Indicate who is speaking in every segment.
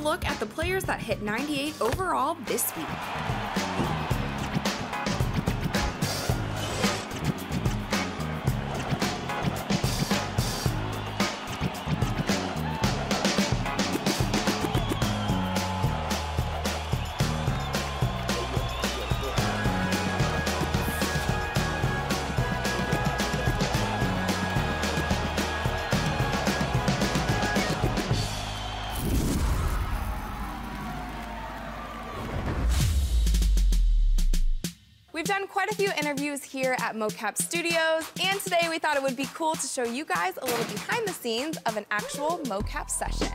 Speaker 1: look at the players that hit 98 overall this week. We've done quite a few interviews here at MoCap Studios, and today we thought it would be cool to show you guys a little behind the scenes of an actual MoCap session.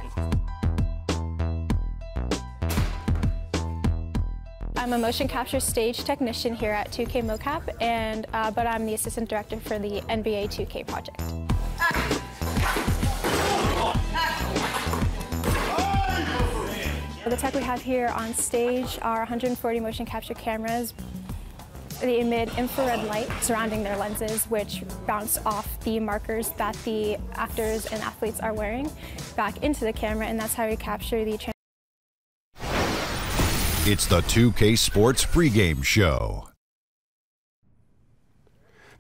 Speaker 2: I'm a motion capture stage technician here at 2K MoCap, but I'm the assistant director for the NBA 2K project. The tech we have here on stage are 140 motion capture cameras. They emit infrared light surrounding their lenses, which bounce off the markers that the actors and athletes are wearing back into the camera, and that's how we capture the
Speaker 3: It's the 2K Sports pregame show.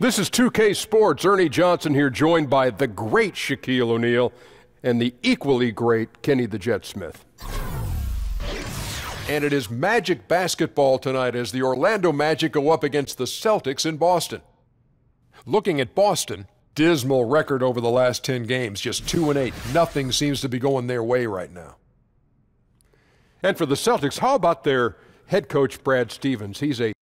Speaker 4: This is 2K Sports. Ernie Johnson here, joined by the great Shaquille O'Neal and the equally great Kenny the Jet Smith. And it is Magic basketball tonight as the Orlando Magic go up against the Celtics in Boston. Looking at Boston, dismal record over the last 10 games, just 2-8. Nothing seems to be going their way right now. And for the Celtics, how about their head coach, Brad Stevens? He's a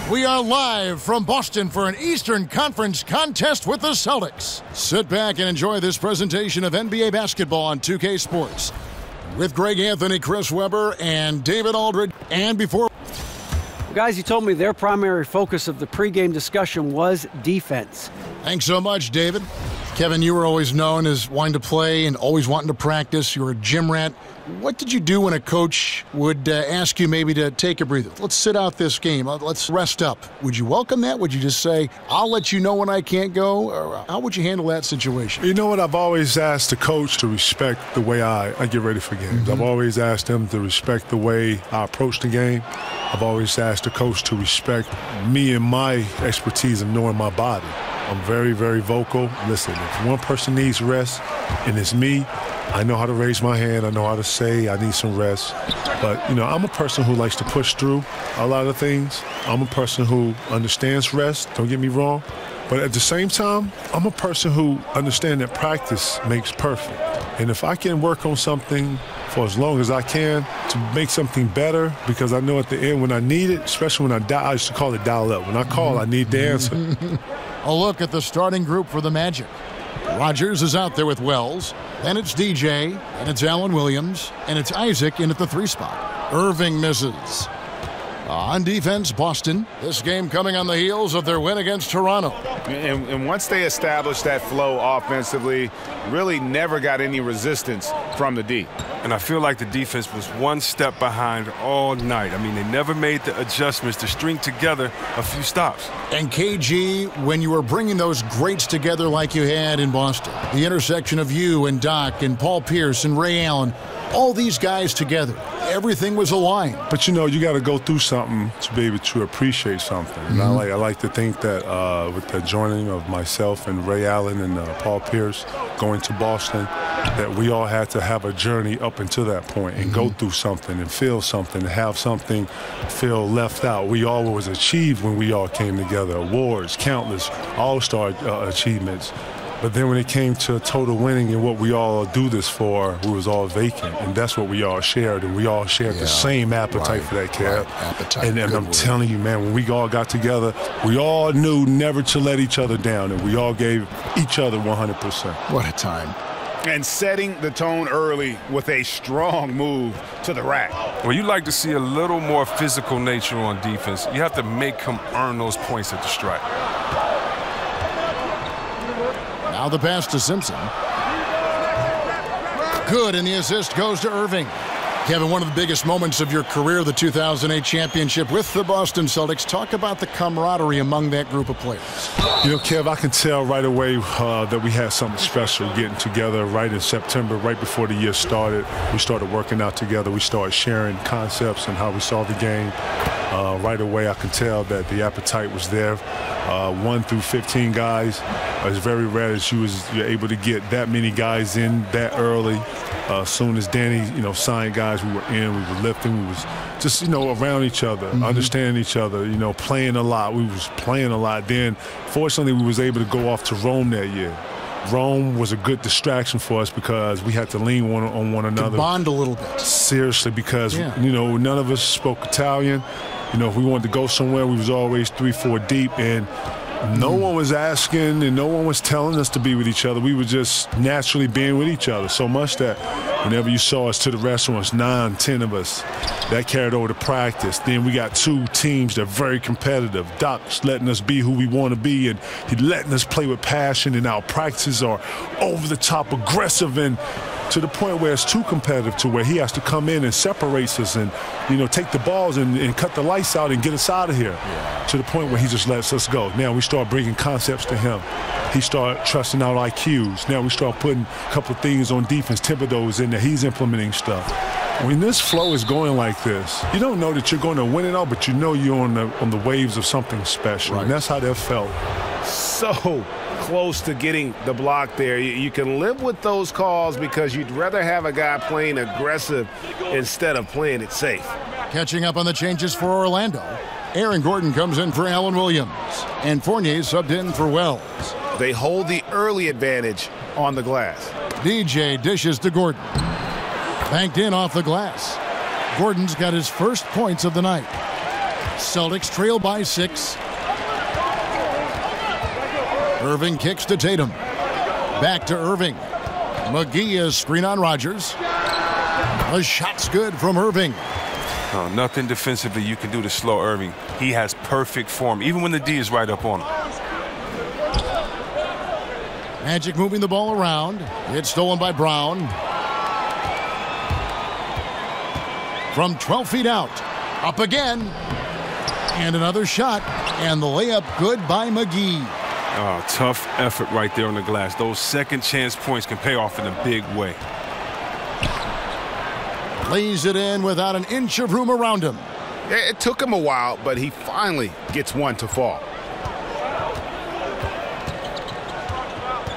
Speaker 5: We are live from Boston for an Eastern Conference contest with the Celtics. Sit back and enjoy this presentation of NBA basketball on 2K Sports with Greg Anthony, Chris Webber, and David Aldridge. And before...
Speaker 6: Guys, you told me their primary focus of the pregame discussion was defense.
Speaker 5: Thanks so much, David. Kevin, you were always known as wanting to play and always wanting to practice. You were a gym rat. What did you do when a coach would ask you maybe to take a breather? Let's sit out this game. Let's rest up. Would you welcome that? Would you just say, I'll let you know when I can't go? Or how would you handle that situation?
Speaker 7: You know what? I've always asked the coach to respect the way I get ready for games. I've always asked him to respect the way I approach the game. I've always asked the coach to respect me and my expertise of knowing my body. I'm very, very vocal. Listen, if one person needs rest and it's me, I know how to raise my hand. I know how to say I need some rest. But, you know, I'm a person who likes to push through a lot of things. I'm a person who understands rest, don't get me wrong. But at the same time, I'm a person who understands that practice makes perfect. And if I can work on something for as long as I can to make something better, because I know at the end when I need it, especially when I used to call it dial up. When I call, I need the answer.
Speaker 5: A look at the starting group for the Magic. Rogers is out there with Wells. Then it's DJ, and it's Allen Williams, and it's Isaac in at the 3 spot. Irving misses. On defense, Boston. This game coming on the heels of their win against Toronto.
Speaker 8: And once they established that flow offensively, really never got any resistance from the D.
Speaker 9: And I feel like the defense was one step behind all night. I mean, they never made the adjustments to string together a few stops.
Speaker 5: And KG, when you were bringing those greats together like you had in Boston, the intersection of you and Doc and Paul Pierce and Ray Allen, All these guys together, everything was aligned.
Speaker 7: But, you know, you got to go through something to be able to appreciate something. And I like to think that with the joining of myself and Ray Allen and Paul Pierce going to Boston, that we all had to have a journey up until that point and go through something and feel something and have something feel left out. We all was achieved when we all came together. Awards, countless all-star achievements. But then when it came to total winning and what we all do this for, we was all vacant. And that's what we all shared. And we all shared the same appetite for that, Kev.
Speaker 5: Appetite.
Speaker 7: And I'm telling you, man, when we all got together, we all knew never to let each other down. And we all gave each other 100%.
Speaker 5: What a time.
Speaker 8: And setting the tone early with a strong move to the rack.
Speaker 9: Well, you like to see a little more physical nature on defense. You have to make him earn those points at the stripe.
Speaker 5: Now the pass to Simpson. Good, and the assist goes to Irving. Kevin, one of the biggest moments of your career, the 2008 championship with the Boston Celtics. Talk about the camaraderie among that group of players.
Speaker 7: You know, Kev, I can tell right away that we had something special getting together right in September, right before the year started. We started working out together. We started sharing concepts and how we saw the game. Right away, I can tell that the appetite was there. 1 through 15 guys. It's very rare that you're able to get that many guys in that early. As soon as Danny, signed guys, we were in, we were lifting, we was just, around each other, understanding each other, playing a lot. We was playing a lot. Then, fortunately, we was able to go off to Rome that year. Rome was a good distraction for us because we had to lean on one another.
Speaker 5: To bond a little bit.
Speaker 7: Seriously, because, none of us spoke Italian. If we wanted to go somewhere, we was always 3-4 deep, and no one was asking and no one was telling us to be with each other. We were just naturally being with each other so much that whenever you saw us to the restaurants, 9, 10 of us, that carried over to practice. Then we got 2 teams that are very competitive. Doc's letting us be who we want to be, and he's letting us play with passion, and our practices are over the top, aggressive, and to the point where it's too competitive to where he has to come in and separates us and, take the balls and cut the lights out and get us out of here. To the point where he just lets us go. Now we start bringing concepts to him. He started trusting our IQs. Now we start putting a couple of things on defense. Thibodeau's in there. He's implementing stuff. When this flow is going like this, you don't know that you're going to win it all, but you know you're on the waves of something special. Right. And that's how that felt.
Speaker 8: So close to getting the block there. You can live with those calls because you'd rather have a guy playing aggressive instead of playing it safe.
Speaker 5: Catching up on the changes for Orlando. Aaron Gordon comes in for Alan Williams, and Fournier subbed in for Wells.
Speaker 8: They hold the early advantage on the glass.
Speaker 5: DJ dishes to Gordon. Banked in off the glass. Gordon's got his first points of the night. Celtics trail by 6. Irving kicks to Tatum. Back to Irving. McGee is screen on Rodgers. The shot's good from Irving.
Speaker 9: Oh, nothing defensively you can do to slow Irving. He has perfect form, even when the D is right up on him.
Speaker 5: Magic moving the ball around. It's stolen by Brown. From 12 feet out. Up again. And another shot. And the layup good by McGee.
Speaker 9: Oh, tough effort right there on the glass. Those second chance points can pay off in a big way.
Speaker 5: Lays it in without an inch of room around him.
Speaker 8: It took him a while, but he finally gets one to fall.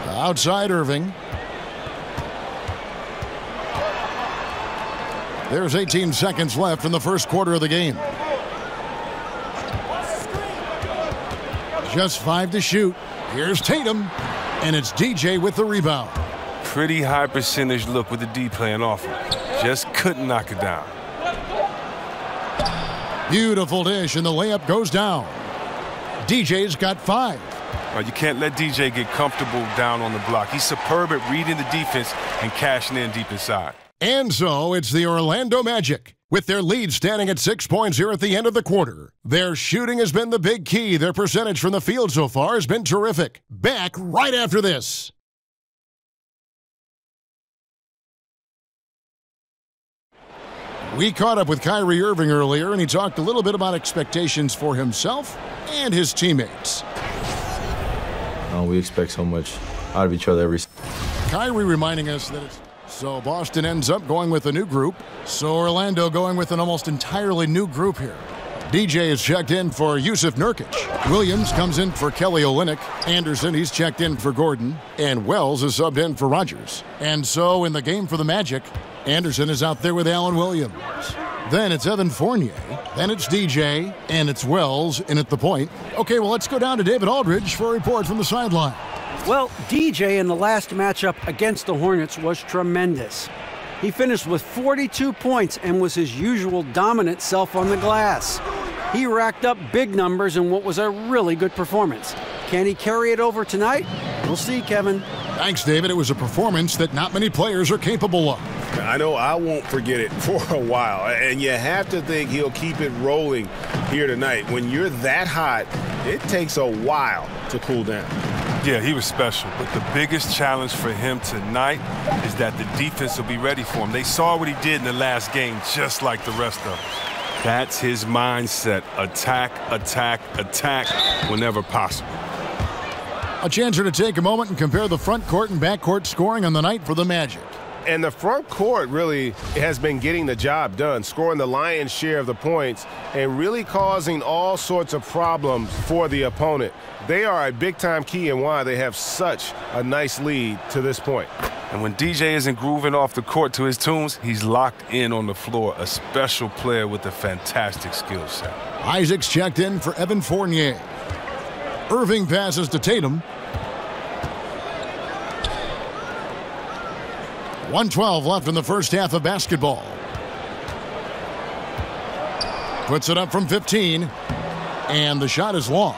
Speaker 5: Outside Irving. There's 18 seconds left in the first quarter of the game. Just 5 to shoot. Here's Tatum, and it's DJ with the rebound.
Speaker 9: Pretty high percentage look with the D playing off him. Just couldn't knock it down.
Speaker 5: Beautiful dish, and the layup goes down. DJ's got 5.
Speaker 9: You can't let DJ get comfortable down on the block. He's superb at reading the defense and cashing in deep inside.
Speaker 5: And so it's the Orlando Magic. With their lead standing at 6 points here at the end of the quarter. Their shooting has been the big key. Their percentage from the field so far has been terrific. Back right after this. We caught up with Kyrie Irving earlier, and he talked a little bit about expectations for himself and his teammates.
Speaker 10: We expect so much out of each other every.
Speaker 5: Kyrie reminding us that it's So Boston ends up going with a new group. So Orlando going with an almost entirely new group here. DJ is checked in for Yusuf Nurkic. Williams comes in for Kelly Olynyk. Anderson, he's checked in for Gordon. And Wells is subbed in for Rogers. And so in the game for the Magic, Anderson is out there with Allen Williams. Then it's Evan Fournier. Then it's DJ. And it's Wells in at the point. Okay, well, let's go down to David Aldridge for a report from the sideline.
Speaker 6: Well, DJ in the last matchup against the Hornets was tremendous. He finished with 42 points and was his usual dominant self on the glass. He racked up big numbers in what was a really good performance. Can he carry it over tonight? We'll see, Kevin.
Speaker 5: Thanks, David. It was a performance that not many players are capable of.
Speaker 8: I know I won't forget it for a while, and you have to think he'll keep it rolling here tonight. When you're that hot, it takes a while to cool down.
Speaker 9: Yeah, he was special, but the biggest challenge for him tonight is that the defense will be ready for him. They saw what he did in the last game, just like the rest of us. That's his mindset. Attack, attack, attack whenever possible.
Speaker 5: A chance here to take a moment and compare the front court and back court scoring on the night for the Magic.
Speaker 8: And the front court really has been getting the job done, scoring the lion's share of the points and really causing all sorts of problems for the opponent. They are a big-time key in why they have such a nice lead to this point.
Speaker 9: And when DJ isn't grooving off the court to his tunes, he's locked in on the floor, a special player with a fantastic skill set.
Speaker 5: Isaac's checked in for Evan Fournier. Irving passes to Tatum. 1:12 left in the first half of basketball. Puts it up from 15, and the shot is long.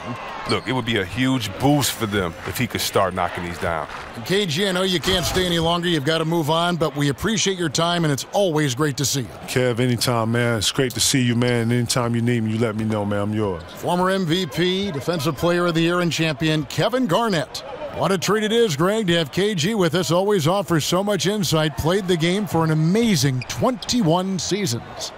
Speaker 9: Look, it would be a huge boost for them if he could start knocking these down.
Speaker 5: KG, I know you can't stay any longer. You've got to move on, but we appreciate your time, and it's always great to see you.
Speaker 7: Kev, anytime, man. It's great to see you, man. Anytime you need me, you let me know, man. I'm yours.
Speaker 5: Former MVP, Defensive Player of the Year and champion, Kevin Garnett. What a treat it is, Greg, to have KG with us. Always offers so much insight. Played the game for an amazing 21 seasons.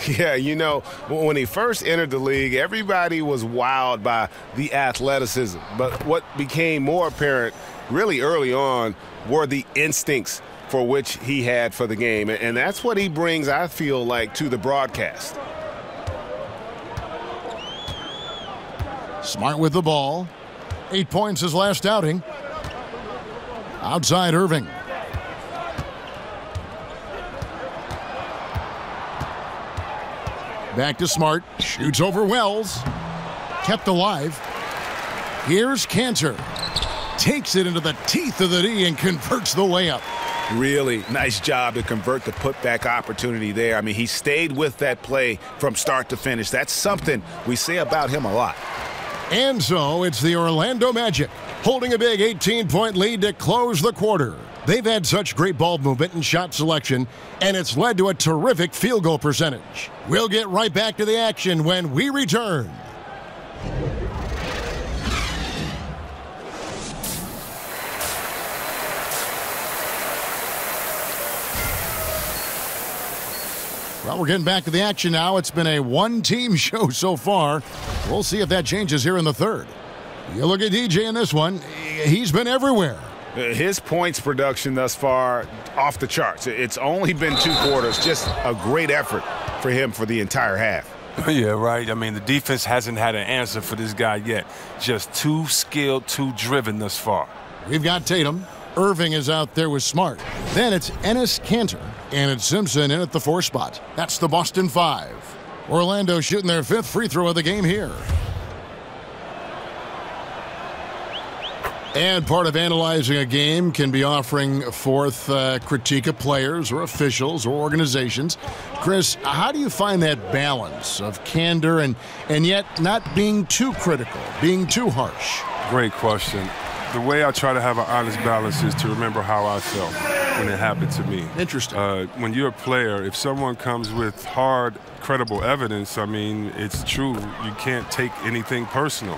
Speaker 8: Yeah, you know, when he first entered the league, everybody was wowed by the athleticism. But what became more apparent really early on were the instincts for which he had for the game. And that's what he brings, I feel like, to the broadcast.
Speaker 5: Smart with the ball. 8 points his last outing. Outside Irving. Back to Smart. Shoots over Wells. Kept alive. Here's Cantor. Takes it into the teeth of the D and converts the layup.
Speaker 8: Really nice job to convert the putback opportunity there. I mean, he stayed with that play from start to finish. That's something we say about him a lot.
Speaker 5: And so it's the Orlando Magic holding a big 18-point lead to close the quarter. They've had such great ball movement and shot selection, and it's led to a terrific field goal percentage. We'll get right back to the action when we return. Well, we're getting back to the action now. It's been a one-team show so far. We'll see if that changes here in the third. You look at DJ in this one. He's been everywhere.
Speaker 8: His points production thus far, off the charts. It's only been 2 quarters. Just a great effort for him for the entire half.
Speaker 9: Yeah, right. I mean, the defense hasn't had an answer for this guy yet. Just too skilled, too driven thus far.
Speaker 5: We've got Tatum. Irving is out there with Smart. Then it's Enes Kanter. And it's Simpson in at the 4 spot. That's the Boston 5. Orlando shooting their 5th free throw of the game here. And part of analyzing a game can be offering forth critique of players or officials or organizations. Chris, how do you find that balance of candor and yet not being too critical, being too harsh?
Speaker 9: Great question. The way I try to have an honest balance is to remember how I felt when it happened to me.
Speaker 5: Interesting.
Speaker 9: When you're a player, if someone comes with hard, credible evidence, I mean, it's true. You can't take anything personal.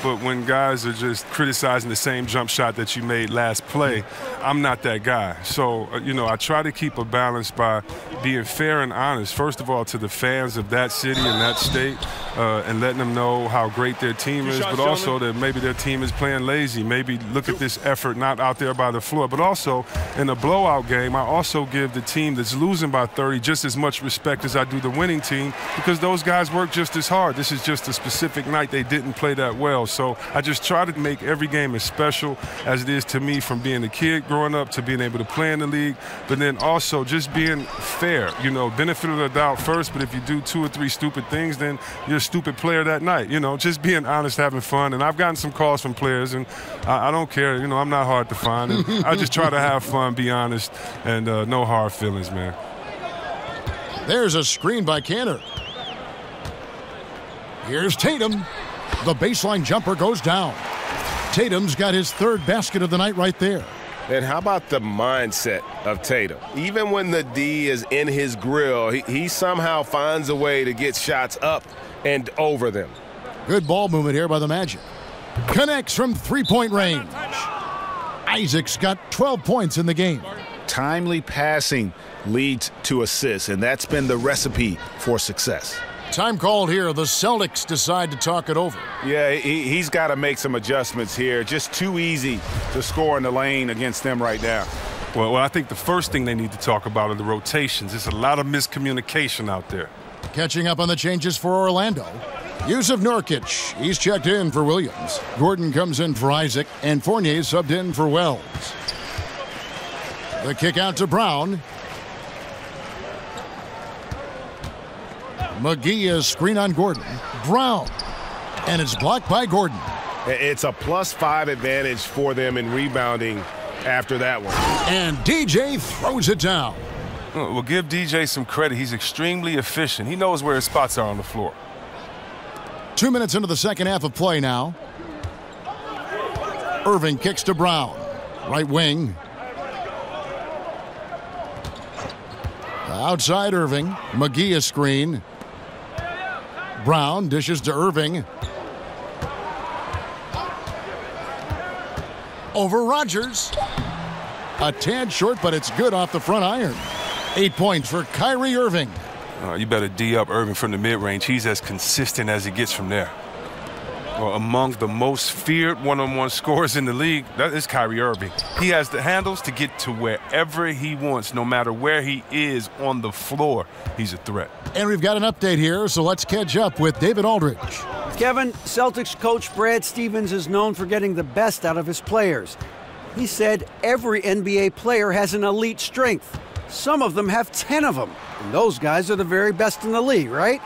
Speaker 9: But when guys are just criticizing the same jump shot that you made last play, I'm not that guy. So, I try to keep a balance by being fair and honest, first of all, to the fans of that city and that state, and letting them know how great their team is, but also that maybe their team is playing lazy. Maybe look at this effort not out there by the floor. But also, in a blowout game, I also give the team that's losing by 30 just as much respect as I do the winning team, because those guys work just as hard. This is just a specific night they didn't play that well. So I just try to make every game as special as it is to me, from being a kid growing up to being able to play in the league, but then also just being fair. Benefit of the doubt first, but if you do 2 or 3 stupid things, then you're a stupid player that night. Just being honest, having fun. And I've gotten some calls from players, and I don't care. I'm not hard to find. And I just try to have fun, be honest, and no hard feelings, man.
Speaker 5: There's a screen by Canner. Here's Tatum. The baseline jumper goes down. Tatum's got his 3rd basket of the night right there.
Speaker 8: And how about the mindset of Tatum? Even when the D is in his grill, he somehow finds a way to get shots up and over them.
Speaker 5: Good ball movement here by the Magic. Connects from 3-point range. Isaac's got 12 points in the game.
Speaker 10: Timely passing leads to assists, and that's been the recipe for success.
Speaker 5: Time called here. The Celtics decide to talk it over.
Speaker 10: Yeah, he's got to make some adjustments here. Just too easy to score in the lane against them right now.
Speaker 9: Well, I think the first thing they need to talk about are the rotations. There's a lot of miscommunication out there.
Speaker 5: Catching up on the changes for Orlando. Yusuf Nurkic, he's checked in for Williams. Gordon comes in for Isaac, and Fournier subbed in for Wells. The kick out to Brown. McGee is screen on Gordon. Brown. And it's blocked by Gordon.
Speaker 8: It's a +5 advantage for them in rebounding after that one.
Speaker 5: And DJ throws it down.
Speaker 9: Well, give DJ some credit. He's extremely efficient. He knows where his spots are on the floor.
Speaker 5: 2 minutes into the second half of play now. Irving kicks to Brown. Right wing. Outside Irving. McGee is screen. Brown dishes to Irving. Over Rodgers. A tad short, but it's good off the front iron. 8 points for Kyrie Irving.
Speaker 9: You better D up Irving from the mid-range. He's as consistent as he gets from there. Well, among the most feared one-on-one scorers in the league, that is Kyrie Irving. He has the handles to get to wherever he wants, no matter where he is on the floor. He's a threat.
Speaker 5: And we've got an update here, so let's catch up with David Aldridge.
Speaker 6: Kevin, Celtics coach Brad Stevens is known for getting the best out of his players. He said every NBA player has an elite strength. Some of them have 10 of them. And those guys are the very best in the league, right?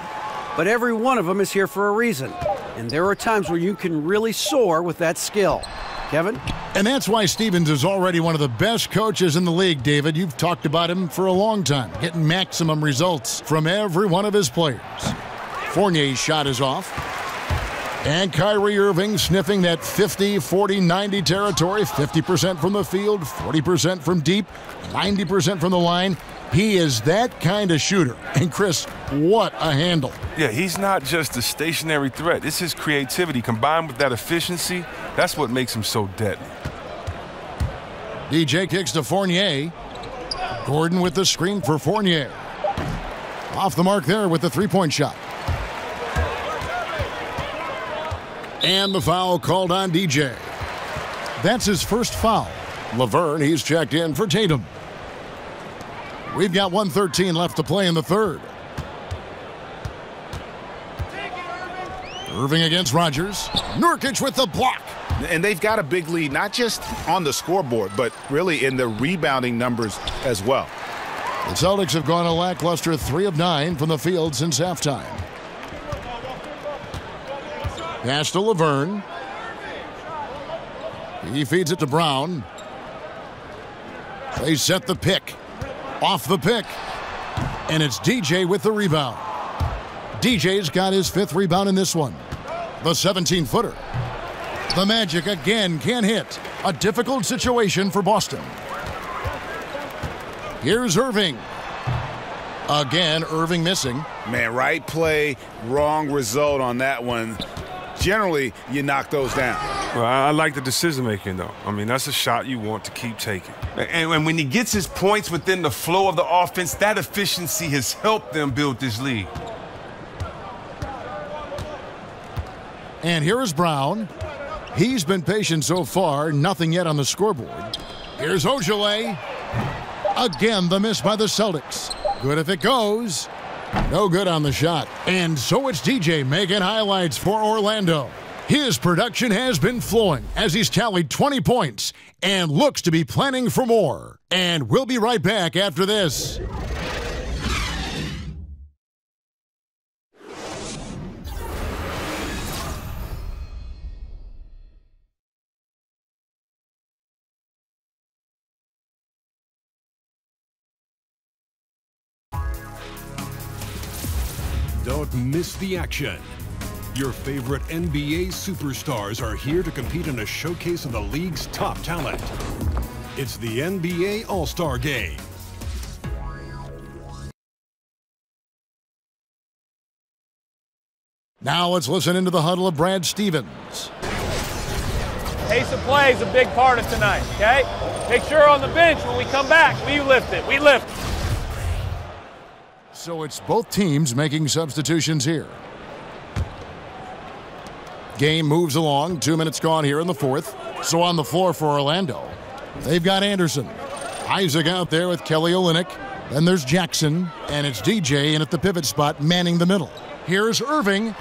Speaker 6: But every one of them is here for a reason. And there are times where you can really soar with that skill. Kevin?
Speaker 5: And that's why Stevens is already one of the best coaches in the league, David. You've talked about him for a long time, getting maximum results from every one of his players. Fournier's shot is off. And Kyrie Irving sniffing that 50, 40, 90 territory. 50% from the field, 40% from deep, 90% from the line. He is that kind of shooter. And Chris, what a handle.
Speaker 9: Yeah, he's not just a stationary threat. It's his creativity combined with that efficiency. That's what makes him so deadly.
Speaker 5: DJ kicks to Fournier. Gordon with the screen for Fournier. Off the mark there with the three-point shot. And the foul called on DJ. That's his first foul. Laverne, he's checked in for Tatum. We've got 1:13 left to play in the third. Irving against Rodgers. Nurkic with the block.
Speaker 10: And they've got a big lead, not just on the scoreboard, but really in the rebounding numbers as well.
Speaker 5: The Celtics have gone a lackluster 3 of 9 from the field since halftime. Pass to Laverne. He feeds it to Brown. They set the pick. Off the pick. And it's DJ with the rebound. DJ's got his 5th rebound in this one. The 17-footer. The Magic again can't hit. A difficult situation for Boston. Here's Irving. Again, Irving missing.
Speaker 10: Man, right play, wrong result on that one. generally you knock those down.
Speaker 9: Well, I like the decision-making, though. I mean, that's a shot you want to keep taking. And when he gets his points within the flow of the offense, that efficiency has helped them build this lead.
Speaker 5: And here is Brown. He's been patient so far, nothing yet on the scoreboard. Here's Ojale. Again, the miss by the Celtics. Good if it goes. No good on the shot. And so it's DJ making highlights for Orlando. His production has been flowing as he's tallied 20 points and looks to be planning for more. And we'll be right back after this.
Speaker 11: Don't miss the action. Your favorite NBA superstars are here to compete in a showcase of the league's top talent. It's the NBA All-Star Game.
Speaker 5: Now let's listen into the huddle of Brad Stevens.
Speaker 12: Pace of play is a big part of tonight, okay? Make sure on the bench when we come back, we lift it. We lift it.
Speaker 5: So it's both teams making substitutions here. Game moves along. 2 minutes gone here in the fourth. So on the floor for Orlando, they've got Anderson. Isaac out there with Kelly Olynyk. Then there's Jackson, and it's DJ in at the pivot spot, manning the middle. Here's Irving.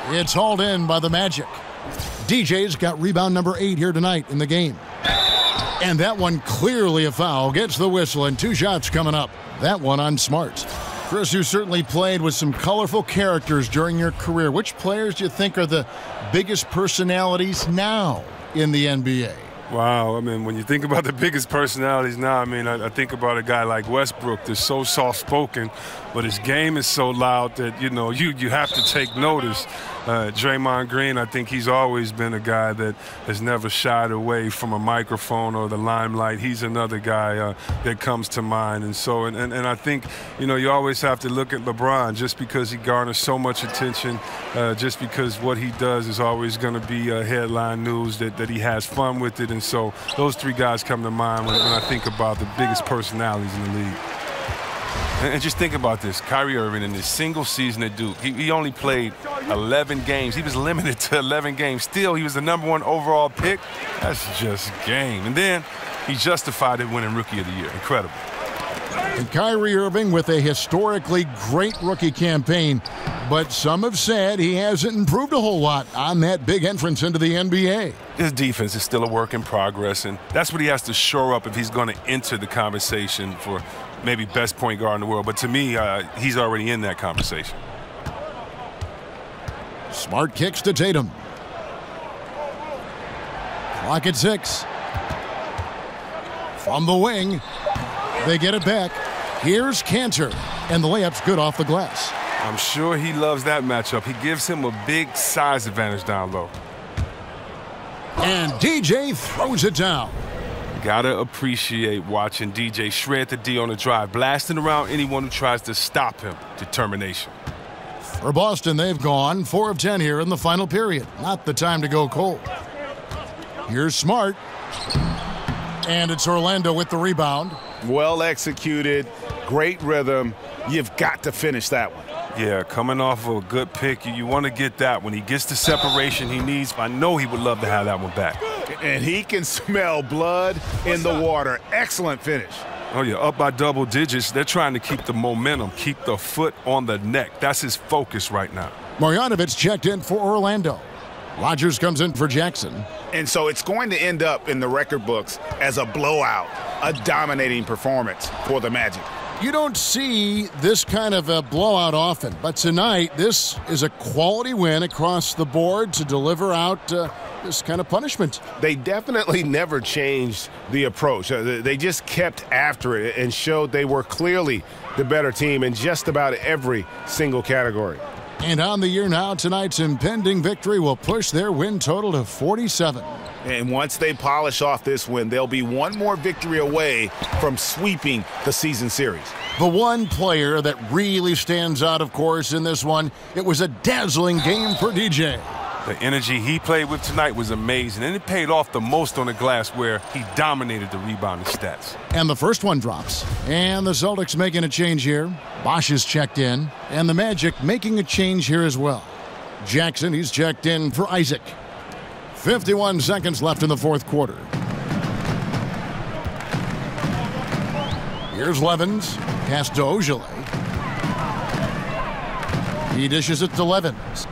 Speaker 5: It's hauled in by the Magic. DJ's got rebound number 8 here tonight in the game. And that one clearly a foul. Gets the whistle, and 2 shots coming up. That one on Smart. Chris, you certainly played with some colorful characters during your career. Which players do you think are the biggest personalities now in the NBA?
Speaker 9: Wow, I mean, when you think about the biggest personalities now, I mean, I think about a guy like Westbrook that's so soft-spoken, but his game is so loud that, you know, you have to take notice. Draymond Green, I think he's always been a guy that has never shied away from a microphone or the limelight. He's another guy that comes to mind. And so, and I think, you know, you always have to look at LeBron just because he garners so much attention, just because what he does is always going to be headline news, that he has fun with it. And so those 3 guys come to mind when I think about the biggest personalities in the league. And just think about this. Kyrie Irving in his single season at Duke, he only played 11 games. He was limited to 11 games. Still, he was the #1 overall pick. That's just game. And then he justified it winning Rookie of the Year. Incredible.
Speaker 5: And Kyrie Irving with a historically great rookie campaign, but some have said he hasn't improved a whole lot on that big entrance into the NBA.
Speaker 9: His defense is still a work in progress, and that's what he has to shore up if he's going to enter the conversation for maybe best point guard in the world. But to me, he's already in that conversation.
Speaker 5: Smart kicks to Tatum. Clock at 6. From the wing, they get it back. Here's Cantor, and the layup's good off the glass.
Speaker 9: I'm sure he loves that matchup. He gives him a big size advantage down low.
Speaker 5: And DJ throws it down.
Speaker 9: Gotta appreciate watching DJ shred the D on the drive, blasting around anyone who tries to stop him. Determination.
Speaker 5: For Boston, they've gone 4 of 10 here in the final period. Not the time to go cold. Here's Smart. And it's Orlando with the rebound.
Speaker 10: Well executed, great rhythm. You've got to finish that one.
Speaker 9: Yeah, coming off of a good pick, you want to get that. When he gets the separation he needs, I know he would love to have that one back.
Speaker 10: And he can smell blood in the water. Excellent finish.
Speaker 9: Oh, yeah, up by double digits. They're trying to keep the momentum, keep the foot on the neck. That's his focus right now.
Speaker 5: Marjanovic checked in for Orlando. Rodgers comes in for Jackson.
Speaker 10: And so it's going to end up in the record books as a blowout, a dominating performance for the Magic.
Speaker 5: You don't see this kind of a blowout often, but tonight this is a quality win across the board to deliver out this kind of punishment.
Speaker 10: They definitely never changed the approach. They just kept after it and showed they were clearly the better team in just about every single category.
Speaker 5: And on the year now, tonight's impending victory will push their win total to 47.
Speaker 10: And once they polish off this win, they'll be one more victory away from sweeping the season series.
Speaker 5: The one player that really stands out, of course, in this one, it was a dazzling game for DJ.
Speaker 9: The energy he played with tonight was amazing, and it paid off the most on the glass where he dominated the rebounding stats.
Speaker 5: And the first one drops. And the Celtics making a change here. Bosch is checked in, and the Magic making a change here as well. Jackson, he's checked in for Isaac. 51 seconds left in the fourth quarter. Here's Levens. Pass to Ojale. He dishes it to Levens.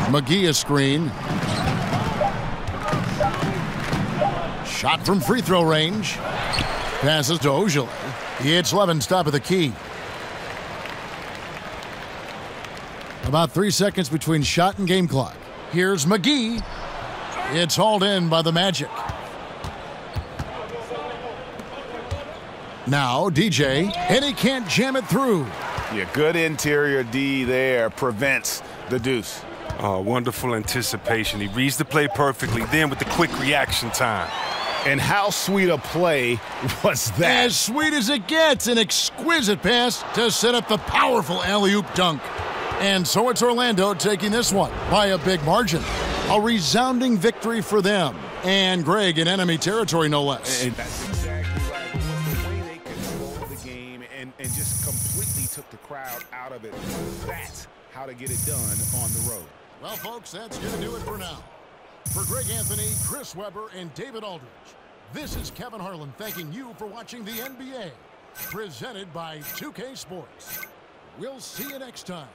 Speaker 5: McGee is screen. Shot from free throw range. Passes to Ojale. It's Levens, top of the key. About 3 seconds between shot and game clock. Here's McGee. It's hauled in by the Magic. Now DJ, and he can't jam it through.
Speaker 10: Yeah, good interior D there prevents the deuce.
Speaker 9: Oh, wonderful anticipation. He reads the play perfectly, then with the quick reaction time.
Speaker 10: And how sweet a play was that?
Speaker 5: As sweet as it gets, an exquisite pass to set up the powerful alley-oop dunk. And so it's Orlando taking this one by a big margin. A resounding victory for them. And Greg in enemy territory, no less.
Speaker 10: And that's exactly right. The way they controlled the game and just completely took the crowd out of it. That's how to get it done on the road.
Speaker 5: Well, folks, that's going to do it for now. For Greg Anthony, Chris Webber, and David Aldridge, this is Kevin Harlan thanking you for watching the NBA, presented by 2K Sports. We'll see you next time.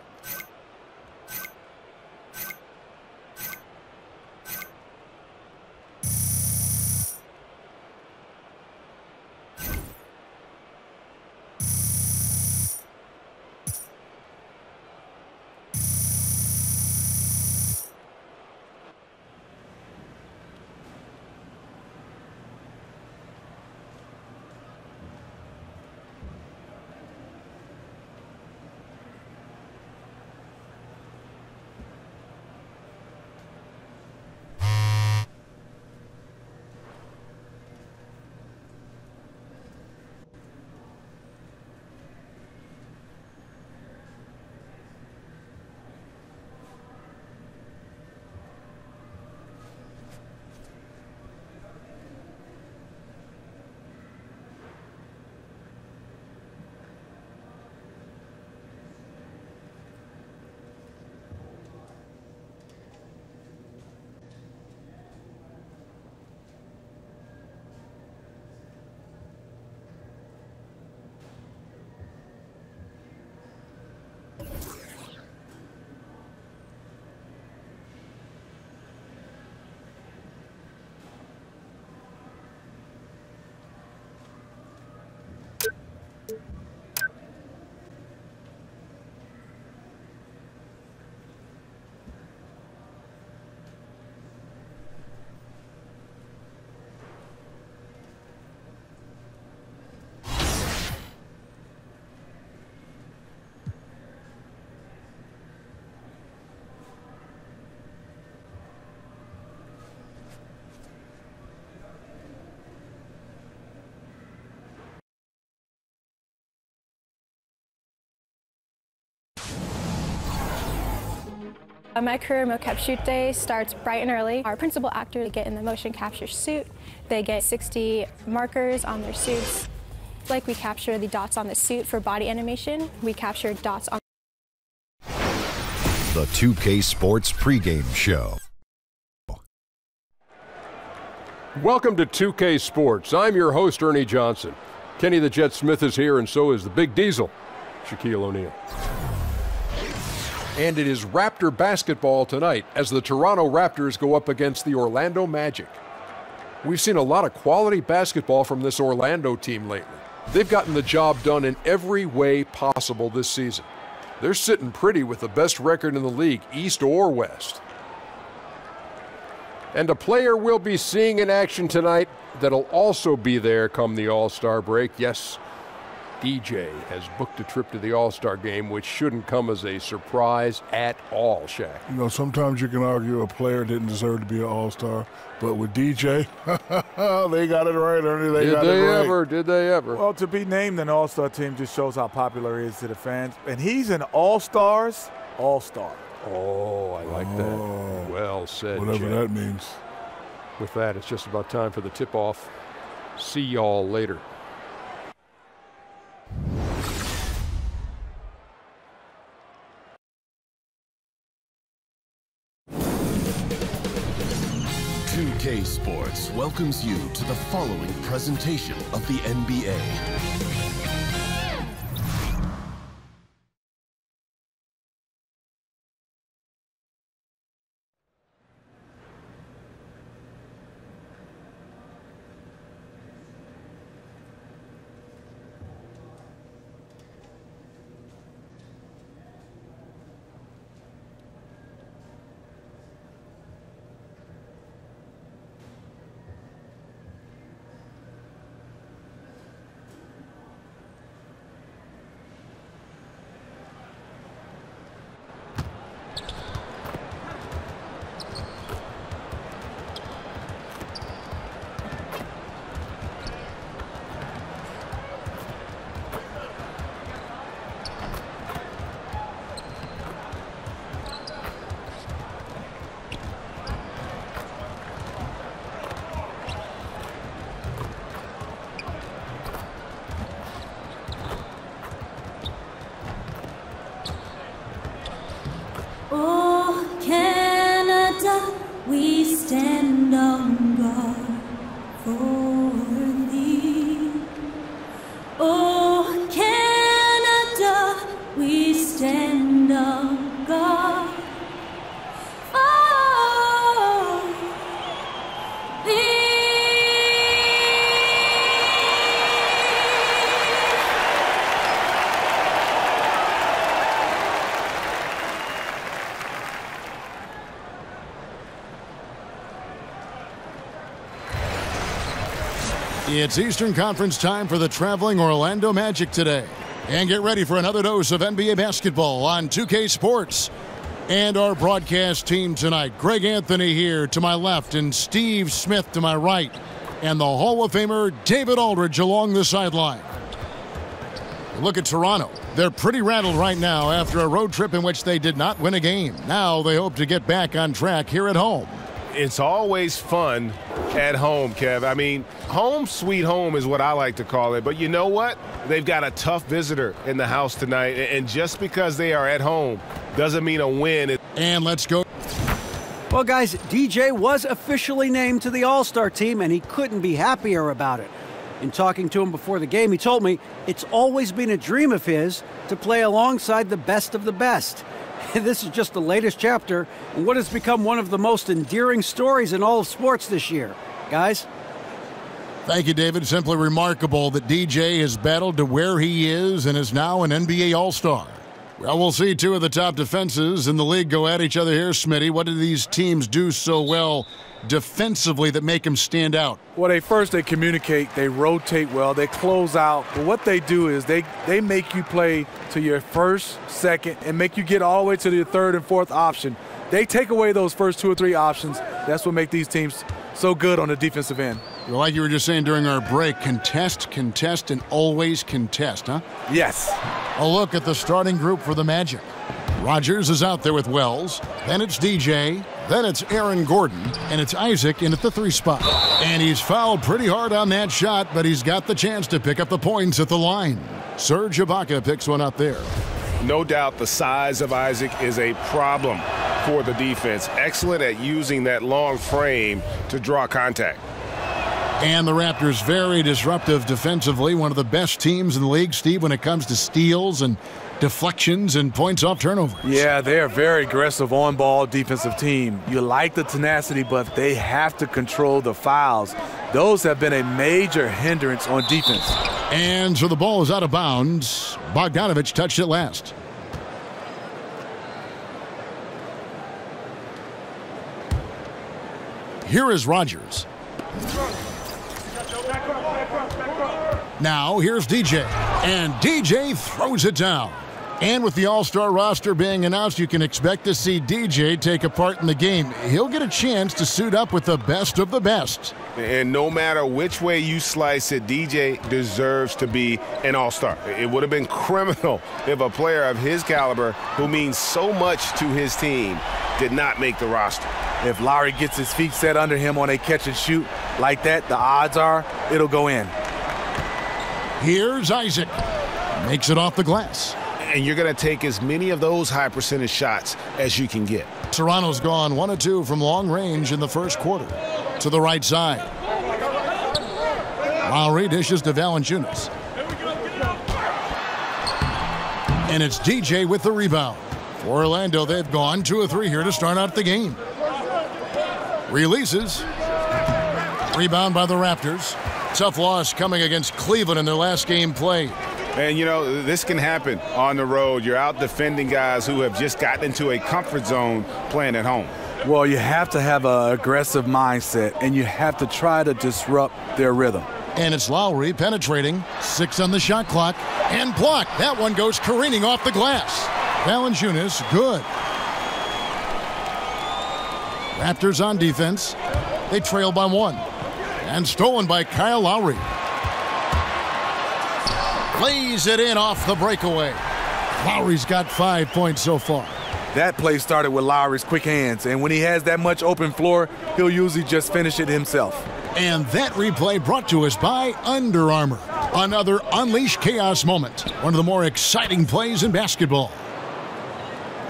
Speaker 2: My career mocap shoot day starts bright and early. Our principal actors get in the motion capture suit. They get 60 markers on their suits. Like we capture the dots on the suit for body animation, we capture dots on
Speaker 3: The 2K Sports pregame show.
Speaker 4: Welcome to 2K Sports. I'm your host, Ernie Johnson. Kenny the Jet Smith is here, and so is the Big Diesel, Shaquille O'Neal. And it is Raptor basketball tonight as the Toronto Raptors go up against the Orlando Magic. We've seen a lot of quality basketball from this Orlando team lately. They've gotten the job done in every way possible this season. They're sitting pretty with the best record in the league, East or West. And a player we'll be seeing in action tonight that'll also be there come the All-Star break. Yes, DJ has booked a trip to the All-Star game, which shouldn't come as a surprise at all, Shaq.
Speaker 7: You know, sometimes you can argue a player didn't deserve to be an All-Star, but with DJ, they got it right, Ernie.
Speaker 4: Did they ever?
Speaker 13: Well, to be named an All-Star team just shows how popular he is to the fans. And he's an All-Stars All-Star.
Speaker 4: Oh, I like that. Well said,
Speaker 7: whatever
Speaker 4: Jim.
Speaker 7: that means.
Speaker 4: With that, it's just about time for the tip-off. See y'all later.
Speaker 14: JAZZY Sports welcomes you to the following presentation of the NBA.
Speaker 15: Oh, Canada, we stand on guard for thee. Oh, Canada, we stand on guard for thee.
Speaker 5: It's Eastern Conference time for the traveling Orlando Magic today. And get ready for another dose of NBA basketball on 2K Sports. And our broadcast team tonight, Greg Anthony here to my left and Steve Smith to my right. And the Hall of Famer David Aldridge along the sideline. Look at Toronto. They're pretty rattled right now after a road trip in which they did not win a game. Now they hope to get back on track here at home.
Speaker 10: It's always fun at home, Kev. I mean, home sweet home is what I like to call it. But you know what? They've got a tough visitor in the house tonight. And just because they are at home doesn't mean a win.
Speaker 5: And let's go.
Speaker 6: Well, guys, DJ was officially named to the All-Star team, and he couldn't be happier about it. In talking to him before the game, he told me it's always been a dream of his to play alongside the best of the best. This is just the latest chapter in what has become one of the most endearing stories in all of sports this year. Guys?
Speaker 5: Thank you, David. Simply remarkable that DJ has battled to where he is and is now an NBA All-Star. Well, we'll see two of the top defenses in the league go at each other here, Smitty. What do these teams do so well defensively that make them stand out?
Speaker 13: Well, they communicate, they rotate well, they close out. But what they do is they make you play to your first, second, and make you get all the way to your third and fourth option. They take away those first two or three options. That's what makes these teams so good on the defensive end.
Speaker 5: Well, like you were just saying during our break, contest, and always contest, huh?
Speaker 13: Yes.
Speaker 5: A look at the starting group for the Magic. Rogers is out there with Wells. Then it's DJ. Then it's Aaron Gordon. And it's Isaac in at the 3 spot. And he's fouled pretty hard on that shot, but he's got the chance to pick up the points at the line. Serge Ibaka picks one up there.
Speaker 10: No doubt the size of Isaac is a problem for the defense. Excellent at using that long frame to draw contact.
Speaker 5: And the Raptors very disruptive defensively. One of the best teams in the league, Steve, when it comes to steals and deflections and points off turnovers.
Speaker 13: Yeah, they're a very aggressive on-ball defensive team. You like the tenacity, but they have to control the fouls. Those have been a major hindrance on defense.
Speaker 5: And so the ball is out of bounds. Bogdanovich touched it last. Here is Rogers. Now, here's DJ. And DJ throws it down. And with the All-Star roster being announced, you can expect to see DJ take a part in the game. He'll get a chance to suit up with the best of the best.
Speaker 8: And no matter which way you slice it, DJ deserves to be an All-Star. It would have been criminal if a player of his caliber, who means so much to his team, did not make the roster.
Speaker 13: If Lowry gets his feet set under him on a catch and shoot like that, the odds are it'll go in.
Speaker 5: Here's Isaac. Makes it off the glass.
Speaker 8: And you're going to take as many of those high percentage shots as you can get.
Speaker 5: Toronto's gone 1 of 2 from long range in the first quarter. To the right side. Lowry dishes to Valanciunas. And it's DJ with the rebound. For Orlando, they've gone 2 of 3 here to start out the game. Releases. Rebound by the Raptors. Tough loss coming against Cleveland in their last game played.
Speaker 8: And, you know, this can happen on the road. You're out defending guys who have just gotten into a comfort zone playing at home.
Speaker 13: Well, you have to have an aggressive mindset, and you have to try to disrupt their rhythm.
Speaker 5: And it's Lowry penetrating. 6 on the shot clock. And blocked. That one goes careening off the glass. Valanciunas, good. Raptors on defense. They trail by 1. And stolen by Kyle Lowry. Lays it in off the breakaway. Lowry's got 5 points so far.
Speaker 13: That play started with Lowry's quick hands, and when he has that much open floor, he'll usually just finish it himself.
Speaker 5: And that replay brought to us by Under Armour. Another Unleash Chaos moment. One of the more exciting plays in basketball.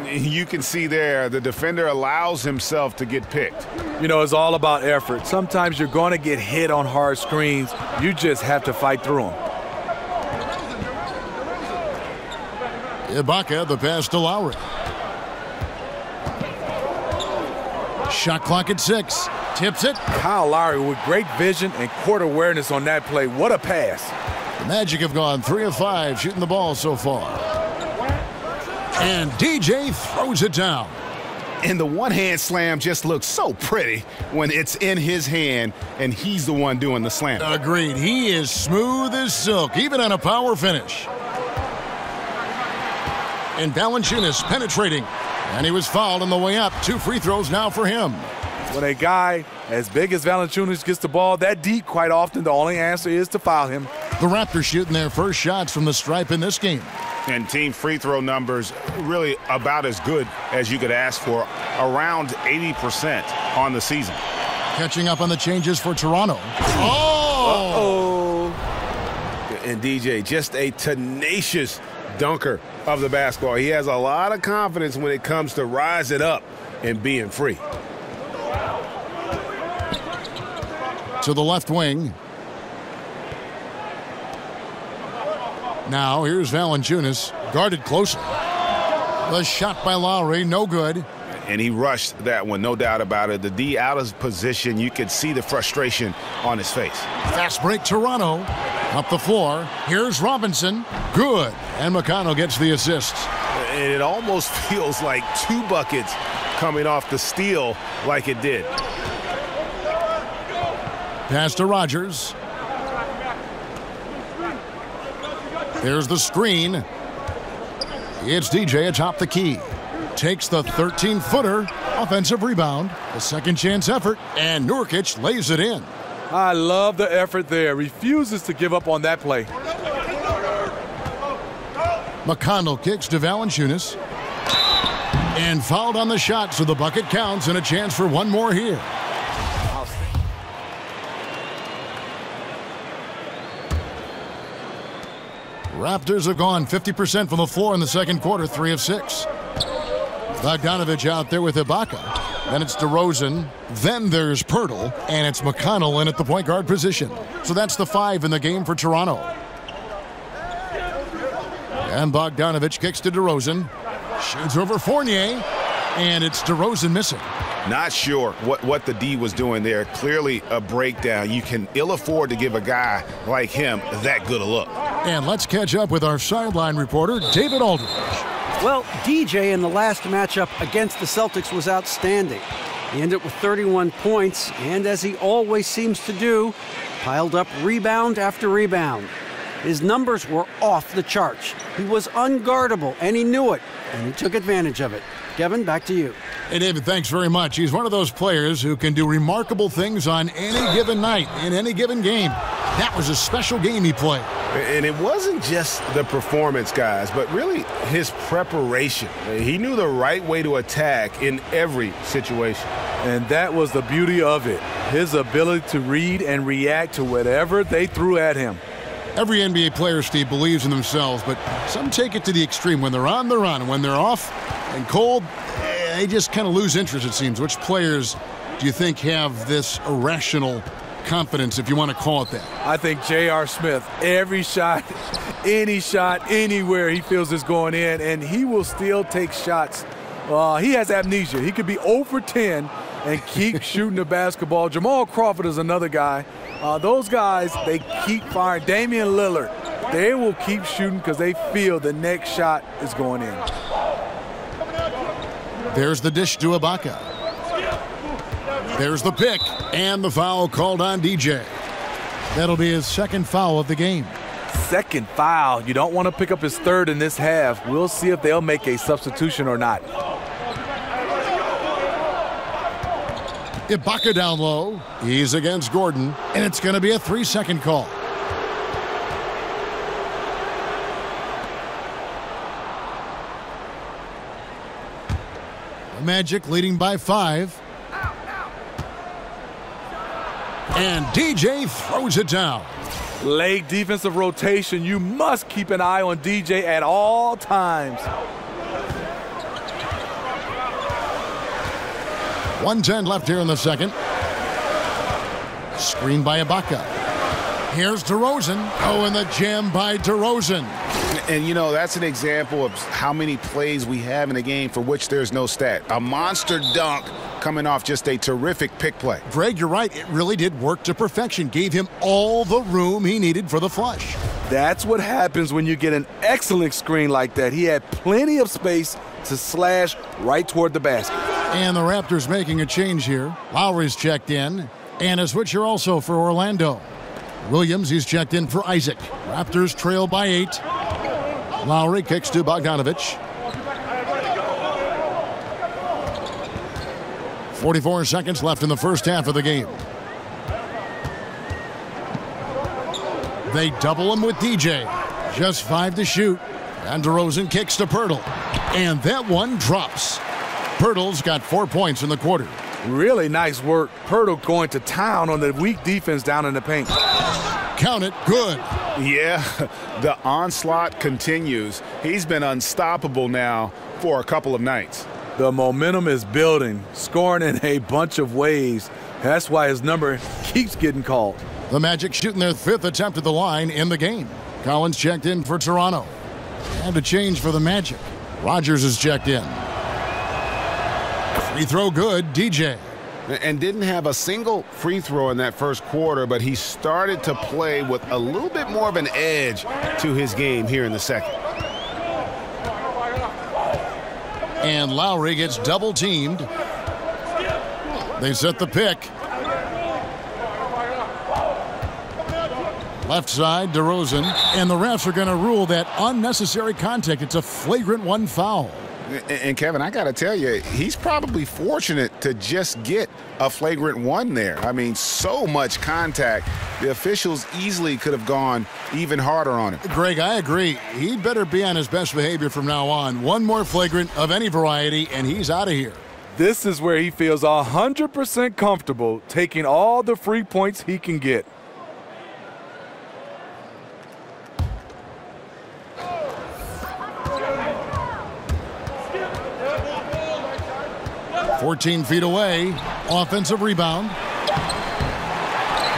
Speaker 8: You can see there the defender allows himself to get picked.
Speaker 13: You know, it's all about effort. Sometimes you're going to get hit on hard screens. You just have to fight through them.
Speaker 5: Ibaka, the pass to Lowry. Shot clock at 6. Tips it.
Speaker 13: Kyle Lowry with great vision and court awareness on that play. What a pass.
Speaker 5: The Magic have gone 3 of 5 shooting the ball so far. And DJ throws it down.
Speaker 8: And the one-hand slam just looks so pretty when it's in his hand and he's the one doing the slam.
Speaker 5: Agreed. He is smooth as silk, even on a power finish. And Valanciunas penetrating. And he was fouled on the way up. 2 free throws now for him.
Speaker 13: When a guy as big as Valanciunas gets the ball that deep, quite often the only answer is to foul him.
Speaker 5: The Raptors shooting their first shots from the stripe in this game.
Speaker 8: And team free throw numbers really about as good as you could ask for, around 80% on the season.
Speaker 5: Catching up on the changes for Toronto.
Speaker 8: Oh! And DJ, just a tenacious dunker of the basketball. He has a lot of confidence when it comes to rising up and being free.
Speaker 5: To the left wing. Now here's Valanciunas, guarded closely. The shot by Lowry, no good.
Speaker 8: And he rushed that one, no doubt about it. The D out of position, you could see the frustration on his face.
Speaker 5: Fast break Toronto. Up the floor, here's Robinson, good. And McConnell gets the assist.
Speaker 8: And it almost feels like 2 buckets coming off the steal like it did.
Speaker 5: Pass to Rogers. There's the screen. It's DJ atop the key. Takes the 13-footer. Offensive rebound. A second chance effort. And Nurkic lays it in.
Speaker 13: I love the effort there. Refuses to give up on that play.
Speaker 5: McConnell kicks to Valanciunas. And fouled on the shot, so the bucket counts and a chance for one more here. Raptors have gone 50% from the floor in the second quarter, 3 of 6. Bogdanovich out there with Ibaka. Then it's DeRozan. Then there's Pirtle. And it's McConnell in at the point guard position. So that's the 5 in the game for Toronto. And Bogdanovich kicks to DeRozan. Shoots over Fournier. And it's DeRozan missing.
Speaker 8: Not sure what the D was doing there. Clearly a breakdown. You can ill afford to give a guy like him that good a look.
Speaker 5: And let's catch up with our sideline reporter, David Aldridge.
Speaker 6: Well, DJ in the last matchup against the Celtics was outstanding. He ended with 31 points, and as he always seems to do, piled up rebound after rebound. His numbers were off the charts. He was unguardable, and he knew it, and he took advantage of it. Kevin, back to you.
Speaker 5: Hey, David, thanks very much. He's one of those players who can do remarkable things on any given night, in any given game. That was a special game he played.
Speaker 8: And it wasn't just the performance, guys, but really his preparation. He knew the right way to attack in every situation.
Speaker 13: And that was the beauty of it, his ability to read and react to whatever they threw at him.
Speaker 5: Every NBA player, Steve, believes in themselves, but some take it to the extreme. When they're on, they're on. And when they're off and cold, they just kind of lose interest, it seems. Which players do you think have this irrational confidence, if you want to call it that?
Speaker 13: I think J.R. Smith, every shot, any shot, anywhere he feels is going in, and he will still take shots. He has amnesia. He could be 0 for 10 and keep shooting the basketball. Jamal Crawford is another guy. Those guys, they keep firing. Damian Lillard, they will keep shooting because they feel the next shot is going in.
Speaker 5: There's the dish to Ibaka. There's the pick, and the foul called on DJ. That'll be his second foul of the game.
Speaker 13: Second foul. You don't want to pick up his third in this half. We'll see if they'll make a substitution or not.
Speaker 5: Ibaka down low. He's against Gordon, and it's going to be a 3-second call. The Magic leading by 5. And DJ throws it down.
Speaker 13: Late defensive rotation. You must keep an eye on DJ at all times.
Speaker 5: 1:10 left here in the second. Screen by Ibaka. Here's DeRozan. Oh, and the jam by DeRozan.
Speaker 8: And, you know, that's an example of how many plays we have in a game for which there's no stat. A monster dunk coming off just a terrific pick play.
Speaker 5: Greg, you're right. It really did work to perfection. Gave him all the room he needed for the flush.
Speaker 13: That's what happens when you get an excellent screen like that. He had plenty of space to slash right toward the basket.
Speaker 5: And the Raptors making a change here. Lowry's checked in. And a switcher also for Orlando. Williams, he's checked in for Isaac. Raptors trail by 8. Lowry kicks to Bogdanovich. 44 seconds left in the first half of the game. They double him with DJ. Just 5 to shoot. And DeRozan kicks to Pirtle. And that one drops. Pirtle's got 4 points in the quarter.
Speaker 13: Really nice work. Pirtle going to town on the weak defense down in the paint.
Speaker 5: Count it. Good.
Speaker 8: Yeah, the onslaught continues. He's been unstoppable now for a couple of nights.
Speaker 13: The momentum is building, scoring in a bunch of ways. That's why his number keeps getting called.
Speaker 5: The Magic shooting their 5th attempt at the line in the game. Collins checked in for Toronto. And a change for the Magic. Rogers is checked in. Free throw good, DJ.
Speaker 8: And didn't have a single free throw in that first quarter, but he started to play with a little bit more of an edge to his game here in the second.
Speaker 5: And Lowry gets double teamed. They set the pick. Left side, DeRozan. And the refs are going to rule that unnecessary contact. It's a flagrant 1 foul.
Speaker 8: And Kevin, I got to tell you, he's probably fortunate to just get a flagrant 1 there. I mean, so much contact. The officials easily could have gone even harder on him.
Speaker 5: Greg, I agree. He'd better be on his best behavior from now on. 1 more flagrant of any variety, and he's out of here.
Speaker 13: This is where he feels 100% comfortable taking all the free points he can get.
Speaker 5: 14 feet away. Offensive rebound.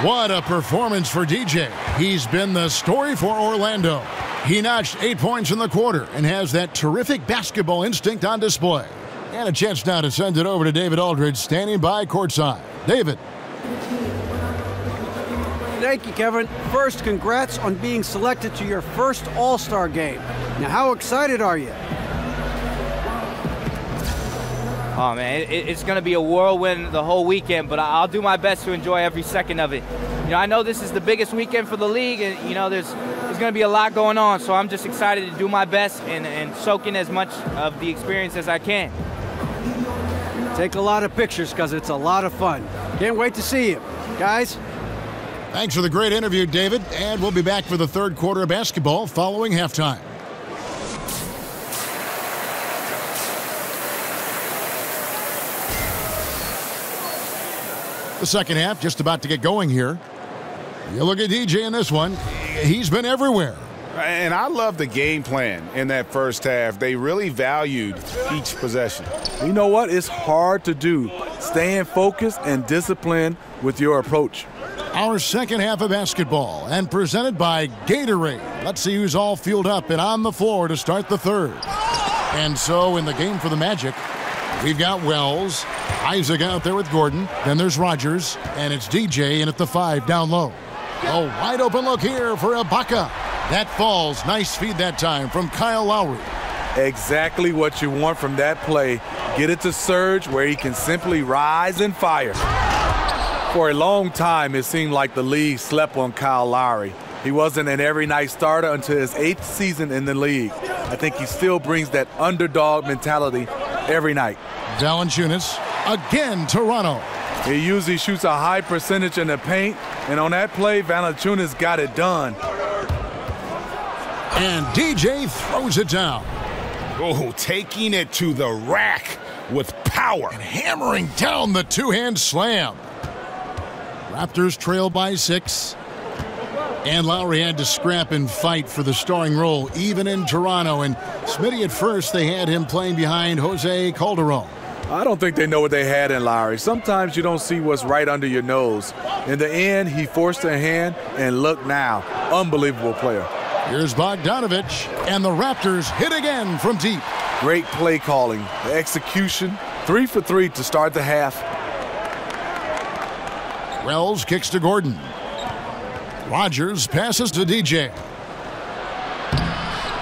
Speaker 5: What a performance for DJ. He's been the story for Orlando. He notched 8 points in the quarter and has that terrific basketball instinct on display. And a chance now to send it over to David Aldridge, standing by courtside. David.
Speaker 6: Thank you, Kevin. First, congrats on being selected to your first All-Star game. Now, how excited are you?
Speaker 16: Oh, man, it's going to be a whirlwind the whole weekend, but I'll do my best to enjoy every second of it. You know, I know this is the biggest weekend for the league, and, you know, there's going to be a lot going on, so I'm just excited to do my best and soak in as much of the experience as I can.
Speaker 6: Take a lot of pictures because it's a lot of fun. Can't wait to see you. Guys?
Speaker 5: Thanks for the great interview, David, and we'll be back for the third quarter of basketball following halftime. The second half just about to get going here. You look at DJ in this one. He's been everywhere.
Speaker 8: And I love the game plan in that first half. They really valued each possession.
Speaker 13: You know what? It's hard to do. Staying focused and disciplined with your approach.
Speaker 5: Our second half of basketball and presented by Gatorade. Let's see who's all fueled up and on the floor to start the third. And so in the game for the Magic, we've got Wells, Isaac out there with Gordon. Then there's Rogers, and it's DJ in at the 5 down low. A wide open look here for Ibaka. That falls. Nice feed that time from Kyle Lowry.
Speaker 13: Exactly what you want from that play. Get it to Serge where he can simply rise and fire. For a long time, it seemed like the league slept on Kyle Lowry. He wasn't an every night starter until his 8th season in the league. I think he still brings that underdog mentality every night.
Speaker 5: Valanciunas, again Toronto.
Speaker 13: He usually shoots a high percentage in the paint, and on that play, Valanciunas got it done.
Speaker 5: And DJ throws it down.
Speaker 8: Oh, taking it to the rack with power.
Speaker 5: And hammering down the two-hand slam. Raptors trail by 6. And Lowry had to scrap and fight for the starring role, even in Toronto. And Smitty, at first, they had him playing behind Jose Calderon.
Speaker 13: I don't think they know what they had in Lowry. Sometimes you don't see what's right under your nose. In the end, he forced a hand, and look now. Unbelievable player.
Speaker 5: Here's Bogdanovich, and the Raptors hit again from deep.
Speaker 13: Great play calling. The execution, 3 for 3 to start the half.
Speaker 5: Wells kicks to Gordon. Rogers passes to DJ.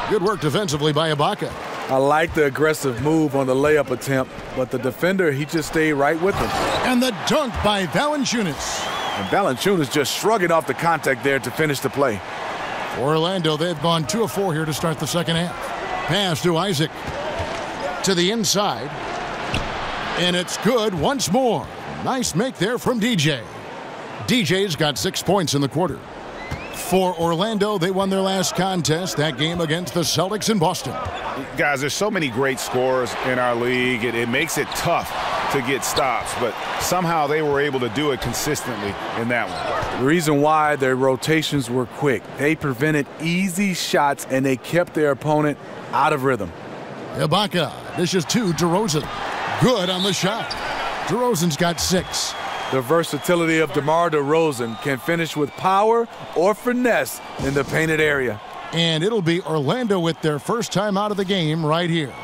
Speaker 5: Good work defensively by Ibaka.
Speaker 13: I like the aggressive move on the layup attempt, but the defender, he just stayed right with him.
Speaker 5: And the dunk by Valanciunas.
Speaker 13: And Valanciunas just shrugging off the contact there to finish the play.
Speaker 5: For Orlando, they've gone 2 of 4 here to start the second half. Pass to Isaac. To the inside. And it's good once more. Nice make there from DJ. DJ's got 6 points in the quarter. For Orlando, they won their last contest, that game against the Celtics in Boston.
Speaker 8: Guys, there's so many great scorers in our league. It makes it tough to get stops, but somehow they were able to do it consistently in that one.
Speaker 13: The reason why their rotations were quick, they prevented easy shots and they kept their opponent out of rhythm.
Speaker 5: Ibaka dishes to DeRozan. Good on the shot. DeRozan's got 6.
Speaker 13: The versatility of DeMar DeRozan can finish with power or finesse in the painted area.
Speaker 5: And it'll be Orlando with their first time out of the game right here.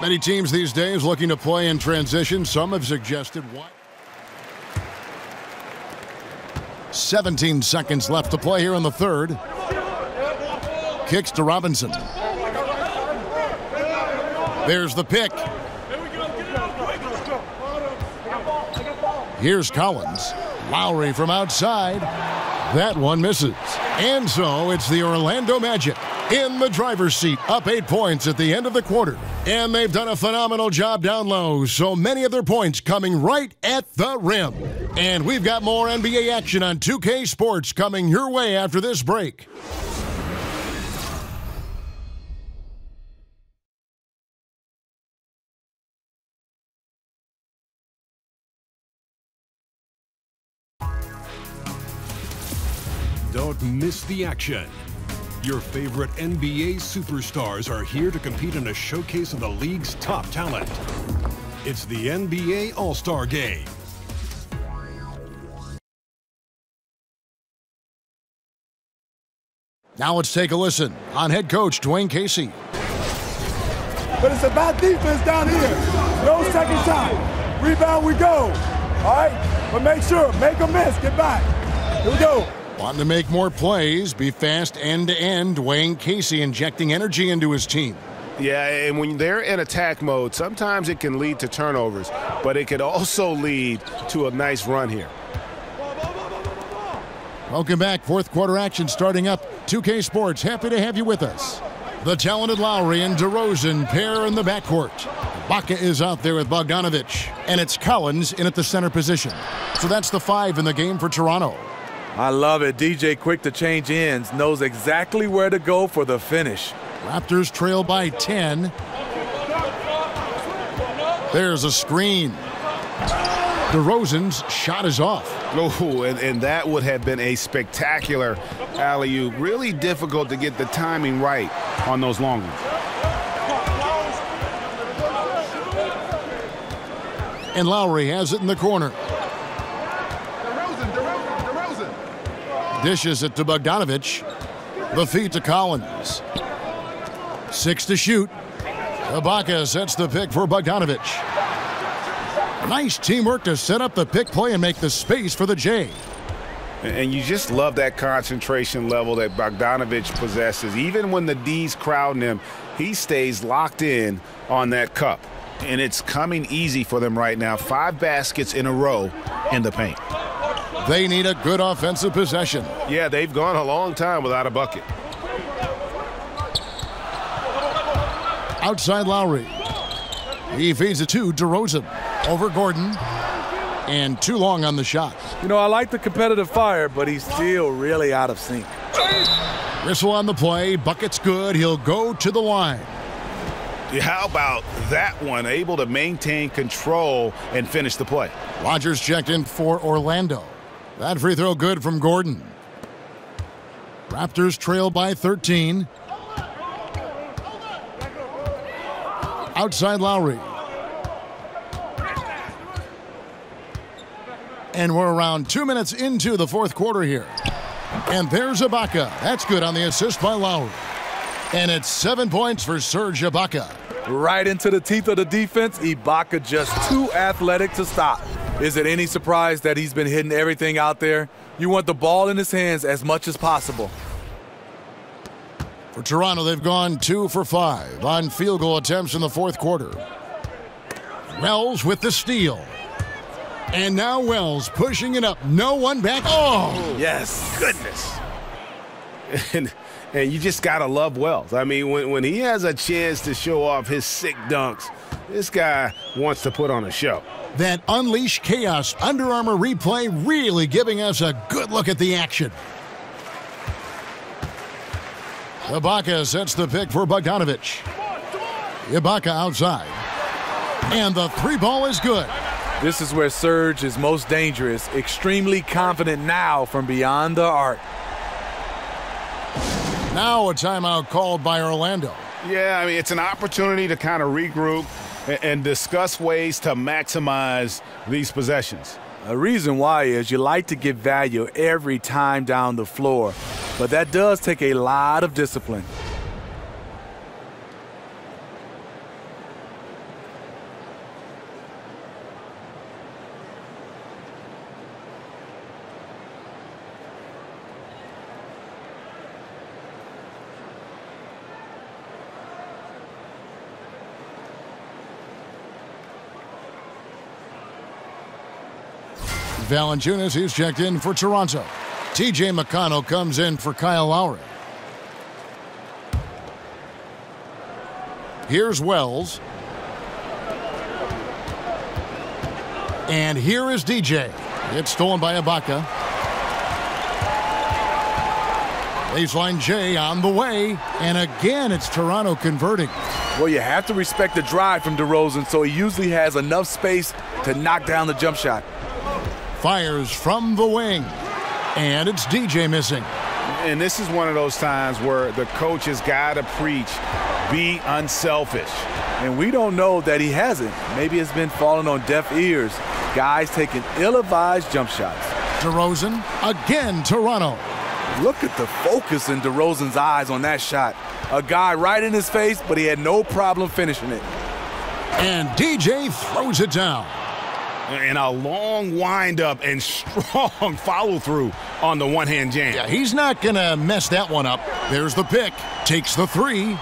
Speaker 5: Many teams these days looking to play in transition. Some have suggested one. 17 seconds left to play here in the third. Kicks to Robinson. There's the pick. Here's Collins. Lowry from outside. That one misses. And so it's the Orlando Magic in the driver's seat, up 8 points at the end of the quarter. And they've done a phenomenal job down low, so many of their points coming right at the rim. And we've got more NBA action on 2K Sports coming your way after this break.
Speaker 11: Don't miss the action. Your favorite NBA superstars are here to compete in a showcase of the league's top talent. It's the NBA All-Star Game.
Speaker 5: Now let's take a listen on head coach Dwayne Casey.
Speaker 17: But it's about defense down here. No second time. Rebound, we go. All right? But make sure, make a miss, get back. Here we go.
Speaker 5: Wanting to make more plays, be fast end-to-end, Dwayne Casey injecting energy into his team.
Speaker 8: Yeah, and when they're in attack mode, sometimes it can lead to turnovers, but it could also lead to a nice run here.
Speaker 5: Welcome back. Fourth quarter action starting up. 2K Sports, happy to have you with us. The talented Lowry and DeRozan pair in the backcourt. Ibaka is out there with Bogdanovic, and it's Collins in at the center position. So that's the 5 in the game for Toronto.
Speaker 13: I love it. DJ, quick to change ends, knows exactly where to go for the finish.
Speaker 5: Raptors trail by 10. There's a screen. DeRozan's shot is off.
Speaker 8: Oh, and that would have been a spectacular alley-oop. Really difficult to get the timing right on those long ones.
Speaker 5: And Lowry has it in the corner.
Speaker 17: DeRozan.
Speaker 5: Dishes it to Bogdanovic. The feed to Collins. 6 to shoot. Ibaka sets the pick for Bogdanovic. Nice teamwork to set up the pick play and make the space for the J.
Speaker 8: And you just love that concentration level that Bogdanovic possesses. Even when the D's crowding him, he stays locked in on that cup. And it's coming easy for them right now. 5 baskets in a row in the paint.
Speaker 5: They need a good offensive possession.
Speaker 8: Yeah, they've gone a long time without a bucket.
Speaker 5: Outside Lowry. He feeds it to DeRozan. Over Gordon. And too long on the shot.
Speaker 13: You know, I like the competitive fire, but he's still really out of sync.
Speaker 5: Whistle on the play. Bucket's good. He'll go to the line.
Speaker 8: Yeah, how about that one? Able to maintain control and finish the play.
Speaker 5: Rogers checked in for Orlando. That free throw good from Gordon. Raptors trail by 13. Outside Lowry. And we're around 2 minutes into the fourth quarter here. And there's Ibaka. That's good on the assist by Lowry. And it's 7 points for Serge Ibaka.
Speaker 13: Right into the teeth of the defense. Ibaka just too athletic to stop. Is it any surprise that he's been hitting everything out there? You want the ball in his hands as much as possible.
Speaker 5: For Toronto, they've gone 2 for 5 on field goal attempts in the fourth quarter. Wells with the steal. And now Wells pushing it up. No one back. Oh!
Speaker 8: Yes. Goodness. And you just got to love Wells. I mean, when he has a chance to show off his sick dunks, this guy wants to put on a show.
Speaker 5: That Unleash Chaos Under Armour replay really giving us a good look at the action. Ibaka sets the pick for Bogdanovic. Ibaka outside. And the 3 ball is good.
Speaker 13: This is where Serge is most dangerous. Extremely confident now from beyond the arc.
Speaker 5: Now a timeout called by Orlando.
Speaker 8: Yeah, I mean, it's an opportunity to kind of regroup and discuss ways to maximize these possessions.
Speaker 13: A reason why is you like to get value every time down the floor, but that does take a lot of discipline.
Speaker 5: Valanciunas, he's checked in for Toronto. TJ McConnell comes in for Kyle Lowry. Here's Wells. And here is DJ. It's stolen by Ibaka. Baseline J on the way. And again, it's Toronto converting.
Speaker 13: Well, you have to respect the drive from DeRozan, so he usually has enough space to knock down the jump shot.
Speaker 5: Fires from the wing. And it's DJ missing.
Speaker 8: And this is one of those times where the coach has got to preach, be unselfish.
Speaker 13: And we don't know that he hasn't. Maybe it's been falling on deaf ears. Guys taking ill-advised jump shots.
Speaker 5: DeRozan, again Toronto.
Speaker 13: Look at the focus in DeRozan's eyes on that shot. A guy right in his face, but he had no problem finishing it.
Speaker 5: And DJ throws it down.
Speaker 8: And a long windup and strong follow-through on the one-hand jam.
Speaker 5: Yeah, he's not going to mess that one up. There's the pick. Takes the three.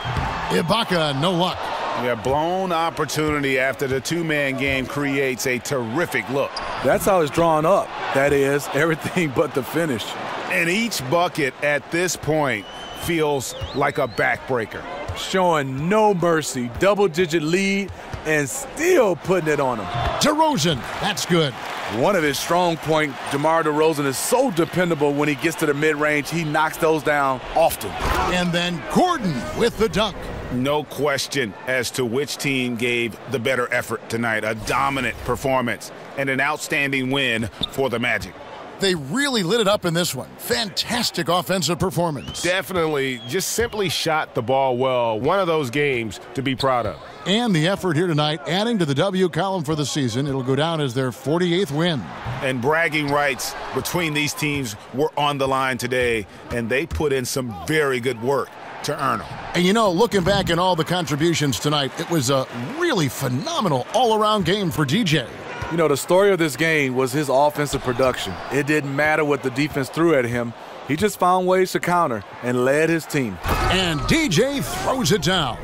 Speaker 5: Ibaka, no luck.
Speaker 8: Yeah, blown opportunity after the two-man game creates a terrific look.
Speaker 13: That's how it's drawn up. That is, everything but the finish.
Speaker 8: And each bucket at this point feels like a backbreaker.
Speaker 13: Showing no mercy, double-digit lead, and still putting it on him.
Speaker 5: DeRozan, that's good.
Speaker 13: One of his strong points, DeMar DeRozan, is so dependable when he gets to the mid-range. He knocks those down often.
Speaker 5: And then Gordon with the dunk.
Speaker 8: No question as to which team gave the better effort tonight. A dominant performance and an outstanding win for the Magic.
Speaker 5: They really lit it up in this one. Fantastic offensive performance.
Speaker 10: Definitely just simply shot the ball well. One of those games to be proud of.
Speaker 5: And the effort here tonight, adding to the W column for the season. It'll go down as their 48th win.
Speaker 8: And bragging rights between these teams were on the line today, and they put in some very good work to earn them.
Speaker 5: And you know, looking back at all the contributions tonight, it was a really phenomenal all-around game for DJ.
Speaker 13: You know, the story of this game was his offensive production. It didn't matter what the defense threw at him. He just found ways to counter and led his team.
Speaker 5: And DJ throws it down.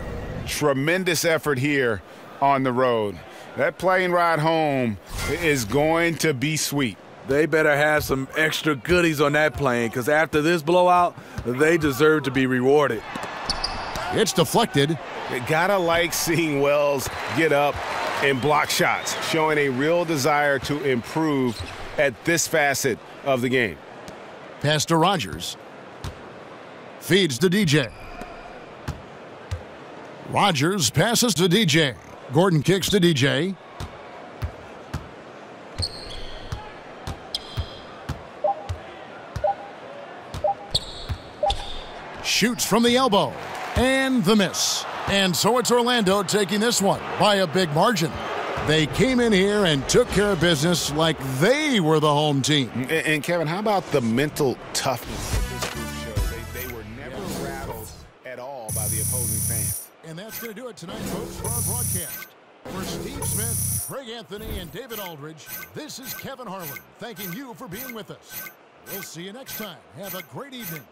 Speaker 8: Tremendous effort here on the road. That plane ride home is going to be sweet.
Speaker 13: They better have some extra goodies on that plane, because after this blowout, they deserve to be rewarded.
Speaker 5: It's deflected.
Speaker 8: You gotta like seeing Wells get up and block shots, showing a real desire to improve at this facet of the game.
Speaker 5: Pass to Rogers. Feeds to DJ. Rogers passes to DJ. Gordon kicks to DJ. Shoots from the elbow. And the miss. And so it's Orlando taking this one by a big margin. They came in here and took care of business like they were the home team.
Speaker 8: And Kevin, how about the mental toughness that this group showed? They were never rattled at all by the opposing fans.
Speaker 5: And that's going to do it tonight, folks, for our broadcast. For Steve Smith, Craig Anthony, and David Aldridge, this is Kevin Harlan thanking you for being with us. We'll see you next time. Have a great evening.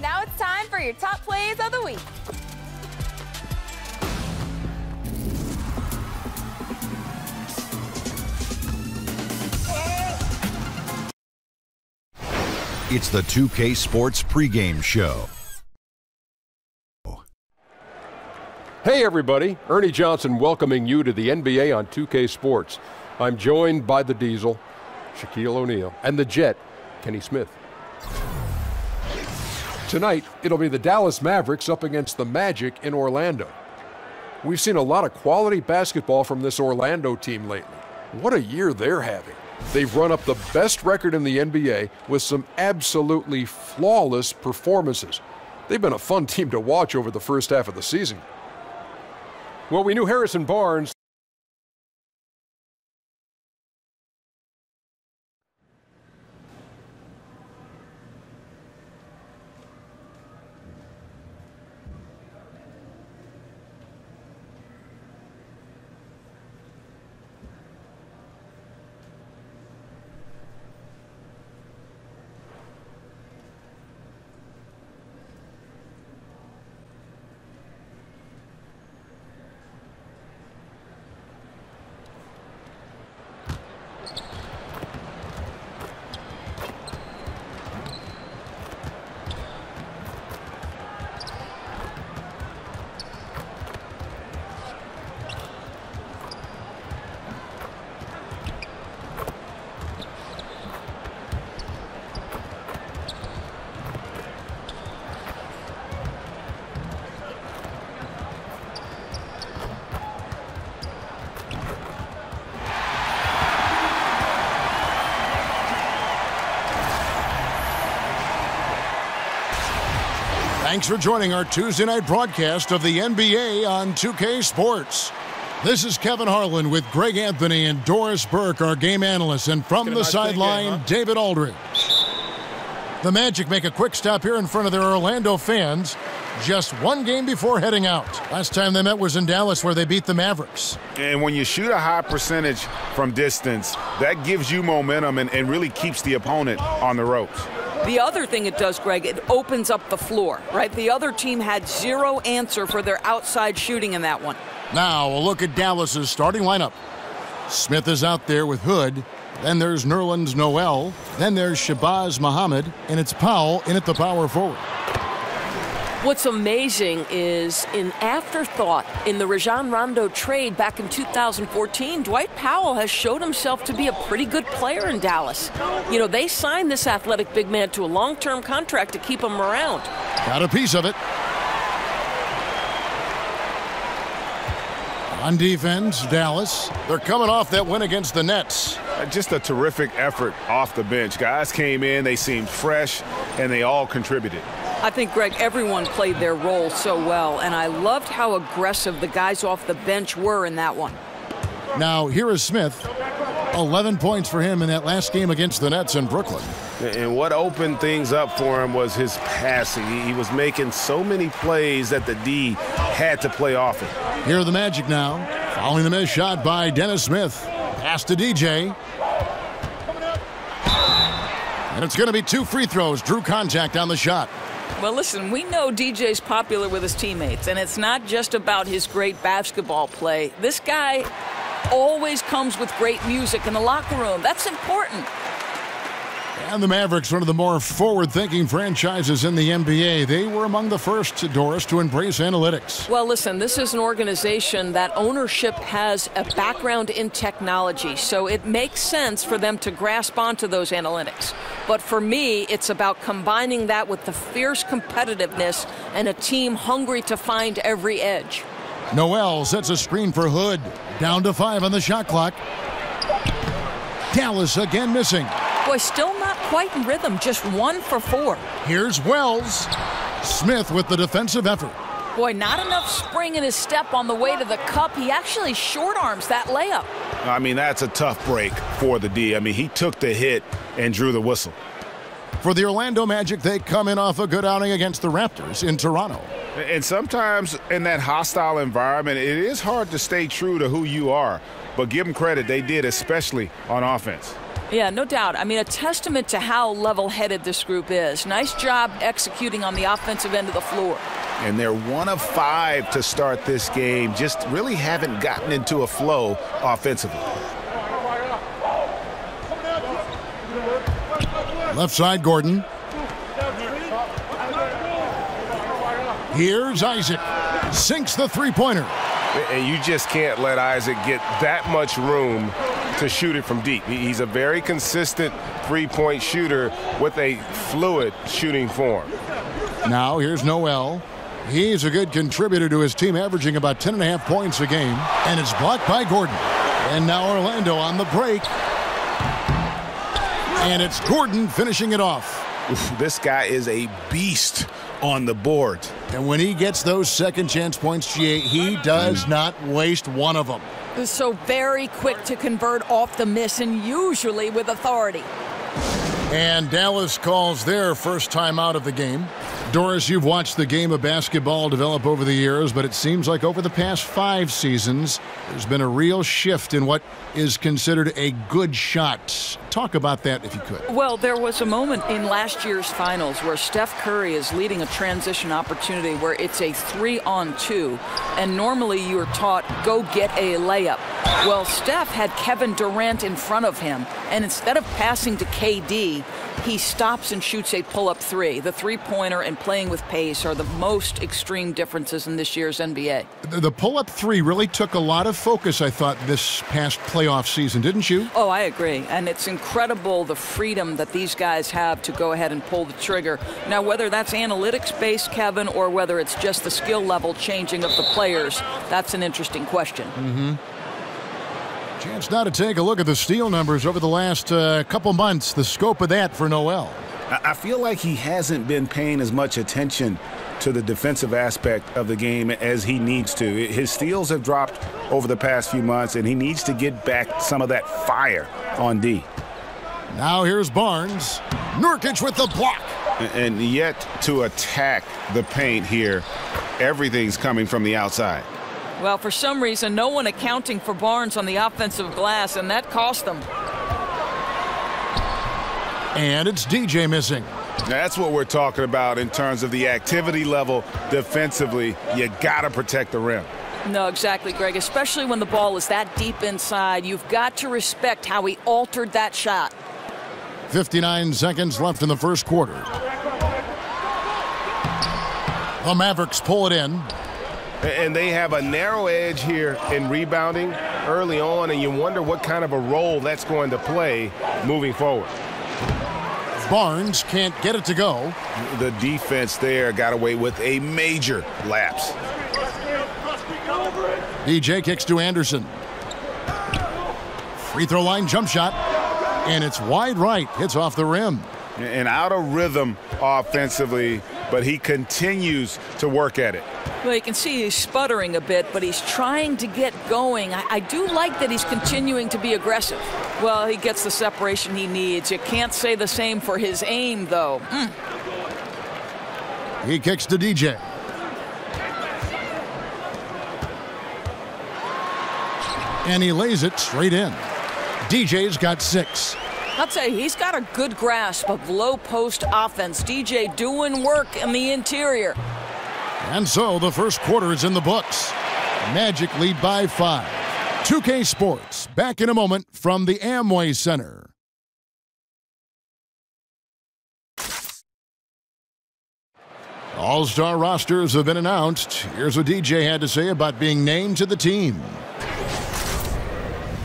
Speaker 1: Now it's time for your top plays of the week.
Speaker 3: It's the 2K Sports pregame show.
Speaker 4: Hey everybody, Ernie Johnson welcoming you to the NBA on 2K Sports. I'm joined by the Diesel, Shaquille O'Neal, and the Jet, Kenny Smith. Tonight, it'll be the Dallas Mavericks up against the Magic in Orlando. We've seen a lot of quality basketball from this Orlando team lately. What a year they're having. They've run up the best record in the NBA with some absolutely flawless performances. They've been a fun team to watch over the first half of the season. Well, we knew Harrison Barnes
Speaker 5: Thanks for joining our Tuesday night broadcast of the NBA on 2K Sports. This is Kevin Harlan with Greg Anthony and Doris Burke, our game analysts, and from the sideline, David Aldridge. The Magic make a quick stop here in front of their Orlando fans, just one game before heading out. Last time they met was in Dallas, where they beat the Mavericks.
Speaker 8: And when you shoot a high percentage from distance, that gives you momentum and really keeps the opponent on the ropes.
Speaker 18: The other thing it does, Greg, it opens up the floor, right? The other team had zero answer for their outside shooting in that one.
Speaker 5: Now a look at Dallas's starting lineup. Smith is out there with Hood. Then there's Nerlens Noel. Then there's Shabazz Muhammad. And it's Powell in at the power forward.
Speaker 19: What's amazing is, in afterthought, in the Rajon Rondo trade back in 2014, Dwight Powell has showed himself to be a pretty good player in Dallas. You know, they signed this athletic big man to a long-term contract to keep him around.
Speaker 5: Got a piece of it. On defense, Dallas. They're coming off that win against the Nets.
Speaker 8: Just a terrific effort off the bench. Guys came in, they seemed fresh, and they all contributed.
Speaker 18: I think, Greg, everyone played their role so well, and I loved how aggressive the guys off the bench were in that one.
Speaker 5: Now, here is Smith. 11 points for him in that last game against the Nets in Brooklyn.
Speaker 8: And what opened things up for him was his passing. He was making so many plays that the D had to play off it.
Speaker 5: Here are the Magic now, following the missed shot by Dennis Smith. Pass to DJ. And it's going to be 2 free throws. Drew contact on the shot.
Speaker 18: Well, listen, we know DJ's popular with his teammates, and it's not just about his great basketball play. This guy always comes with great music in the locker room. That's important.
Speaker 5: And the Mavericks, one of the more forward-thinking franchises in the NBA. They were among the first, Doris, to embrace analytics.
Speaker 19: Well, listen, this is an organization that ownership has a background in technology, so it makes sense for them to grasp onto those analytics. But for me, it's about combining that with the fierce competitiveness and a team hungry to find every edge.
Speaker 5: Noel sets a screen for Hood. Down to 5 on the shot clock. Dallas again missing.
Speaker 18: Boy, still not quite in rhythm, just 1 for 4.
Speaker 5: Here's Wells. Smith with the defensive effort.
Speaker 18: Boy, not enough spring in his step on the way to the cup. He actually short arms that layup.
Speaker 8: I mean, that's a tough break for the D. I mean, he took the hit and drew the whistle.
Speaker 5: For the Orlando Magic, they come in off a good outing against the Raptors in Toronto.
Speaker 8: And sometimes in that hostile environment, it is hard to stay true to who you are. But give them credit, they did, especially on offense.
Speaker 18: Yeah, no doubt. I mean, a testament to how level-headed this group is. Nice job executing on the offensive end of the floor.
Speaker 8: And they're 1 of 5 to start this game. Just really haven't gotten into a flow offensively.
Speaker 5: Left side, Gordon. Here's Isaac. Sinks the three-pointer.
Speaker 10: And you just can't let Isaac get that much room to shoot it from deep. He's a very consistent three-point shooter with a fluid shooting form.
Speaker 5: Now here's Noel. He's a good contributor to his team, averaging about 10.5 points a game. And it's blocked by Gordon. And now Orlando on the break. And it's Gordon finishing it off.
Speaker 8: This guy is a beast on the board.
Speaker 5: And when he gets those second chance points, he does not waste one of them.
Speaker 18: So very quick to convert off the miss, and usually with authority.
Speaker 5: And Dallas calls their first time out of the game. Doris, you've watched the game of basketball develop over the years, but it seems like over the past 5 seasons, there's been a real shift in what is considered a good shot. Talk about that if you could.
Speaker 18: Well, there was a moment in last year's finals where Steph Curry is leading a transition opportunity where it's a 3-on-2, and normally you're taught, go get a layup. Well, Steph had Kevin Durant in front of him, and instead of passing to KD, he stops and shoots a pull-up 3. The three-pointer and playing with pace are the most extreme differences in this year's NBA.
Speaker 5: The pull-up 3 really took a lot of focus, I thought, this past playoff season, didn't you?
Speaker 18: Oh, I agree. And it's incredible the freedom that these guys have to go ahead and pull the trigger. Now, whether that's analytics-based, Kevin, or whether it's just the skill level changing of the players, that's an interesting question.
Speaker 5: Mm-hmm. Chance now to take a look at the steal numbers over the last couple months, the scope of that for Noel.
Speaker 8: I feel like he hasn't been paying as much attention to the defensive aspect of the game as he needs to. His steals have dropped over the past few months, and he needs to get back some of that fire on D.
Speaker 5: Now here's Barnes. Nurkic with the block.
Speaker 8: And yet to attack the paint here, everything's coming from the outside.
Speaker 18: Well, for some reason, no one accounting for Barnes on the offensive glass, and that cost them.
Speaker 5: And it's DJ missing.
Speaker 8: That's what we're talking about in terms of the activity level defensively. You got to protect the rim.
Speaker 18: No, exactly, Greg, especially when the ball is that deep inside. You've got to respect how he altered that shot.
Speaker 5: 59 seconds left in the first quarter. The Mavericks pull it in.
Speaker 8: And they have a narrow edge here in rebounding early on, and you wonder what kind of a role that's going to play moving forward.
Speaker 5: Barnes can't get it to go.
Speaker 8: The defense there got away with a major lapse.
Speaker 5: DJ kicks to Anderson. Free throw line jump shot. And it's wide right. Hits off the rim.
Speaker 8: And out of rhythm offensively, but he continues to work at it.
Speaker 18: Well, you can see he's sputtering a bit, but he's trying to get going. I do like that he's continuing to be aggressive. Well, he gets the separation he needs. You can't say the same for his aim, though.
Speaker 5: He kicks to DJ. And he lays it straight in. DJ's got 6.
Speaker 18: I'll tell you, he's got a good grasp of low-post offense. DJ doing work in the interior.
Speaker 5: And so the first quarter is in the books. Magic lead by 5. 2K Sports, back in a moment from the Amway Center. All-star rosters have been announced. Here's what DJ had to say about being named to the team.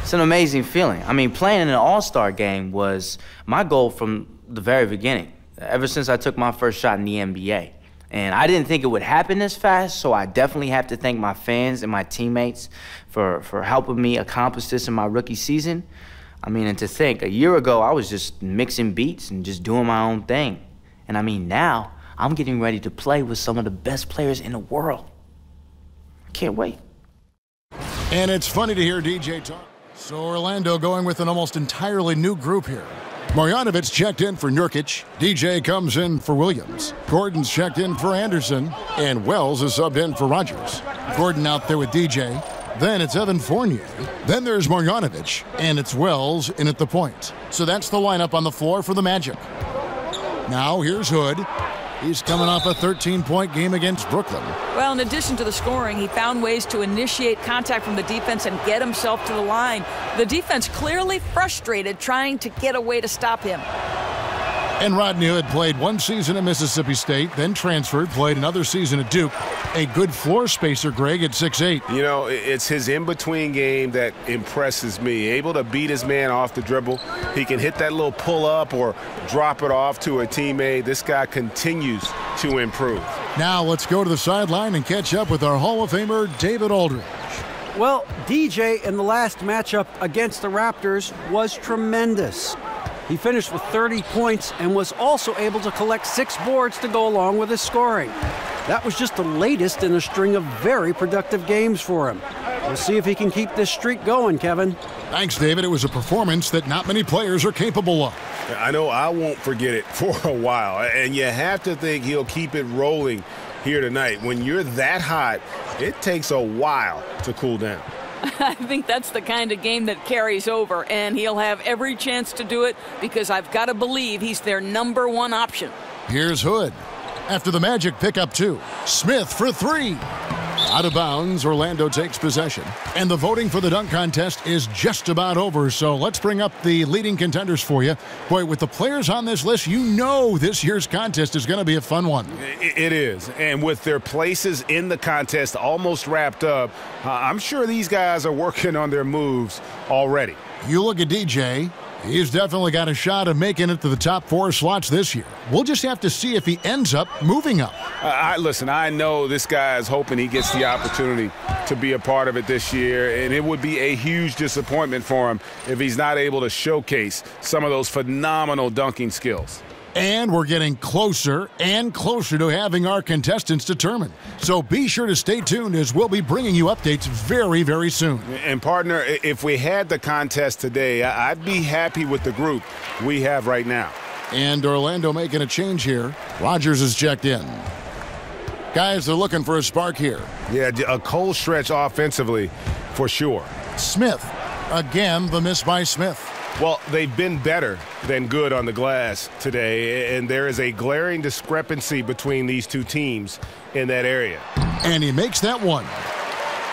Speaker 20: It's an amazing feeling. I mean, playing in an all-star game was my goal from the very beginning, ever since I took my first shot in the NBA. And I didn't think it would happen this fast, so I definitely have to thank my fans and my teammates for helping me accomplish this in my rookie season. I mean, and to think, a year ago, I was just mixing beats and just doing my own thing. And I mean, now, I'm getting ready to play with some of the best players in the world. I can't wait.
Speaker 5: And it's funny to hear DJ talk. So Orlando going with an almost entirely new group here. Marjanovic checked in for Nurkic. DJ comes in for Williams. Gordon's checked in for Anderson. And Wells is subbed in for Rogers. Gordon out there with DJ. Then it's Evan Fournier. Then there's Marjanovic. And it's Wells in at the point. So that's the lineup on the floor for the Magic. Now here's Hood. He's coming off a 13-point game against Brooklyn.
Speaker 18: Well, in addition to the scoring, he found ways to initiate contact from the defense and get himself to the line. The defense clearly frustrated trying to get a way to stop him.
Speaker 5: And Rodney Hood played 1 season at Mississippi State, then transferred, played another season at Duke. A good floor spacer, Greg, at 6'8".
Speaker 8: You know, it's his in-between game that impresses me. Able to beat his man off the dribble. He can hit that little pull-up or drop it off to a teammate. This guy continues to improve.
Speaker 5: Now let's go to the sideline and catch up with our Hall of Famer, David Aldridge.
Speaker 6: Well, DJ in the last matchup against the Raptors was tremendous. He finished with 30 points and was also able to collect 6 boards to go along with his scoring. That was just the latest in a string of very productive games for him. We'll see if he can keep this streak going, Kevin.
Speaker 5: Thanks, David. It was a performance that not many players are capable of.
Speaker 8: I know I won't forget it for a while, and you have to think he'll keep it rolling here tonight. When you're that hot, it takes a while to cool down.
Speaker 18: I think that's the kind of game that carries over, and he'll have every chance to do it because I've got to believe he's their #1 option.
Speaker 5: Here's Hood. After the Magic pick up 2. Smith for 3. Out of bounds, Orlando takes possession. And the voting for the dunk contest is just about over, so let's bring up the leading contenders for you. Boy, with the players on this list, you know this year's contest is going to be a fun one.
Speaker 8: It is, and with their places in the contest almost wrapped up, I'm sure these guys are working on their moves already.
Speaker 5: You look at DJ. He's definitely got a shot of making it to the top 4 slots this year. We'll just have to see if he ends up moving up.
Speaker 8: Listen, I know this guy is hoping he gets the opportunity to be a part of it this year, and it would be a huge disappointment for him if he's not able to showcase some of those phenomenal dunking skills.
Speaker 5: And we're getting closer and closer to having our contestants determined. So be sure to stay tuned as we'll be bringing you updates very, very soon.
Speaker 8: And partner, if we had the contest today, I'd be happy with the group we have right now.
Speaker 5: And Orlando making a change here. Rogers is checked in. Guys, they're looking for a spark here.
Speaker 8: Yeah, a cold stretch offensively for sure.
Speaker 5: Smith. Again, the miss by Smith.
Speaker 8: Well, they've been better than good on the glass today, and there is a glaring discrepancy between these two teams in that area.
Speaker 5: And he makes that one.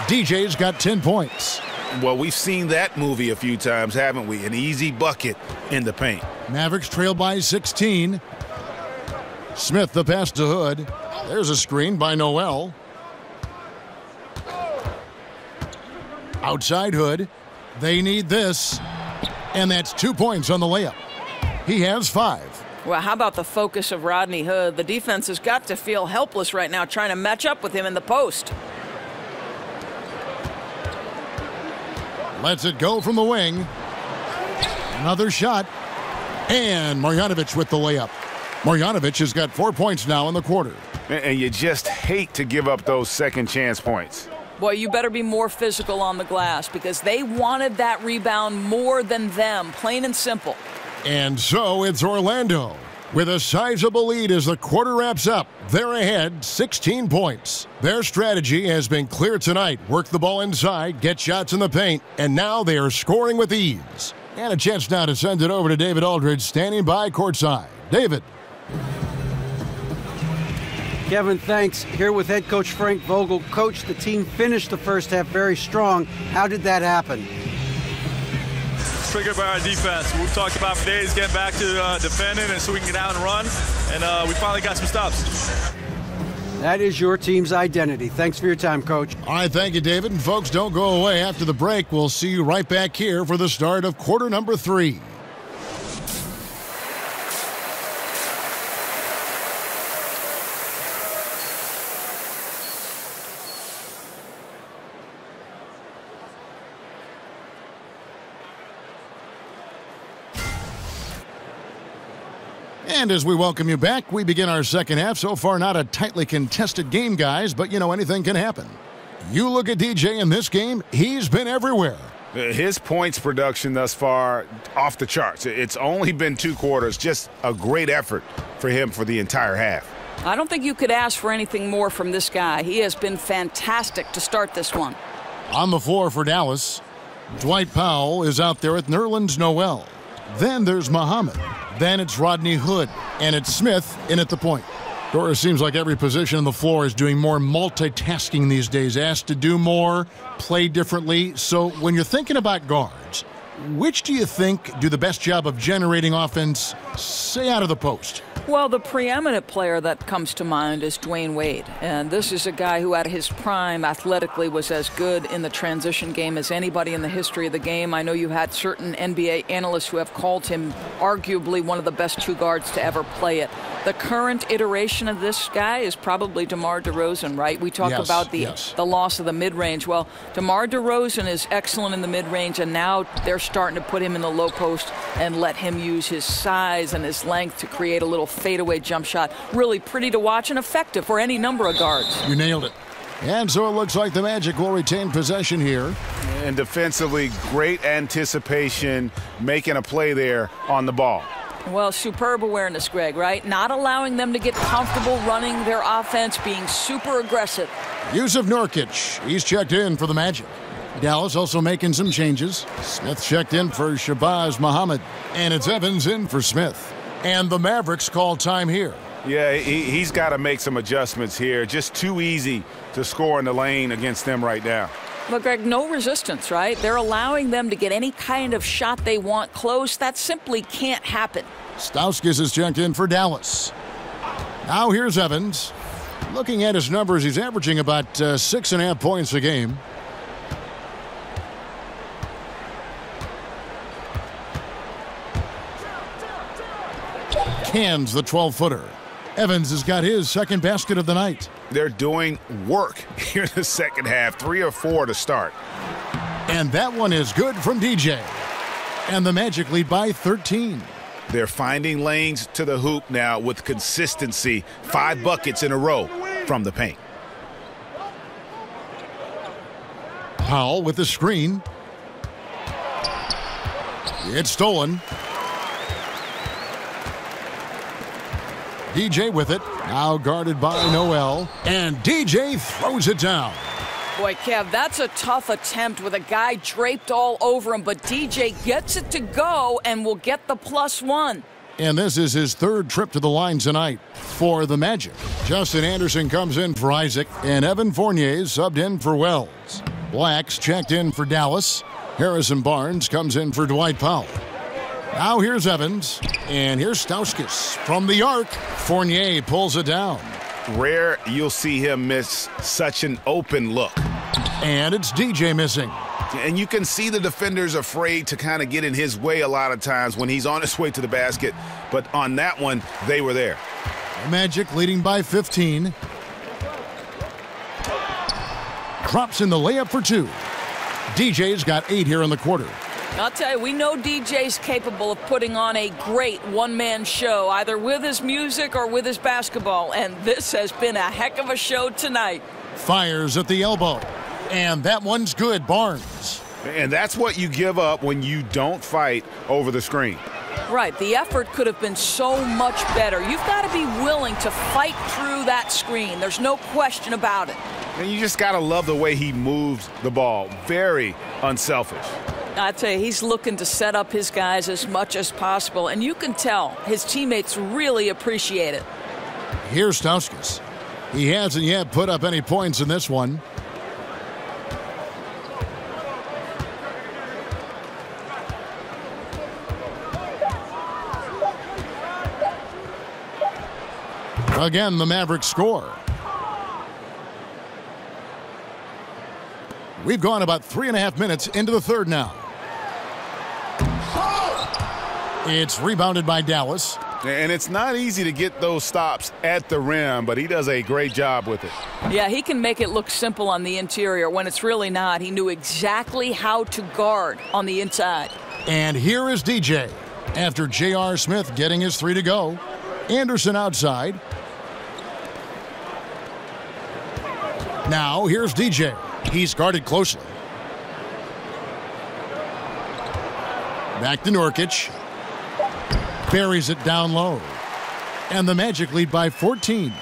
Speaker 5: DJ's got 10 points.
Speaker 21: Well, we've seen that movie a few times, haven't we? An easy bucket in the paint.
Speaker 5: Mavericks trail by 16. Smith the pass to Hood. There's a screen by Noel. Outside Hood. They need this. And that's 2 points on the layup. He has 5.
Speaker 18: Well, how about the focus of Rodney Hood? The defense has got to feel helpless right now trying to match up with him in the post.
Speaker 5: Lets it go from the wing. Another shot. And Marjanovic with the layup. Marjanovic has got 4 points now in the quarter.
Speaker 8: And you just hate to give up those second chance points.
Speaker 18: Boy, you better be more physical on the glass because they wanted that rebound more than them, plain and simple.
Speaker 5: And so it's Orlando with a sizable lead as the quarter wraps up. They're ahead 16 points. Their strategy has been clear tonight. Work the ball inside, get shots in the paint, and now they are scoring with ease. And a chance now to send it over to David Aldridge standing by courtside. David.
Speaker 6: Kevin, thanks. Here with head coach Frank Vogel. Coach, the team finished the first half very strong. How did that happen?
Speaker 22: Triggered by our defense. We've talked about for days getting back to defending and so we can get out and run, and we finally got some stops.
Speaker 6: That is your team's identity. Thanks for your time, Coach.
Speaker 5: All right, thank you, David. And folks, don't go away. After the break, we'll see you right back here for the start of quarter number 3. And as we welcome you back, we begin our second half. So far, not a tightly contested game, guys, but you know, anything can happen. You look at DJ in this game, he's been everywhere.
Speaker 8: His points production thus far, off the charts. It's only been 2 quarters. Just a great effort for him for the entire half.
Speaker 18: I don't think you could ask for anything more from this guy. He has been fantastic to start this one.
Speaker 5: On the floor for Dallas, Dwight Powell is out there with Nerlens Noel. Then there's Muhammad. Then it's Rodney Hood, and it's Smith in at the point. Doris, seems like every position on the floor is doing more multitasking these days, asked to do more, play differently. So when you're thinking about guards, which do you think do the best job of generating offense, say, out of the post?
Speaker 18: Well, the preeminent player that comes to mind is Dwayne Wade. And this is a guy who at his prime athletically was as good in the transition game as anybody in the history of the game. I know you had certain NBA analysts who have called him arguably one of the best 2 guards to ever play it. The current iteration of this guy is probably DeMar DeRozan, right? We talk about the loss of the mid-range. Well, DeMar DeRozan is excellent in the mid-range, and now they're starting to put him in the low post and let him use his size and his length to create a little fadeaway jump shot. Really pretty to watch and effective for any number of guards.
Speaker 5: You nailed it. And so it looks like the Magic will retain possession here.
Speaker 8: And defensively, great anticipation, making a play there on the ball.
Speaker 18: Well, superb awareness, Greg, right? Not allowing them to get comfortable running their offense, being super aggressive.
Speaker 5: Yusuf Nurkic, he's checked in for the Magic. Dallas also making some changes. Smith checked in for Shabazz Muhammad. And it's Evans in for Smith. And the Mavericks call time here.
Speaker 8: Yeah, he's got to make some adjustments here. Just too easy to score in the lane against them right now.
Speaker 18: But, Greg, no resistance, right? They're allowing them to get any kind of shot they want close. That simply can't happen.
Speaker 5: Stauskas is checked in for Dallas. Now here's Evans. Looking at his numbers, he's averaging about 6.5 points a game. Cans the 12-footer. Evans has got his second basket of the night.
Speaker 8: They're doing work here in the second half, 3 or 4 to start.
Speaker 5: And that one is good from DJ. And the Magic lead by 13.
Speaker 21: They're finding lanes to the hoop now with consistency. 5 buckets in a row from the paint.
Speaker 5: Powell with the screen. It's stolen. DJ with it. Now guarded by Noel. And DJ throws it down.
Speaker 19: Boy, Kev, that's a tough attempt with a guy draped all over him, but DJ gets it to go and will get the +1.
Speaker 5: And this is his 3rd trip to the line tonight for the Magic. Justin Anderson comes in for Isaac, and Evan Fournier subbed in for Wells. Blacks checked in for Dallas. Harrison Barnes comes in for Dwight Powell. Now here's Evans, and here's Stauskas from the arc. Fournier pulls it down.
Speaker 21: Rare you'll see him miss such an open look.
Speaker 5: And it's DJ missing.
Speaker 21: And you can see the defenders afraid to kind of get in his way a lot of times when he's on his way to the basket. But on that one, they were there.
Speaker 5: The Magic leading by 15. Drops in the layup for 2. DJ's got 8 here in the quarter.
Speaker 19: I'll tell you, we know DJ's capable of putting on a great one-man show, either with his music or with his basketball, and this has been a heck of a show tonight.
Speaker 5: Fires at the elbow, and that one's good, Barnes.
Speaker 21: And that's what you give up when you don't fight over the screen.
Speaker 19: Right, the effort could have been so much better. You've got to be willing to fight through that screen. There's no question about it.
Speaker 21: And you just got to love the way he moves the ball. Very unselfish.
Speaker 19: I tell you, he's looking to set up his guys as much as possible, and you can tell his teammates really appreciate it.
Speaker 5: Here's Stauskas. He hasn't yet put up any points in this one. Again, the Mavericks score. We've gone about 3.5 minutes into the 3rd now. It's rebounded by Dallas.
Speaker 21: And it's not easy to get those stops at the rim, but he does a great job with it.
Speaker 19: Yeah, he can make it look simple on the interior when it's really not. He knew exactly how to guard on the inside.
Speaker 5: And here is DJ after J.R. Smith getting his 3 to go. Anderson outside. Now here's DJ. He's guarded closely. Back to Nurkic. Buries it down low. And the Magic lead by 14.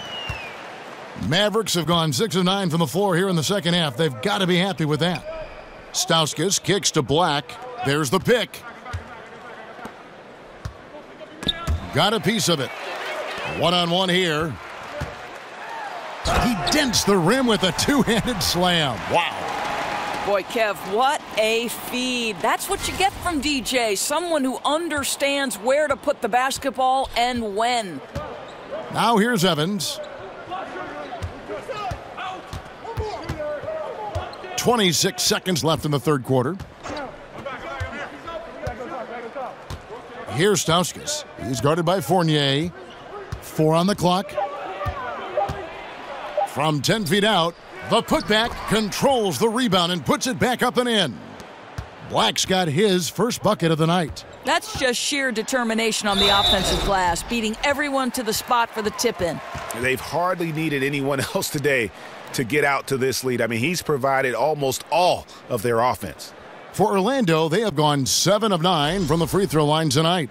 Speaker 5: Mavericks have gone 6 of 9 from the floor here in the second half. They've got to be happy with that. Stauskas kicks to Black. There's the pick. Got a piece of it. One-on-one here. He dents the rim with a 2-handed slam. Wow.
Speaker 19: Boy, Kev, what a feed. That's what you get from DJ, someone who understands where to put the basketball and when.
Speaker 5: Now here's Evans. 26 seconds left in the 3rd quarter. Here's Stauskas. He's guarded by Fournier. 4 on the clock. From 10 feet out, the putback controls the rebound and puts it back up and in. Black's got his first bucket of the night.
Speaker 19: That's just sheer determination on the offensive glass, beating everyone to the spot for the tip-in.
Speaker 21: They've hardly needed anyone else today to get out to this lead. I mean, he's provided almost all of their offense.
Speaker 5: For Orlando, they have gone 7 of 9 from the free throw line tonight.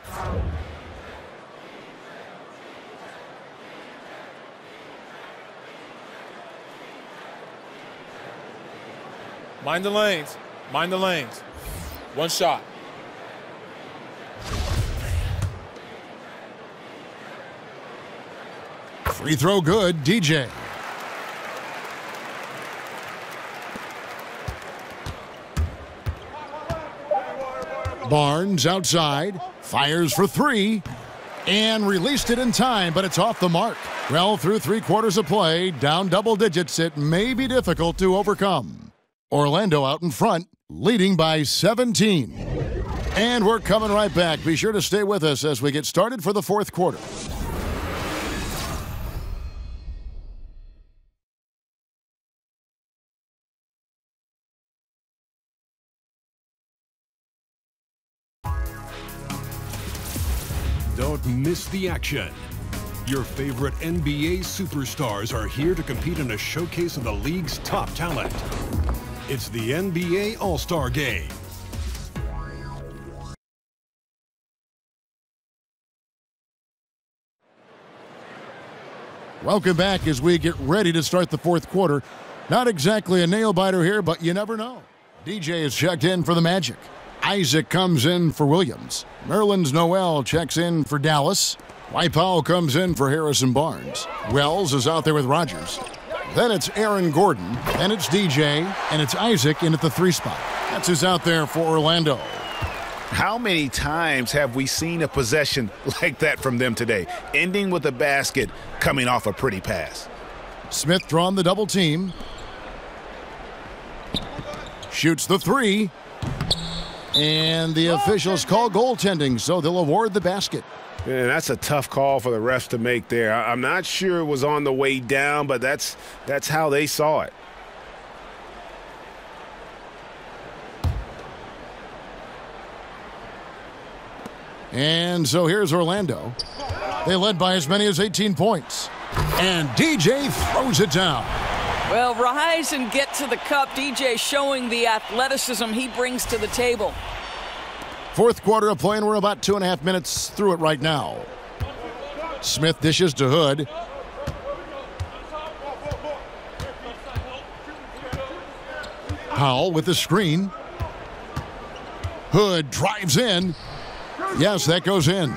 Speaker 22: Mind the lanes. Mind the lanes. One shot.
Speaker 5: Free throw good, DJ. Barnes outside, fires for 3, and released it in time, but it's off the mark. Well, through 3 quarters of play, down double digits, it may be difficult to overcome. Orlando out in front, leading by 17. And we're coming right back. Be sure to stay with us as we get started for the 4th quarter.
Speaker 11: miss the action. Your favorite NBA superstars are here to compete in a showcase of the league's top talent. It's the NBA All-Star Game.
Speaker 5: Welcome back as we get ready to start the fourth quarter. Not exactly a nail-biter here, but you never know. DJ is checked in for the Magic. Isaac comes in for Williams. Nerlens Noel checks in for Dallas. Dwight Powell comes in for Harrison Barnes. Wells is out there with Rogers. Then it's Aaron Gordon. Then it's DJ. And it's Isaac in at the 3 spot. That's who's out there for Orlando.
Speaker 21: How many times have we seen a possession like that from them today, ending with a basket coming off a pretty pass?
Speaker 5: Smith drawn the double team. Shoots the 3. And the officials call goaltending, so they'll award the basket.
Speaker 8: And that's a tough call for the refs to make there. I'm not sure it was on the way down, but that's how they saw it.
Speaker 5: And so here's Orlando. They led by as many as 18 points. And DJ throws it down.
Speaker 18: Well, rise and get to the cup. DJ showing the athleticism he brings to the table.
Speaker 5: Fourth quarter of play, and we're about 2.5 minutes through it right now. Smith dishes to Hood. Powell with the screen. Hood drives in. Yes, that goes in.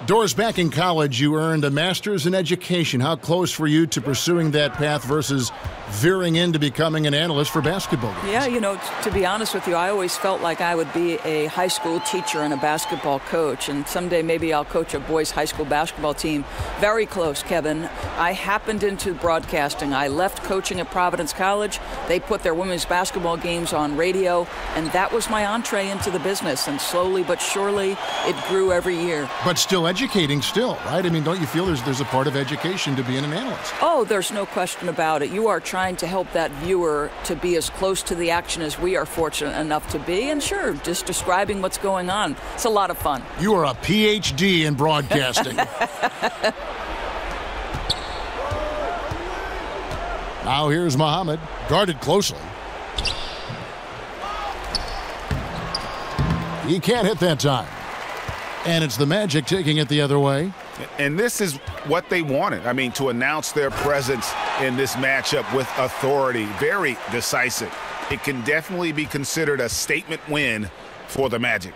Speaker 5: Doris, back in college, you earned a master's in education. How close were you to pursuing that path versus veering into becoming an analyst for basketball games?
Speaker 18: Yeah, you know, to be honest with you, I always felt like I would be a high school teacher and a basketball coach, and someday maybe I'll coach a boys' high school basketball team. Very close, Kevin. I happened into broadcasting. I left coaching at Providence College. They put their women's basketball games on radio, and that was my entree into the business, and slowly but surely it grew every year.
Speaker 5: But still educating still, right? I mean, don't you feel there's a part of education to being an analyst?
Speaker 18: Oh, there's no question about it. You are trying to help that viewer to be as close to the action as we are fortunate enough to be. And sure, just describing what's going on. It's a lot of fun.
Speaker 5: You are a PhD in broadcasting. Now here's Muhammad, guarded closely. He can't hit that time. And it's the Magic taking it the other way.
Speaker 21: And this is what they wanted. I mean, to announce their presence in this matchup with authority, very decisive. It can definitely be considered a statement win for the Magic.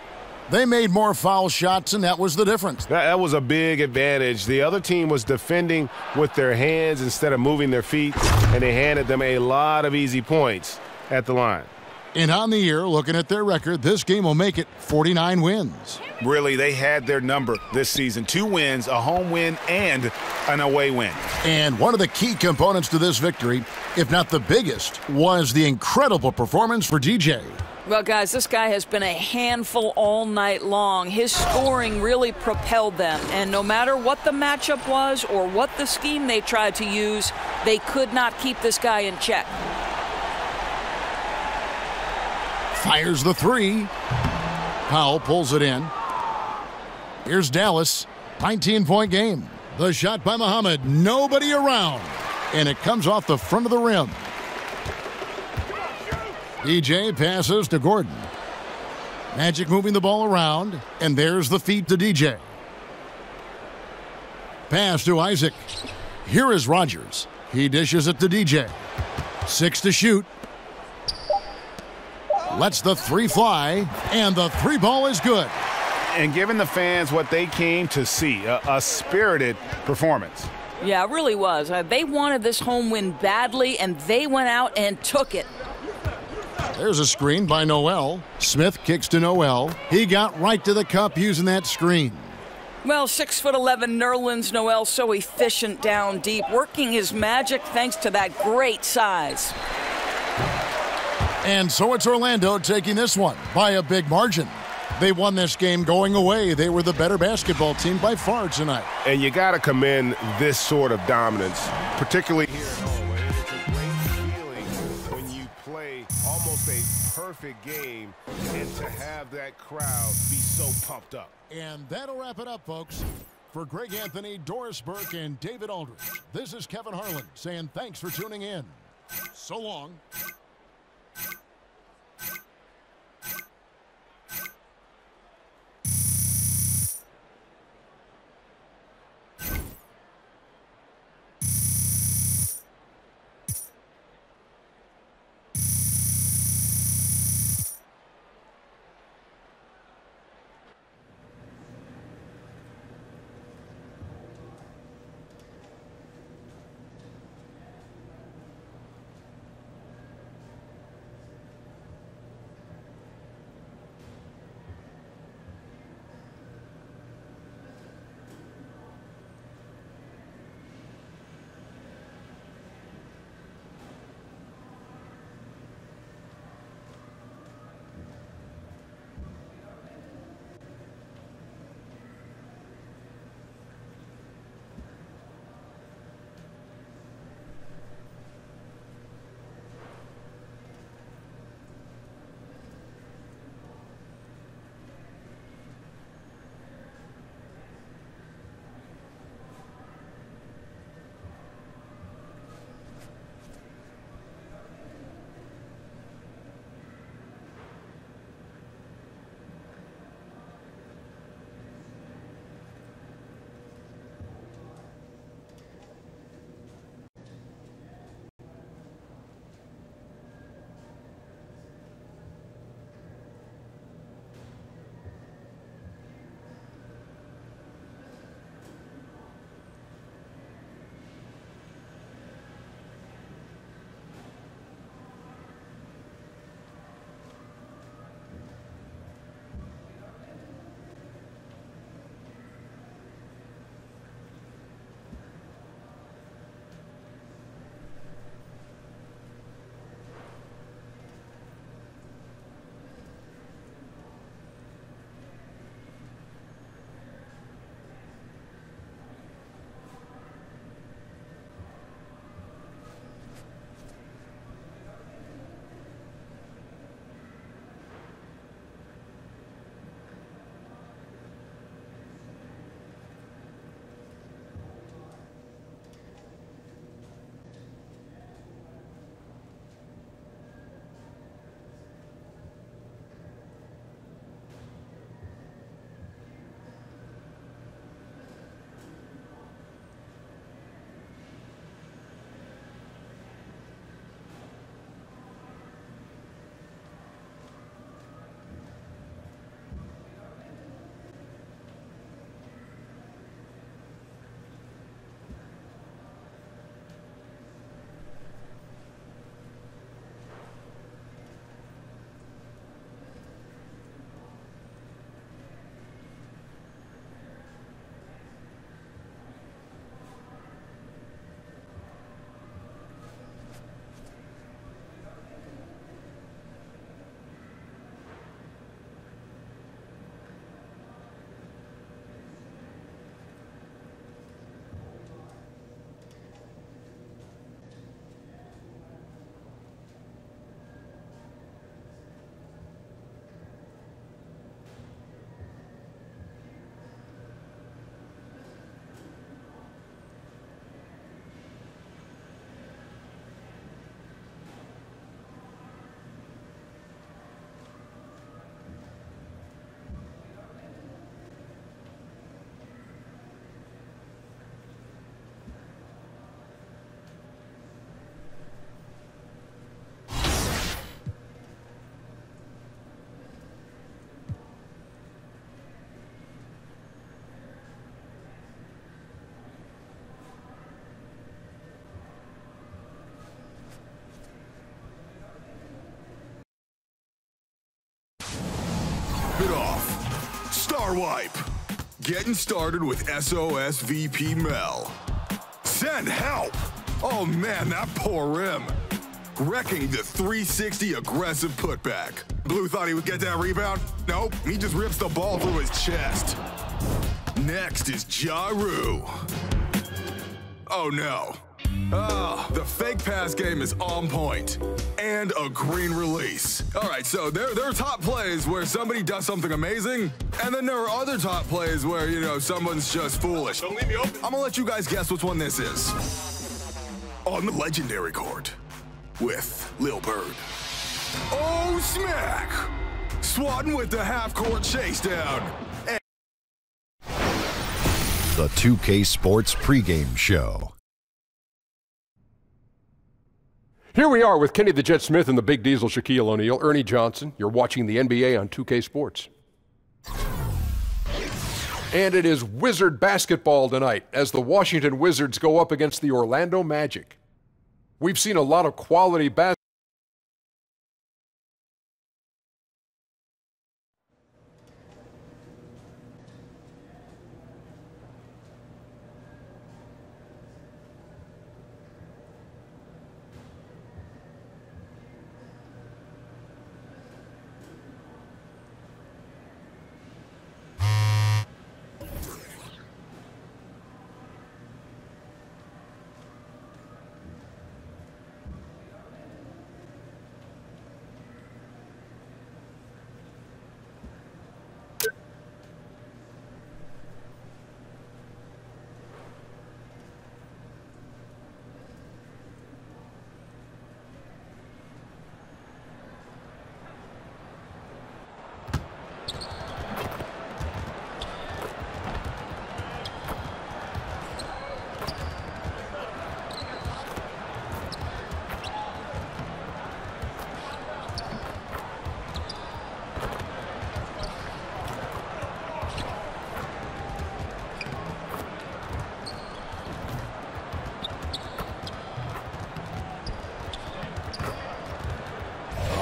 Speaker 5: They made more foul shots, and that was the difference.
Speaker 8: That was a big advantage. The other team was defending with their hands instead of moving their feet, and they handed them a lot of easy points at the line.
Speaker 5: And on the year, looking at their record, this game will make it 49 wins.
Speaker 21: Really, they had their number this season. 2 wins, a home win, and an away win.
Speaker 5: And one of the key components to this victory, if not the biggest, was the incredible performance for DJ.
Speaker 18: Well, guys, this guy has been a handful all night long. His scoring really propelled them. And no matter what the matchup was or what the scheme they tried to use, they could not keep this guy in check.
Speaker 5: Fires the 3. Powell pulls it in. Here's Dallas. 19-point game. The shot by Muhammad. Nobody around. And it comes off the front of the rim. DJ passes to Gordon. Magic moving the ball around. And there's the feed to DJ. Pass to Isaac. Here is Rogers. He dishes it to DJ. 6 to shoot. Lets the 3 fly, and the 3 ball is good.
Speaker 21: And giving the fans what they came to see, a spirited performance.
Speaker 18: Yeah, it really was. They wanted this home win badly, and they went out and took it.
Speaker 5: There's a screen by Noel. Smith kicks to Noel. He got right to the cup using that screen.
Speaker 18: Well, 6'11" Nerlens Noel, so efficient down deep, working his magic thanks to that great size.
Speaker 5: And so it's Orlando taking this one by a big margin. They won this game going away. They were the better basketball team by far tonight.
Speaker 8: And you got to commend this sort of dominance, particularly here at home. It's a great feeling when you play almost a perfect game and to have that crowd be so pumped up.
Speaker 5: And that'll wrap it up, folks. For Greg Anthony, Doris Burke, and David Aldridge, this is Kevin Harlan saying thanks for tuning in. So long.
Speaker 9: it off. Star Wipe. Getting started with SOS VP Mel. Send help. Oh man, that poor rim. Wrecking the 360 aggressive putback. Blue thought he would get that rebound. Nope, he just rips the ball through his chest. Next is Ja Rule. Oh no. The fake pass game is on point. And and a green release. All right, so there are top plays where somebody does something amazing, and then there are other top plays where, you know, someone's just foolish. Don't leave me open. I'm gonna let you guys guess which one this is. On the legendary court with Lil Bird. Oh, smack! Swatting with the half-court chase down.
Speaker 3: The 2K Sports pregame show.
Speaker 4: Here we are with Kenny the Jet Smith and the Big Diesel, Shaquille O'Neal, Ernie Johnson. You're watching the NBA on 2K Sports. And it is Wizard basketball tonight as the Washington Wizards go up against the Orlando Magic. We've seen a lot of quality basketball.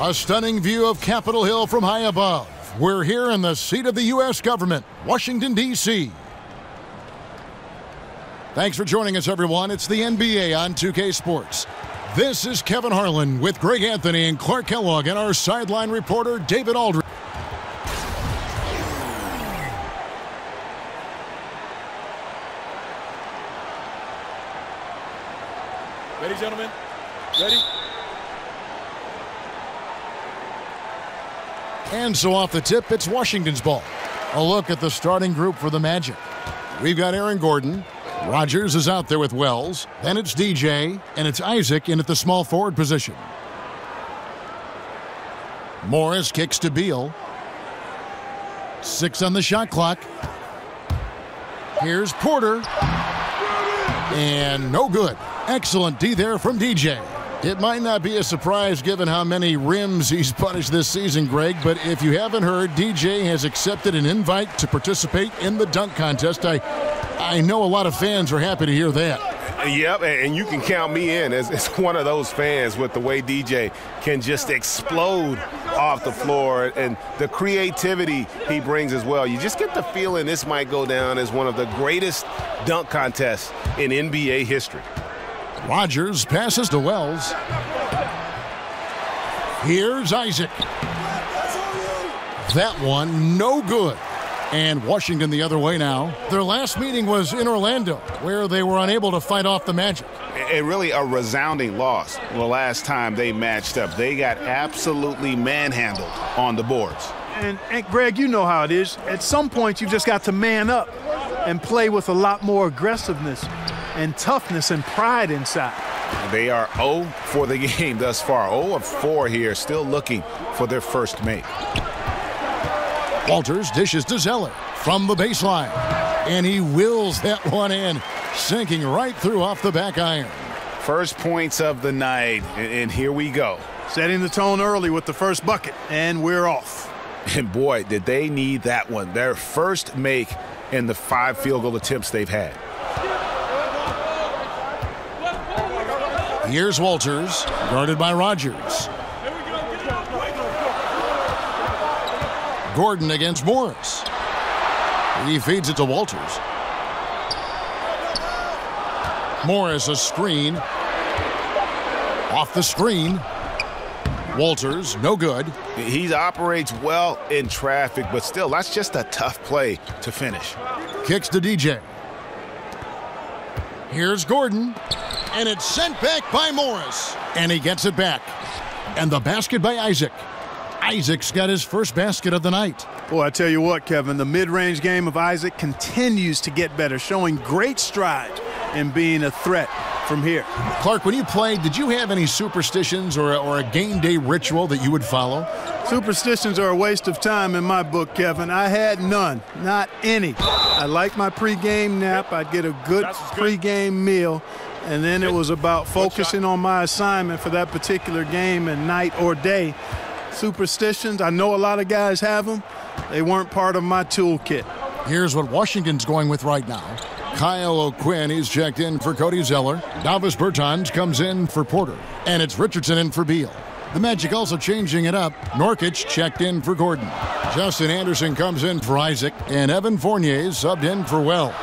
Speaker 5: A stunning view of Capitol Hill from high above. We're here in the seat of the U.S. government, Washington, D.C. Thanks for joining us, everyone. It's the NBA on 2K Sports. This is Kevin Harlan with Greg Anthony and Clark Kellogg and our sideline reporter, David Aldridge.
Speaker 17: Ready, gentlemen? Ready?
Speaker 5: And so off the tip, it's Washington's ball. A look at the starting group for the Magic. We've got Aaron Gordon. Rogers is out there with Wells. Then it's DJ, and it's Isaac in at the small forward position. Morris kicks to Beal. 6 on the shot clock. Here's Porter. And no good. Excellent D there from DJ. It might not be a surprise given how many rims he's punished this season, Greg, but if you haven't heard, DJ has accepted an invite to participate in the dunk contest. I know a lot of fans are happy to hear that.
Speaker 10: Yep, and you can count me in as one of those fans with the way DJ can just explode off the floor and the creativity he brings as well. You just get the feeling this might go down as one of the greatest dunk contests in NBA history.
Speaker 5: Rogers passes to Wells. Here's Isaac. That one, no good. And Washington the other way now. Their last meeting was in Orlando, where they were unable to fight off the Magic.
Speaker 21: And really a resounding loss the last time they matched up. They got absolutely manhandled on the boards.
Speaker 2: And Greg, you know how it is. At some point, you've just got to man up and play with a lot more aggressiveness and toughness and pride inside.
Speaker 21: They are 0 for the game thus far. 0 of 4 here, still looking for their first make.
Speaker 5: Walters dishes to Zeller from the baseline. And he wills that one in, sinking right through off the back iron.
Speaker 21: First points of the night, and here we go.
Speaker 2: Setting the tone early with the first bucket, and we're off.
Speaker 21: And boy, did they need that one. Their first make in the 5 field goal attempts they've had.
Speaker 5: Here's Walters, guarded by Rogers. Gordon against Morris. He feeds it to Walters. Morris a screen. Off the screen. Walters, no good.
Speaker 21: He operates well in traffic, but still, that's just a tough play to finish.
Speaker 5: Kicks to DJ. Here's Gordon. And it's sent back by Morris. And he gets it back. And the basket by Isaac. Isaac's got his first basket of the night.
Speaker 2: Boy, I tell you what, Kevin, the mid-range game of Isaac continues to get better, showing great strides in being a threat from here.
Speaker 5: Clark, when you played, did you have any superstitions or a game day ritual that you would follow?
Speaker 2: Superstitions are a waste of time in my book, Kevin. I had none, not any. I liked my pregame nap. I'd get a good pregame meal, and then it was about focusing on my assignment for that particular game and night or day. Superstitions, I know a lot of guys have them. They weren't part of my toolkit.
Speaker 5: Here's what Washington's going with right now. Kyle O'Quinn, he's checked in for Cody Zeller. Davis Bertans comes in for Porter. And it's Richardson in for Beal. The Magic also changing it up. Norkic checked in for Gordon. Justin Anderson comes in for Isaac. And Evan Fournier subbed in for Wells.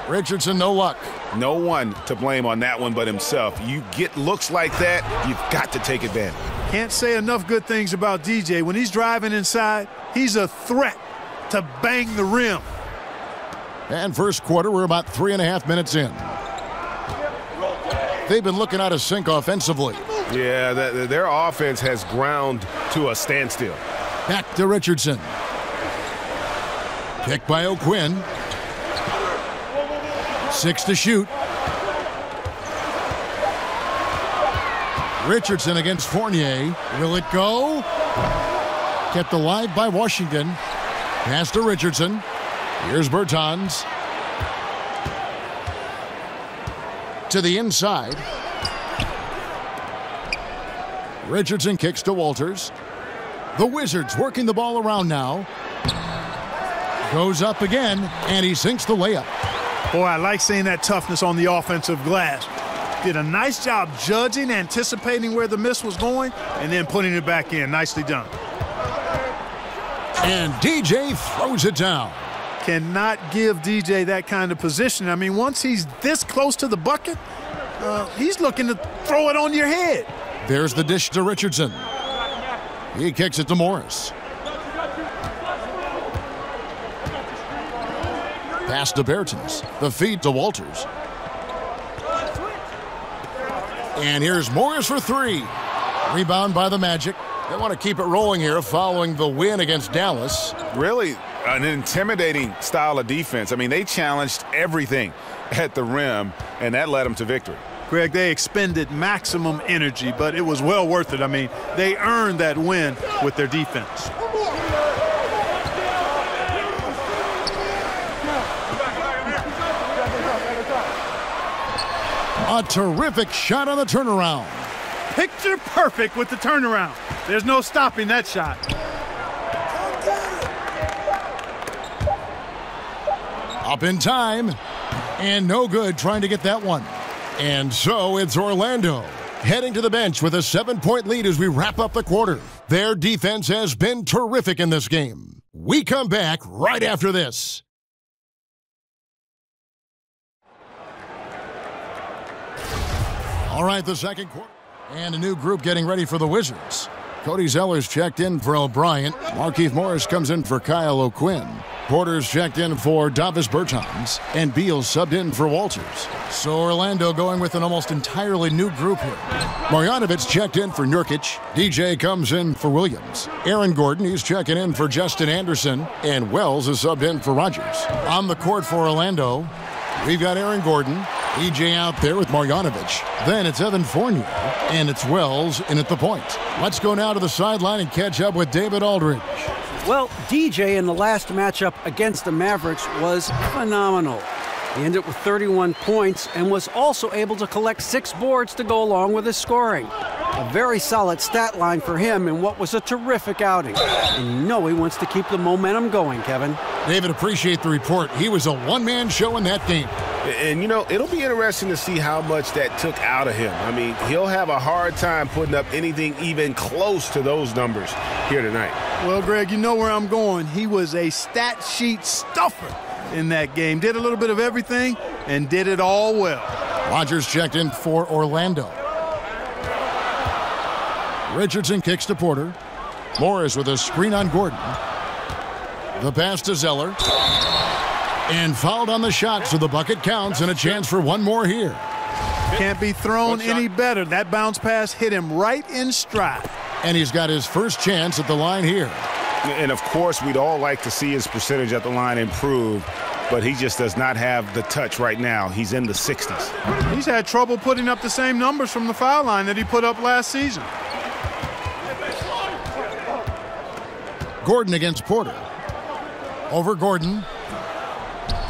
Speaker 5: Richardson, no luck.
Speaker 21: No one to blame on that one but himself. You get looks like that, you've got to take advantage.
Speaker 2: Can't say enough good things about DJ. When he's driving inside, he's a threat to bang the rim.
Speaker 5: And first quarter, we're about 3.5 minutes in. They've been looking out of sync offensively.
Speaker 8: Yeah, their offense has ground to a standstill.
Speaker 5: Back to Richardson. Picked by O'Quinn. 6 to shoot. Richardson against Fournier. Will it go? Kept alive by Washington. Pass to Richardson. Here's Bertans. To the inside. Richardson kicks to Walters. The Wizards working the ball around now. Goes up again, and he sinks the layup.
Speaker 2: Boy, I like seeing that toughness on the offensive glass. Did a nice job judging, anticipating where the miss was going, and then putting it back in. Nicely done.
Speaker 5: And DJ throws it down.
Speaker 2: Cannot give DJ that kind of position. I mean, once he's this close to the bucket, he's looking to throw it on your head.
Speaker 5: There's the dish to Richardson. He kicks it to Morris. Pass to Bertans. The feed to Walters. And here's Morris for 3. Rebound by the Magic. They want to keep it rolling here following the win against Dallas.
Speaker 21: Really an intimidating style of defense. I mean, they challenged everything at the rim, and that led them to victory.
Speaker 2: Greg, they expended maximum energy, but it was well worth it. I mean, they earned that win with their defense.
Speaker 5: A terrific shot on the turnaround.
Speaker 2: Picture perfect with the turnaround. There's no stopping that shot.
Speaker 5: Up in time. And no good trying to get that one. And so it's Orlando heading to the bench with a 7-point lead as we wrap up the quarter. Their defense has been terrific in this game. We come back right after this. All right, the second quarter. And a new group getting ready for the Wizards. Cody Zeller's checked in for O'Brien. Markieff Morris comes in for Kyle O'Quinn. Porter's checked in for Davis Bertans. And Beal subbed in for Walters. So Orlando going with an almost entirely new group here. Marjanovic checked in for Nurkic. DJ comes in for Williams. Aaron Gordon, he's checking in for Justin Anderson. And Wells is subbed in for Rogers. On the court for Orlando, we've got Aaron Gordon. EJ out there with Marjanovic. Then it's Evan Fournier. And it's Wells in at the point. Let's go now to the sideline and catch up with David Aldridge.
Speaker 6: Well, DJ in the last matchup against the Mavericks was phenomenal. He ended with 31 points and was also able to collect 6 boards to go along with his scoring. A very solid stat line for him in what was a terrific outing. And you know he wants to keep the momentum going, Kevin.
Speaker 5: David, appreciate the report. He was a one-man show in that game.
Speaker 8: And, you know, it'll be interesting to see how much that took out of him. I mean, he'll have a hard time putting up anything even close to those numbers here tonight.
Speaker 2: Well, Greg, you know where I'm going. He was a stat sheet stuffer in that game. Did a little bit of everything and did it all well.
Speaker 5: Rogers checked in for Orlando. Richardson kicks to Porter. Morris with a screen on Gordon. The pass to Zeller. And fouled on the shot, so the bucket counts and a chance for one more here.
Speaker 2: Can't be thrown any better. That bounce pass hit him right in stride.
Speaker 5: And he's got his first chance at the line here.
Speaker 21: And, of course, we'd all like to see his percentage at the line improve, but he just does not have the touch right now. He's in the 60s.
Speaker 2: He's had trouble putting up the same numbers from the foul line that he put up last season.
Speaker 5: Gordon against Porter. Over Gordon.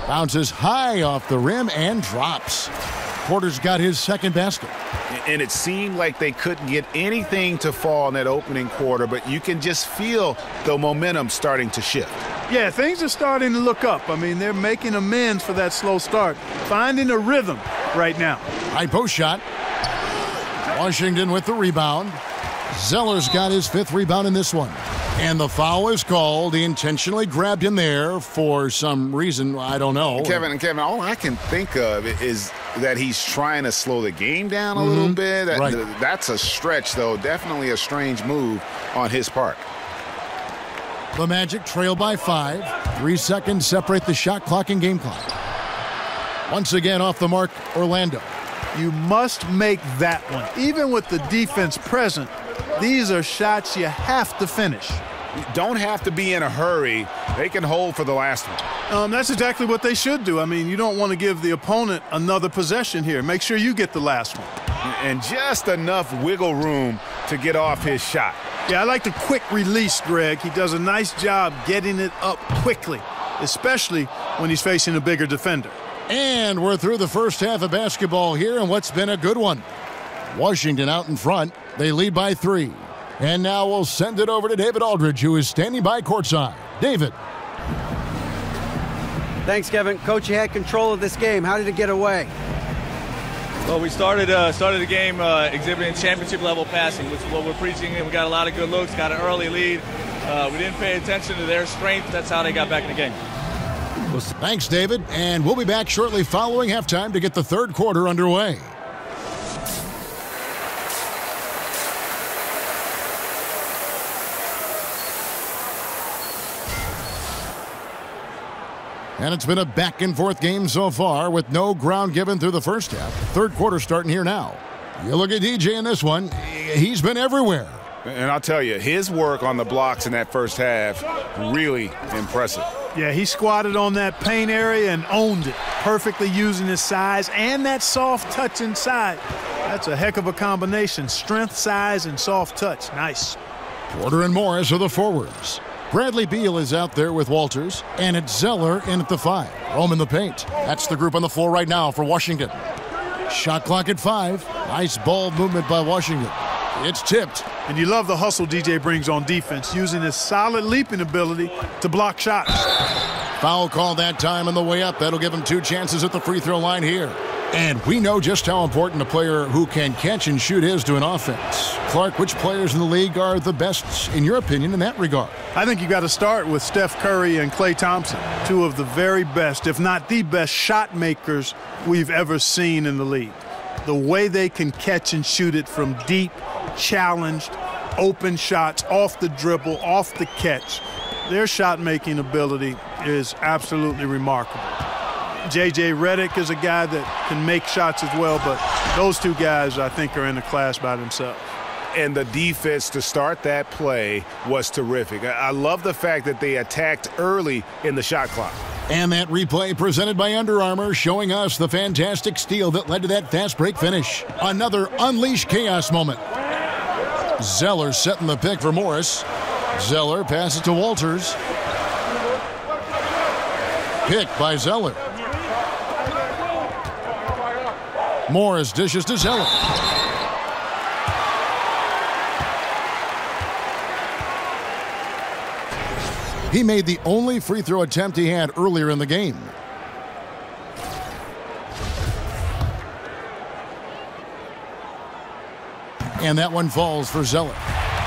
Speaker 5: Bounces high off the rim and drops. Porter's got his second basket.
Speaker 21: And it seemed like they couldn't get anything to fall in that opening quarter, but you can just feel the momentum starting to shift.
Speaker 2: Yeah, things are starting to look up. I mean, they're making amends for that slow start, finding a rhythm right now.
Speaker 5: High post shot. Washington with the rebound. Zeller's got his 5th rebound in this one. And the foul is called. He intentionally grabbed him there for some reason. I don't know.
Speaker 21: Kevin, all I can think of is that he's trying to slow the game down a little bit.
Speaker 5: Right.
Speaker 21: That's a stretch, though. Definitely a strange move on his part.
Speaker 5: The Magic trail by 5. 3 seconds separate the shot clock and game clock. Once again off the mark, Orlando.
Speaker 2: You must make that one. Even with the defense present, these are shots you have to finish.
Speaker 21: You don't have to be in a hurry. They can hold for the last one.
Speaker 2: That's exactly what they should do. I mean, you don't want to give the opponent another possession here. Make sure you get the last one.
Speaker 21: And just enough wiggle room to get off his shot.
Speaker 2: Yeah, I like the quick release, Greg. He does a nice job getting it up quickly, especially when he's facing a bigger defender.
Speaker 5: And we're through the first half of basketball here, and what's been a good one. Washington out in front. They lead by 3. And now we'll send it over to David Aldridge, who is standing by courtside. David.
Speaker 6: Thanks, Kevin. Coach, you had control of this game. How did it get away?
Speaker 22: Well, we started the game exhibiting championship-level passing, which is what we're preaching, and we got a lot of good looks, got an early lead. We didn't pay attention to their strength. That's how they got back in the game.
Speaker 5: Thanks, David. And we'll be back shortly following halftime to get the third quarter underway. And it's been a back-and-forth game so far with no ground given through the first half. Third quarter starting here now. You look at DJ in this one, he's been everywhere.
Speaker 21: And I'll tell you, his work on the blocks in that first half, really impressive.
Speaker 2: Yeah, he squatted on that paint area and owned it, perfectly using his size and that soft touch inside. That's a heck of a combination, strength, size, and soft touch. Nice.
Speaker 5: Porter and Morris are the forwards. Bradley Beal is out there with Walters, and it's Zeller in at the 5. Rome in the paint. That's the group on the floor right now for Washington. Shot clock at 5. Nice ball movement by Washington. It's tipped.
Speaker 2: And you love the hustle DJ brings on defense, using his solid leaping ability to block shots.
Speaker 5: Foul call that time on the way up. That'll give him 2 chances at the free throw line here. And we know just how important a player who can catch and shoot is to an offense. Clark, which players in the league are the best, in your opinion, in that regard?
Speaker 2: I think you got to start with Steph Curry and Klay Thompson, 2 of the very best, if not the best, shot makers we've ever seen in the league. The way they can catch and shoot it from deep, challenged, open shots, off the dribble, off the catch. Their shot-making ability is absolutely remarkable. J.J. Redick is a guy that can make shots as well, but those 2 guys, I think, are in a class by themselves.
Speaker 21: And the defense to start that play was terrific. I love the fact that they attacked early in the shot clock.
Speaker 5: And that replay presented by Under Armour, showing us the fantastic steal that led to that fast break finish. Another unleashed chaos moment. Zeller setting the pick for Morris. Zeller passes to Walters. Pick by Zeller. Morris dishes to Zeller. He made the only free throw attempt he had earlier in the game. And that one falls for Zeller.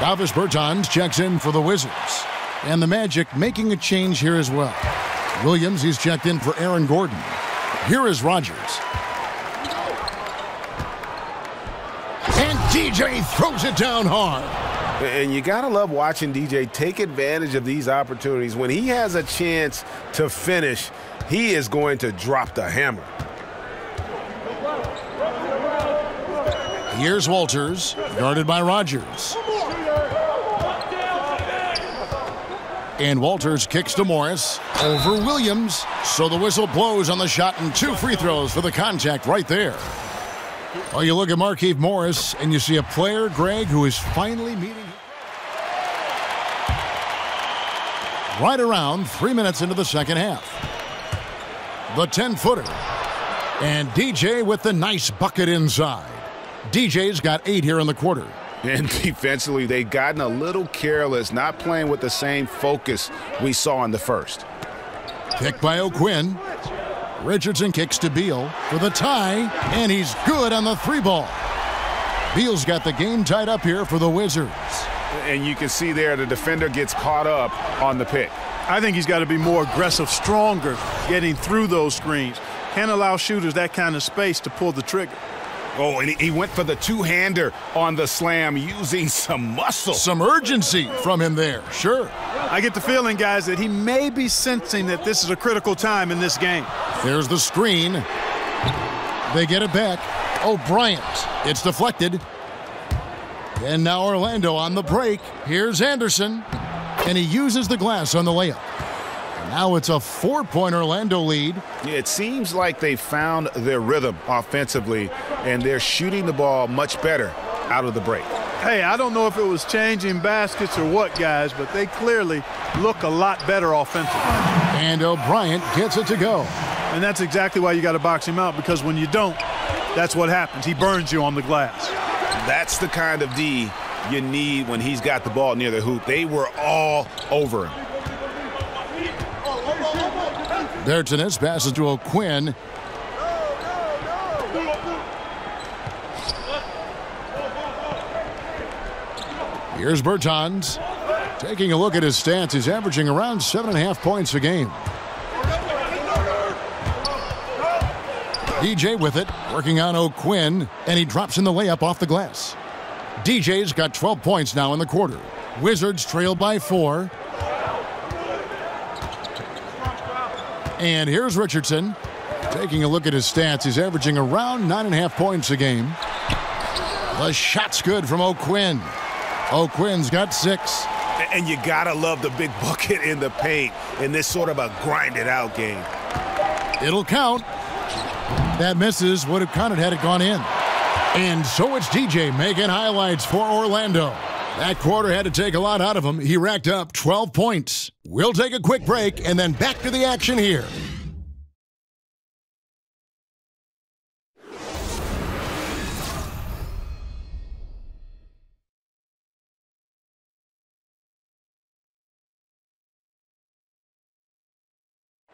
Speaker 5: Davis Bertans checks in for the Wizards. And the Magic making a change here as well. Williams, he's checked in for Aaron Gordon. Here is Rogers. And DJ throws it down hard.
Speaker 10: And you got to love watching DJ take advantage of these opportunities. When he has a chance to finish, he is going to drop the hammer.
Speaker 5: Here's Walters, guarded by Rogers. And Walters kicks to Morris over Williams. So the whistle blows on the shot and 2 free throws for the contact right there. Well, you look at Markieff Morris and you see a player, Greg, who is finally meeting right around 3 minutes into the second half. The 10-footer. And DJ with the nice bucket inside. DJ's got 8 here in the quarter.
Speaker 21: And defensively, they've gotten a little careless, not playing with the same focus we saw in the first.
Speaker 5: Pick by O'Quinn. Richardson kicks to Beal for the tie, and he's good on the 3-ball. Beal's got the game tied up here for the Wizards.
Speaker 21: And you can see there the defender gets caught up on the pick.
Speaker 2: I think he's got to be more aggressive, stronger, getting through those screens. Can't allow shooters that kind of space to pull the trigger.
Speaker 21: Oh, and he went for the two-hander on the slam using some muscle.
Speaker 5: Some urgency from him there, sure.
Speaker 2: I get the feeling, guys, that he may be sensing that this is a critical time in this game.
Speaker 5: There's the screen. They get it back. O'Bryant. It's deflected. And now Orlando on the break. Here's Anderson. And he uses the glass on the layup. Now it's a 4-point Orlando lead.
Speaker 21: It seems like they found their rhythm offensively, and they're shooting the ball much better out of the break.
Speaker 2: Hey, I don't know if it was changing baskets or what, guys, but they clearly look a lot better offensively.
Speaker 5: And O'Bryant gets it to go.
Speaker 2: And that's exactly why you got to box him out, because when you don't, that's what happens. He burns you on the glass.
Speaker 21: That's the kind of D you need when he's got the ball near the hoop. They were all over him.
Speaker 5: Bertines passes to O'Quinn. Here's Bertans. Taking a look at his stats, he's averaging around 7.5 points a game. DJ with it, working on O'Quinn, and he drops in the layup off the glass. DJ's got 12 points now in the quarter. Wizards trail by 4. And here's Richardson. Taking a look at his stats, he's averaging around 9.5 points a game. The shot's good from O'Quinn. O'Quinn's got 6.
Speaker 21: And you gotta love the big bucket in the paint in this sort of a grinded-out game.
Speaker 5: It'll count. That misses, would have counted had it gone in. And so it's DJ making highlights for Orlando. That quarter had to take a lot out of him. He racked up 12 points. We'll take a quick break and then back to the action here.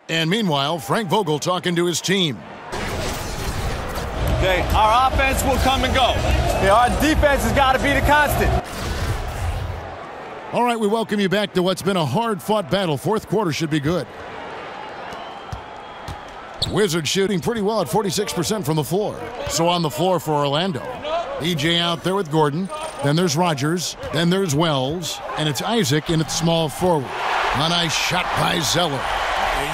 Speaker 5: And meanwhile, Frank Vogel talking to his team.
Speaker 22: Okay, our offense will come and go. Yeah, our defense has got to be the constant.
Speaker 5: All right, we welcome you back to what's been a hard-fought battle. Fourth quarter should be good. Wizards shooting pretty well at 46% from the floor. So on the floor for Orlando. EJ out there with Gordon. Then there's Rogers. Then there's Wells. And it's Isaac in its small forward. A nice shot by Zeller.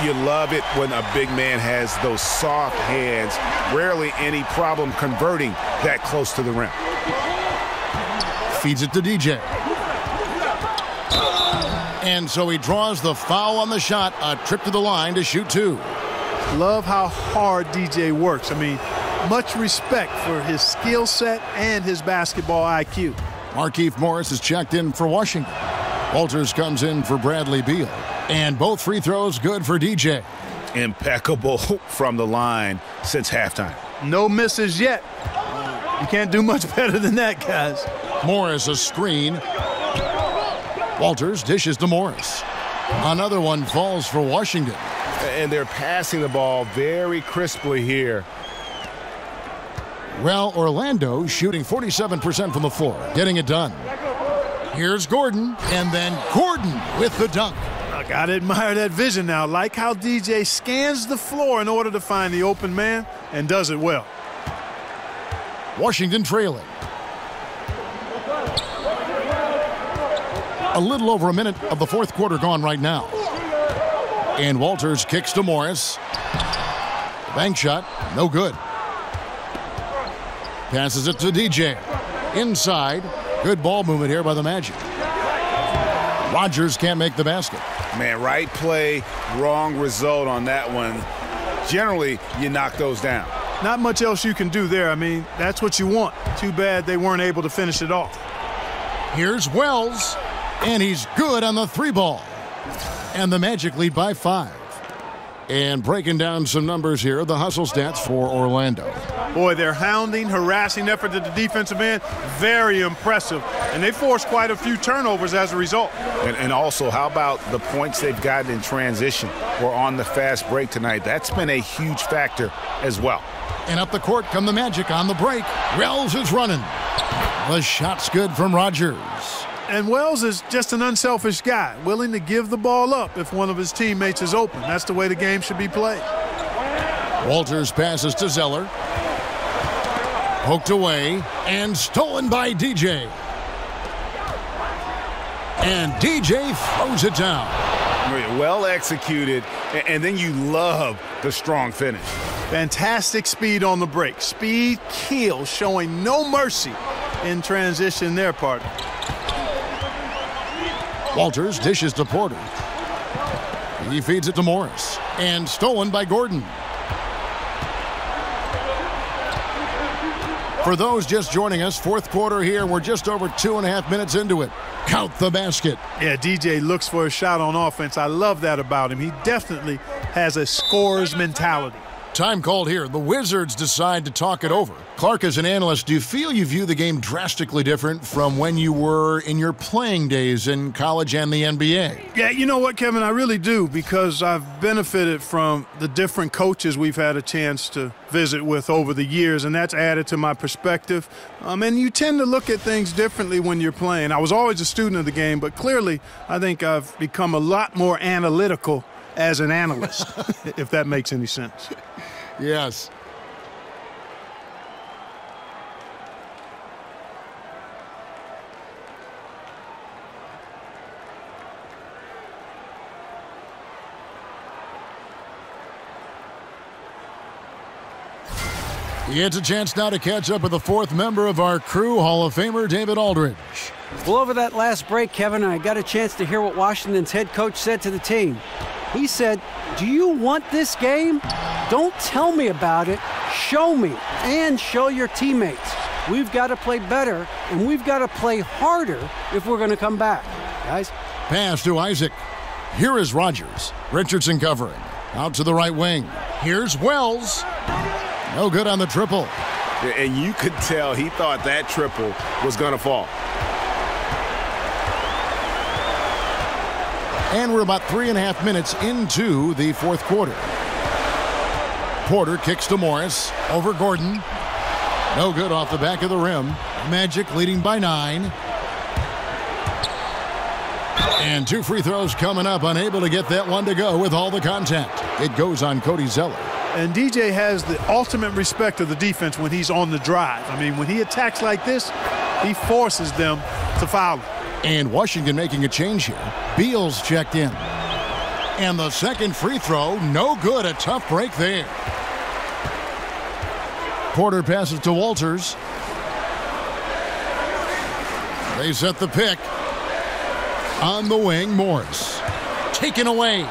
Speaker 21: You love it when a big man has those soft hands. Rarely any problem converting that close to the rim.
Speaker 5: Feeds it to DJ. And so he draws the foul on the shot. A trip to the line to shoot 2.
Speaker 2: Love how hard DJ works. I mean, much respect for his skill set and his basketball IQ.
Speaker 5: Markieff Morris is checked in for Washington. Walters comes in for Bradley Beal. And both free throws good for DJ.
Speaker 21: Impeccable from the line since halftime.
Speaker 2: No misses yet. You can't do much better than that, guys.
Speaker 5: Morris a screen. Walters dishes to Morris. Another one falls for Washington.
Speaker 21: And they're passing the ball very crisply here.
Speaker 5: Well, Orlando shooting 47% from the floor, getting it done. Here's Gordon, and then Gordon with the dunk.
Speaker 2: I gotta admire that vision now. Like how DJ scans the floor in order to find the open man and does it well.
Speaker 5: Washington trailing. A little over a minute of the fourth quarter gone right now. And Walters kicks to Morris. Bank shot, no good. Passes it to DJ. Inside, good ball movement here by the Magic. Rogers can't make the basket.
Speaker 21: Man, right play, wrong result on that one. Generally, you knock those down.
Speaker 2: Not much else you can do there. I mean, that's what you want. Too bad they weren't able to finish it off.
Speaker 5: Here's Wells, and he's good on the three ball. And the Magic lead by 5. And breaking down some numbers here, the hustle stats for Orlando.
Speaker 2: Boy, their hounding, harassing effort at the defensive end, very impressive. And they forced quite a few turnovers as a result.
Speaker 21: And also, how about the points they've gotten in transition or on the fast break tonight? That's been a huge factor as well.
Speaker 5: And up the court come the Magic on the break. Wells is running. The shot's good from Rogers.
Speaker 2: And Wells is just an unselfish guy, willing to give the ball up if one of his teammates is open. That's the way the game should be played.
Speaker 5: Walters passes to Zeller. Poked away and stolen by DJ. And DJ throws it down.
Speaker 21: Well executed, and then you love the strong finish.
Speaker 2: Fantastic speed on the break. Speed kills, showing no mercy in transition there, partner.
Speaker 5: Walters dishes to Porter. He feeds it to Morris. And stolen by Gordon. For those just joining us, fourth quarter here. We're just over 2.5 minutes into it. Count the basket.
Speaker 2: Yeah, DJ looks for a shot on offense. I love that about him. He definitely has a scorer's mentality.
Speaker 5: Time called here. The Wizards decide to talk it over. Clark, as an analyst, do you feel you view the game drastically different from when you were in your playing days in college and the NBA?
Speaker 2: Yeah, you know what, Kevin? I really do, because I've benefited from the different coaches we've had a chance to visit with over the years, and that's added to my perspective. And you tend to look at things differently when you're playing. I was always a student of the game, but clearly I think I've become a lot more analytical as an analyst, if that makes any sense.
Speaker 5: Yes. He gets a chance now to catch up with the fourth member of our crew, Hall of Famer David Aldridge.
Speaker 6: Well, over that last break, Kevin, I got a chance to hear what Washington's head coach said to the team. He said, "Do you want this game? Don't tell me about it. Show me and show your teammates. We've got to play better, and we've got to play harder if we're going to come back." Guys?
Speaker 5: Pass to Isaac. Here is Rogers. Richardson covering. Out to the right wing. Here's Wells. No good on the triple.
Speaker 21: And you could tell he thought that triple was going to fall.
Speaker 5: And we're about 3.5 minutes into the fourth quarter. Porter kicks to Morris. Over Gordon. No good off the back of the rim. Magic leading by 9. And 2 free throws coming up. Unable to get that one to go with all the contact. It goes on Cody Zeller.
Speaker 2: And DJ has the ultimate respect of the defense when he's on the drive. I mean, when he attacks like this, he forces them to foul him.
Speaker 5: And Washington making a change here. Beal's checked in. And the second free throw, no good. A tough break there. Porter passes to Walters. They set the pick. On the wing, Morris. Taken away.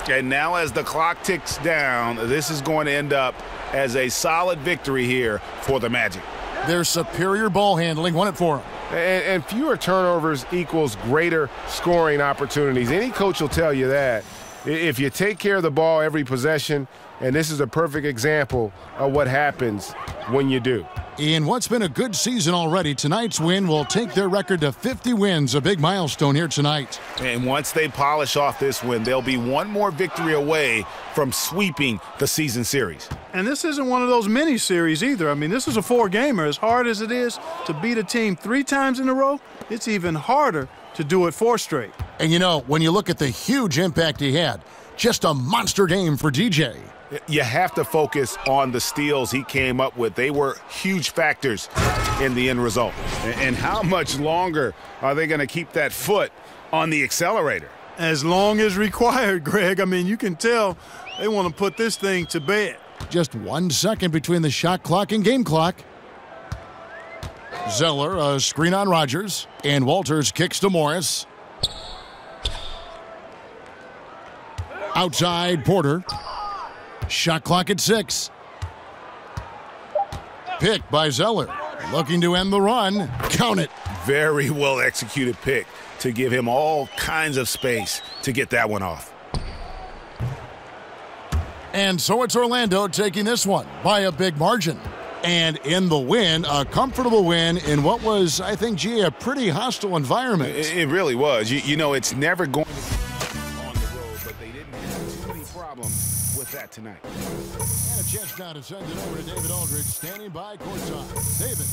Speaker 21: And now as the clock ticks down, this is going to end up as a solid victory here for the Magic.
Speaker 5: Their superior ball handling won it for them.
Speaker 10: And fewer turnovers equals greater scoring opportunities. Any coach will tell you that. If you take care of the ball every possession, and this is a perfect example of what happens when you do.
Speaker 5: In what's been a good season already, tonight's win will take their record to 50 wins, a big milestone here tonight.
Speaker 21: And once they polish off this win, they'll be one more victory away from sweeping the season series.
Speaker 2: And this isn't one of those mini series either. I mean, this is a 4-gamer. As hard as it is to beat a team 3 times in a row, it's even harder to do it 4 straight.
Speaker 5: And you know, when you look at the huge impact he had, Just a monster game for DJ.
Speaker 21: You have to focus on the steals he came up with. They were huge factors in the end result. And how much longer are they going to keep that foot on the accelerator?
Speaker 2: As long as required, Greg. I mean, you can tell they want to put this thing to bed.
Speaker 5: Just 1 second between the shot clock and game clock. Zeller, a screen on Rogers, and Walters kicks to Morris. Outside, Porter. Shot clock at 6. Pick by Zeller. Looking to end the run. Count it.
Speaker 21: Very well executed pick to give him all kinds of space to get that one off.
Speaker 5: And so it's Orlando taking this one by a big margin. And in the win, a comfortable win in what was, I think, G, a pretty hostile environment.
Speaker 21: It really was. You know, it's never going to be on the road, but they didn't have too many problems with that tonight.
Speaker 5: And a chance now to send it over to David Aldridge, standing by courtside. David.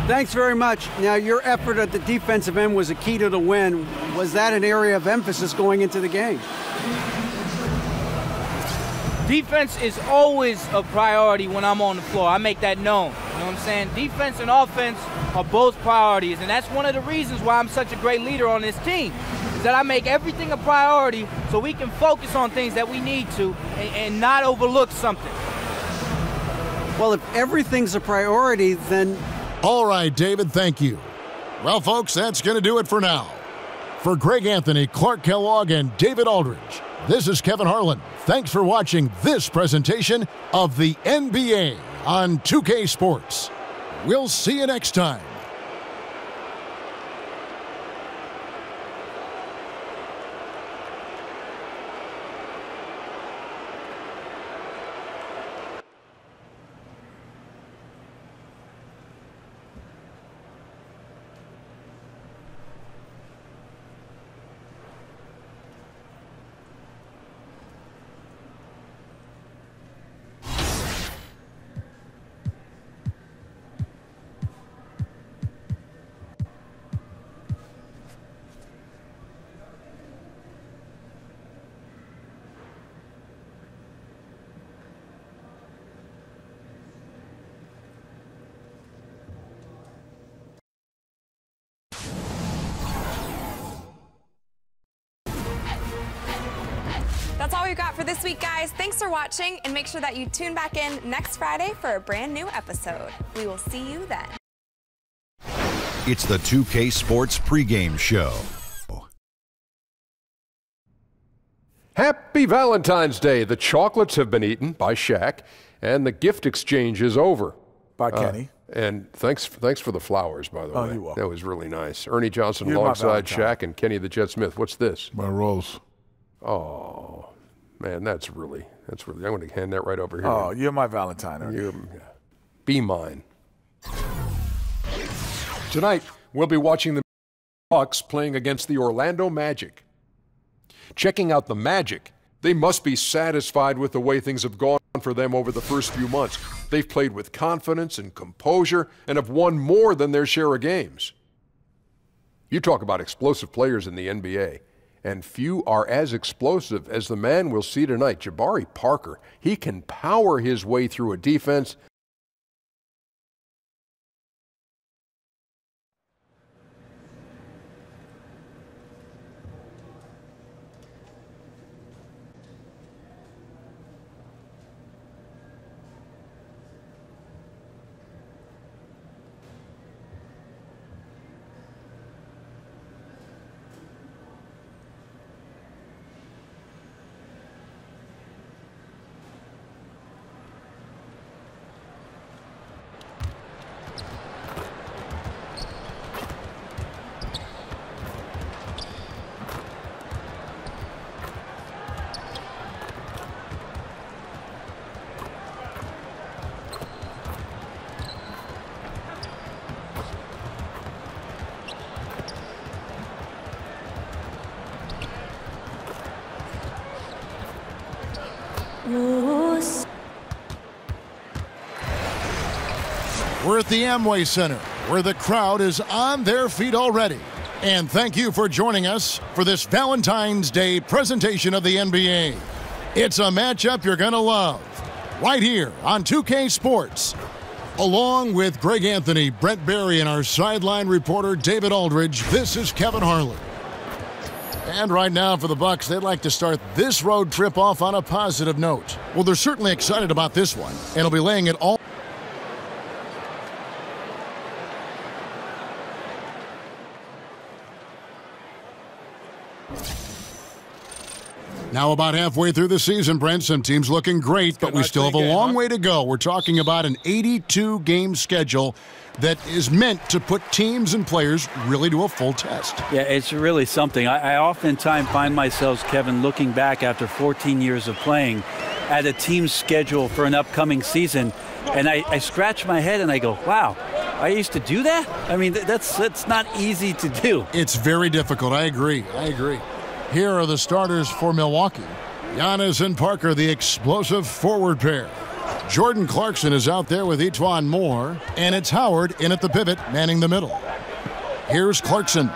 Speaker 6: Thanks very much. Now, your effort at the defensive end was a key to the win. Was that an area of emphasis going into the game?
Speaker 16: Defense is always a priority when I'm on the floor. I make that known. You know what I'm saying? Defense and offense are both priorities, and that's one of the reasons why I'm such a great leader on this team, is that I make everything a priority so we can focus on things that we need to and not overlook something.
Speaker 6: Well, if everything's a priority, then...
Speaker 5: All right, David, thank you. Well, folks, that's going to do it for now. For Greg Anthony, Clark Kellogg, and David Aldridge, this is Kevin Harlan. Thanks for watching this presentation of the NBA on 2K Sports. We'll see you next time.
Speaker 1: That's all we've got for this week, guys. Thanks for watching, and make sure that you tune back in next Friday for a brand new episode. We will see you then.
Speaker 3: It's the 2K Sports pregame show.
Speaker 4: Happy Valentine's Day. The chocolates have been eaten by Shaq, and the gift exchange is over.
Speaker 13: By Kenny.
Speaker 4: And thanks for the flowers, by the way.
Speaker 13: You're welcome.
Speaker 4: That was really nice. Ernie Johnson
Speaker 13: You're my
Speaker 4: alongside
Speaker 13: Valentine.
Speaker 4: Shaq and Kenny the Jet Smith. What's this?
Speaker 7: My rose.
Speaker 4: Oh, man, that's really. I'm going to hand that right over here.
Speaker 13: Oh, you're my Valentine. Ernie.
Speaker 4: Be mine. Tonight, we'll be watching the Bucks playing against the Orlando Magic. Checking out the Magic, they must be satisfied with the way things have gone for them over the first few months. They've played with confidence and composure and have won more than their share of games. You talk about explosive players in the NBA, and few are as explosive as the man we'll see tonight, Jabari Parker. He can power his way through a defense.
Speaker 5: We're at the Amway Center, where the crowd is on their feet already. And thank you for joining us for this Valentine's Day presentation of the NBA. It's a matchup you're going to love, right here on 2K Sports. Along with Greg Anthony, Brent Barry, and our sideline reporter David Aldridge, this is Kevin Harlan. And right now for the Bucks, they'd like to start this road trip off on a positive note. Well, they're certainly excited about this one, and they'll be laying it all. Now about halfway through the season, Brent, some teams looking great, but we still have a long way to go. We're talking about an 82-game schedule that is meant to put teams and players really to a full test.
Speaker 6: Yeah, it's really something. I oftentimes find myself, Kevin, looking back after 14 years of playing at a team's schedule for an upcoming season, and I scratch my head and I go, wow, I used to do that? I mean, that's not easy to do.
Speaker 5: It's very difficult. I agree. Here are the starters for Milwaukee. Giannis and Parker, the explosive forward pair. Jordan Clarkson is out there with Etuan Moore, and it's Howard in at the pivot, manning the middle. Here's Clarkson.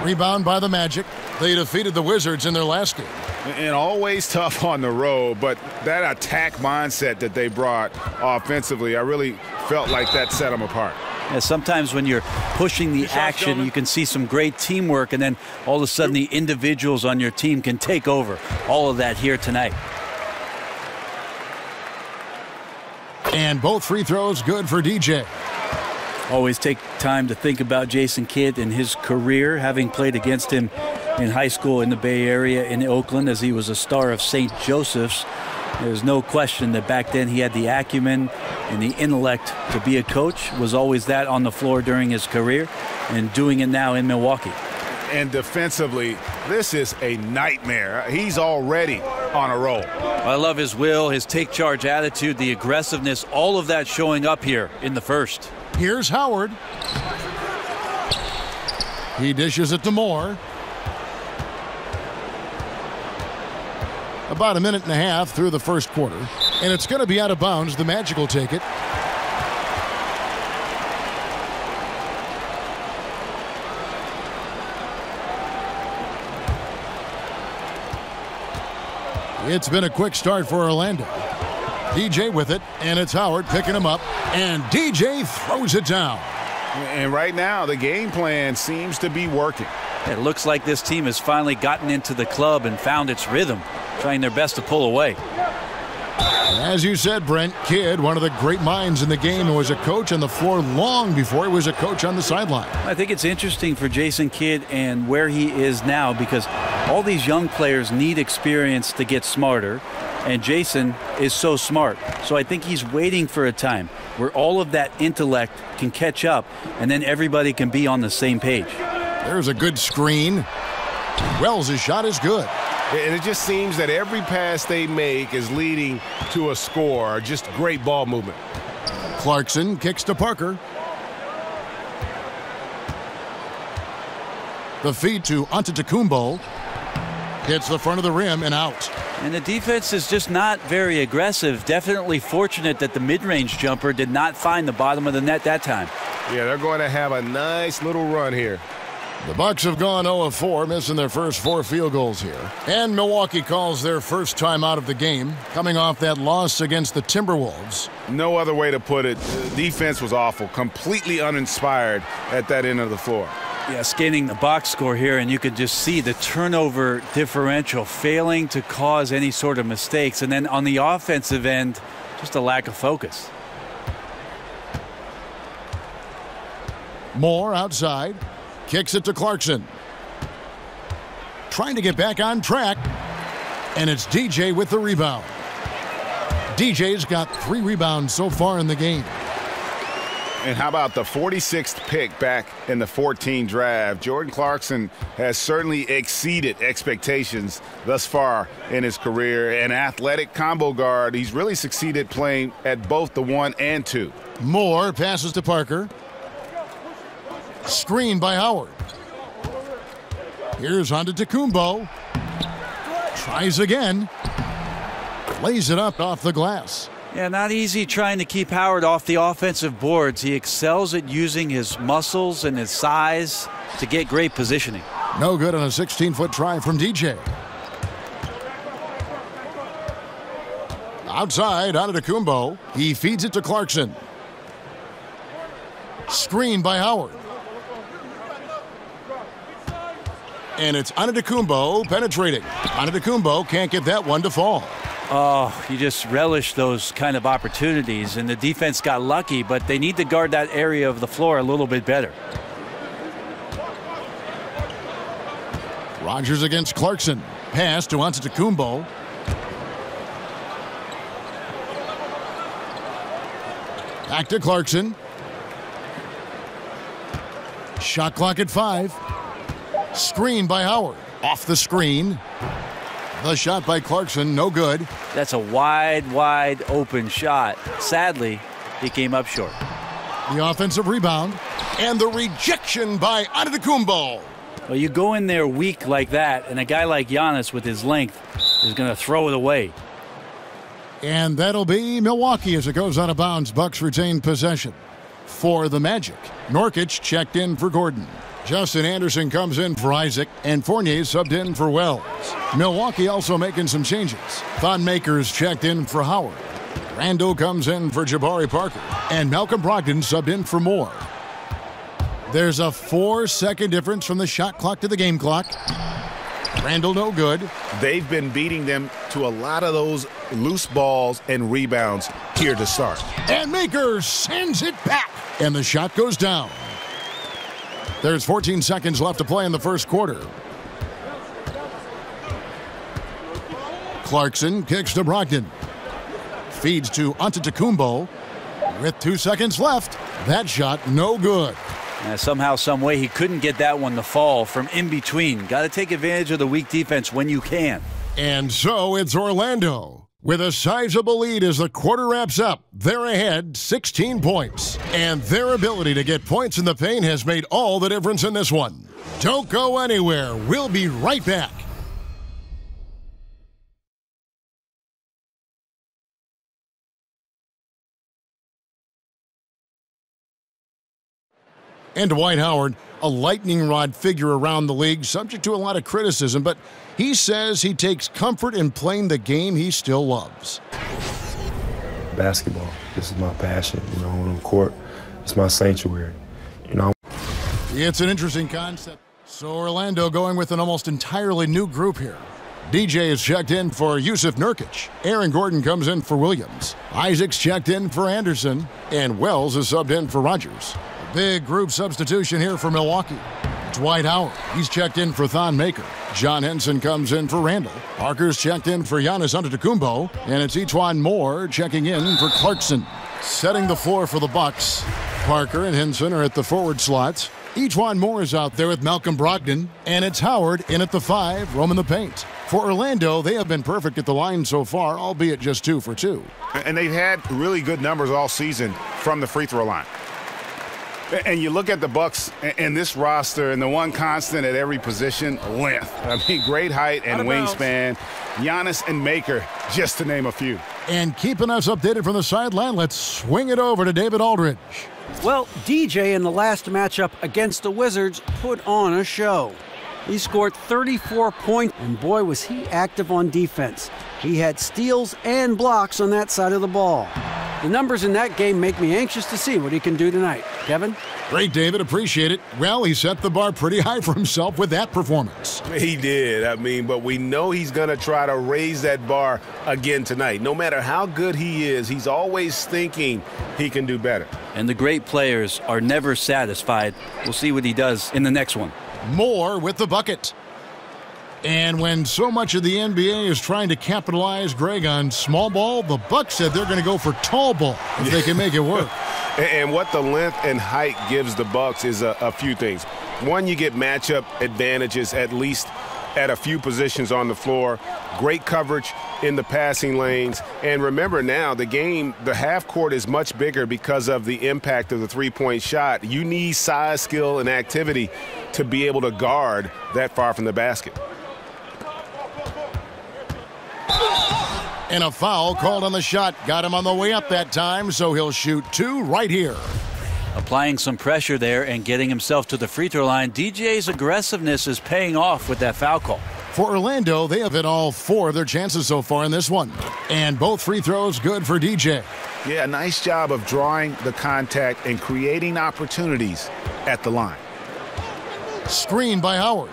Speaker 5: Rebound by the Magic. They defeated the Wizards in their last game.
Speaker 21: And always tough on the road, but that attack mindset that they brought offensively, I really felt like that set them apart.
Speaker 6: Yeah, sometimes when you're pushing the action, you can see some great teamwork, and then all of a sudden the individuals on your team can take over. All of that here tonight.
Speaker 5: And both free throws good for DJ.
Speaker 6: Always take time to think about Jason Kidd and his career, having played against him in high school in the Bay Area in Oakland as he was a star of St. Joseph's. There's no question that back then he had the acumen and the intellect to be a coach. Was always that on the floor during his career, and doing it now in Milwaukee.
Speaker 21: And defensively, this is a nightmare. He's already on a roll.
Speaker 6: I love his will, his take charge attitude, the aggressiveness, all of that showing up here in the first.
Speaker 5: Here's Howard. He dishes it to Moore. About a minute and a half through the first quarter, and it's going to be out of bounds. The Magic will take it. It's been a quick start for Orlando. DJ with it, and it's Howard picking him up, and DJ throws it down.
Speaker 21: And right now, the game plan seems to be working.
Speaker 6: It looks like this team has finally gotten into the club and found its rhythm, trying their best to pull away.
Speaker 5: As you said, Brent, Kidd, one of the great minds in the game, and was a coach on the floor long before he was a coach on the sideline.
Speaker 6: I think it's interesting for Jason Kidd and where he is now, because all these young players need experience to get smarter, and Jason is so smart. So I think he's waiting for a time where all of that intellect can catch up, and then everybody can be on the same page.
Speaker 5: There's a good screen. Wells' shot is good.
Speaker 21: And it just seems that every pass they make is leading to a score. Just great ball movement.
Speaker 5: Clarkson kicks to Parker. The feed to Antetokounmpo. Hits the front of the rim and out.
Speaker 6: And the defense is just not very aggressive. Definitely fortunate that the mid-range jumper did not find the bottom of the net that time.
Speaker 21: Yeah, they're going to have a nice little run here.
Speaker 5: The Bucks have gone 0 of 4, missing their first 4 field goals here. And Milwaukee calls their first time out of the game, coming off that loss against the Timberwolves.
Speaker 21: No other way to put it. The defense was awful, completely uninspired at that end of the floor.
Speaker 6: Yeah, scanning the box score here, and you could just see the turnover differential failing to cause any sort of mistakes. And then on the offensive end, just a lack of focus.
Speaker 5: Moore outside. Kicks it to Clarkson. Trying to get back on track. And it's DJ with the rebound. DJ's got 3 rebounds so far in the game.
Speaker 21: And how about the 46th pick back in the 14 draft? Jordan Clarkson has certainly exceeded expectations thus far in his career. An athletic combo guard. He's really succeeded playing at both the 1 and 2.
Speaker 5: Moore passes to Parker. Screen by Howard. Here's Antetokounmpo. Tries again. Lays it up off the glass.
Speaker 6: Yeah, not easy trying to keep Howard off the offensive boards. He excels at using his muscles and his size to get great positioning.
Speaker 5: No good on a 16-foot try from DJ. Outside, Antetokounmpo. He feeds it to Clarkson. Screen by Howard. And it's Antetokounmpo penetrating. Antetokounmpo can't get that one to fall.
Speaker 6: Oh, you just relish those kind of opportunities, and the defense got lucky, but they need to guard that area of the floor a little bit better.
Speaker 5: Rogers against Clarkson. Pass to Antetokounmpo. Back to Clarkson. Shot clock at 5. Screen by Howard. Off the screen. The shot by Clarkson, no good.
Speaker 6: That's a wide open shot. Sadly, he came up short.
Speaker 5: The offensive rebound. And the rejection by Antetokounmpo.
Speaker 6: Well, you go in there weak like that, and a guy like Giannis with his length is going to throw it away.
Speaker 5: And that'll be Milwaukee as it goes out of bounds. Bucks retain possession. For the Magic, Nurkic checked in for Gordon. Justin Anderson comes in for Isaac, and Fournier subbed in for Wells. Milwaukee also making some changes. Thon Maker's checked in for Howard. Randall comes in for Jabari Parker, and Malcolm Brogdon subbed in for Moore. There's a 4-second difference from the shot clock to the game clock. Randall no good.
Speaker 21: They've been beating them to a lot of those loose balls and rebounds here to start.
Speaker 5: And Maker sends it back, and the shot goes down. There's 14 seconds left to play in the first quarter. Clarkson kicks to Brogdon. Feeds to Antetokounmpo. With 2 seconds left, that shot no good.
Speaker 6: Somehow, some way, he couldn't get that one to fall from in between. Got to take advantage of the weak defense when you can.
Speaker 5: And so it's Orlando with a sizable lead as the quarter wraps up. They're ahead 16 points. And their ability to get points in the paint has made all the difference in this one. Don't go anywhere. We'll be right back. And Dwight Howard, a lightning rod figure around the league, subject to a lot of criticism, but he says he takes comfort in playing the game he still loves.
Speaker 7: Basketball, this is my passion, on the court, it's my sanctuary,
Speaker 5: It's an interesting concept. So Orlando going with an almost entirely new group here. DJ is checked in for Yusuf Nurkic. Aaron Gordon comes in for Williams. Isaac's checked in for Anderson. And Wells is subbed in for Rogers. Big group substitution here for Milwaukee. Dwight Howard, he's checked in for Thon Maker. John Henson comes in for Randall. Parker's checked in for Giannis Antetokounmpo. And it's Etuan Moore checking in for Clarkson. Setting the floor for the Bucks. Parker and Henson are at the forward slots. Etuan Moore is out there with Malcolm Brogdon. And it's Howard in at the 5, roaming the paint. For Orlando, they have been perfect at the line so far, albeit just 2 for 2.
Speaker 21: And they've had really good numbers all season from the free throw line. And you look at the Bucks and this roster, and the one constant at every position, length. I mean, great height and wingspan. Giannis and Maker, just to name a few.
Speaker 5: And keeping us updated from the sideline, let's swing it over to David Aldridge.
Speaker 6: Well, DJ in the last matchup against the Wizards put on a show. He scored 34 points, and boy, was he active on defense. He had steals and blocks on that side of the ball. The numbers in that game make me anxious to see what he can do tonight. Kevin?
Speaker 5: Great, David. Appreciate it. Well, he set the bar pretty high for himself with that performance.
Speaker 8: He did. But we know he's going to try to raise that bar again tonight. No matter how good he is, he's always thinking he can do better.
Speaker 6: And the great players are never satisfied. We'll see what he does in the next one.
Speaker 5: Moore with the bucket. And when so much of the NBA is trying to capitalize, Greg, on small ball, the Bucks said they're going to go for tall ball if they can make it work.
Speaker 8: And what the length and height gives the Bucks is a few things. One, you get matchup advantages at least at a few positions on the floor. Great coverage in the passing lanes. And remember now, the half court is much bigger because of the impact of the three-point shot. You need size, skill, and activity to be able to guard that far from the basket.
Speaker 5: And a foul called on the shot. Got him on the way up that time, so he'll shoot 2 right here.
Speaker 12: Applying some pressure there and getting himself to the free throw line. DJ's aggressiveness is paying off with that foul call.
Speaker 5: For Orlando, they have hit all 4 of their chances so far in this one. And both free throws good for DJ.
Speaker 21: Yeah, nice job of drawing the contact and creating opportunities at the line.
Speaker 5: Screen by Howard.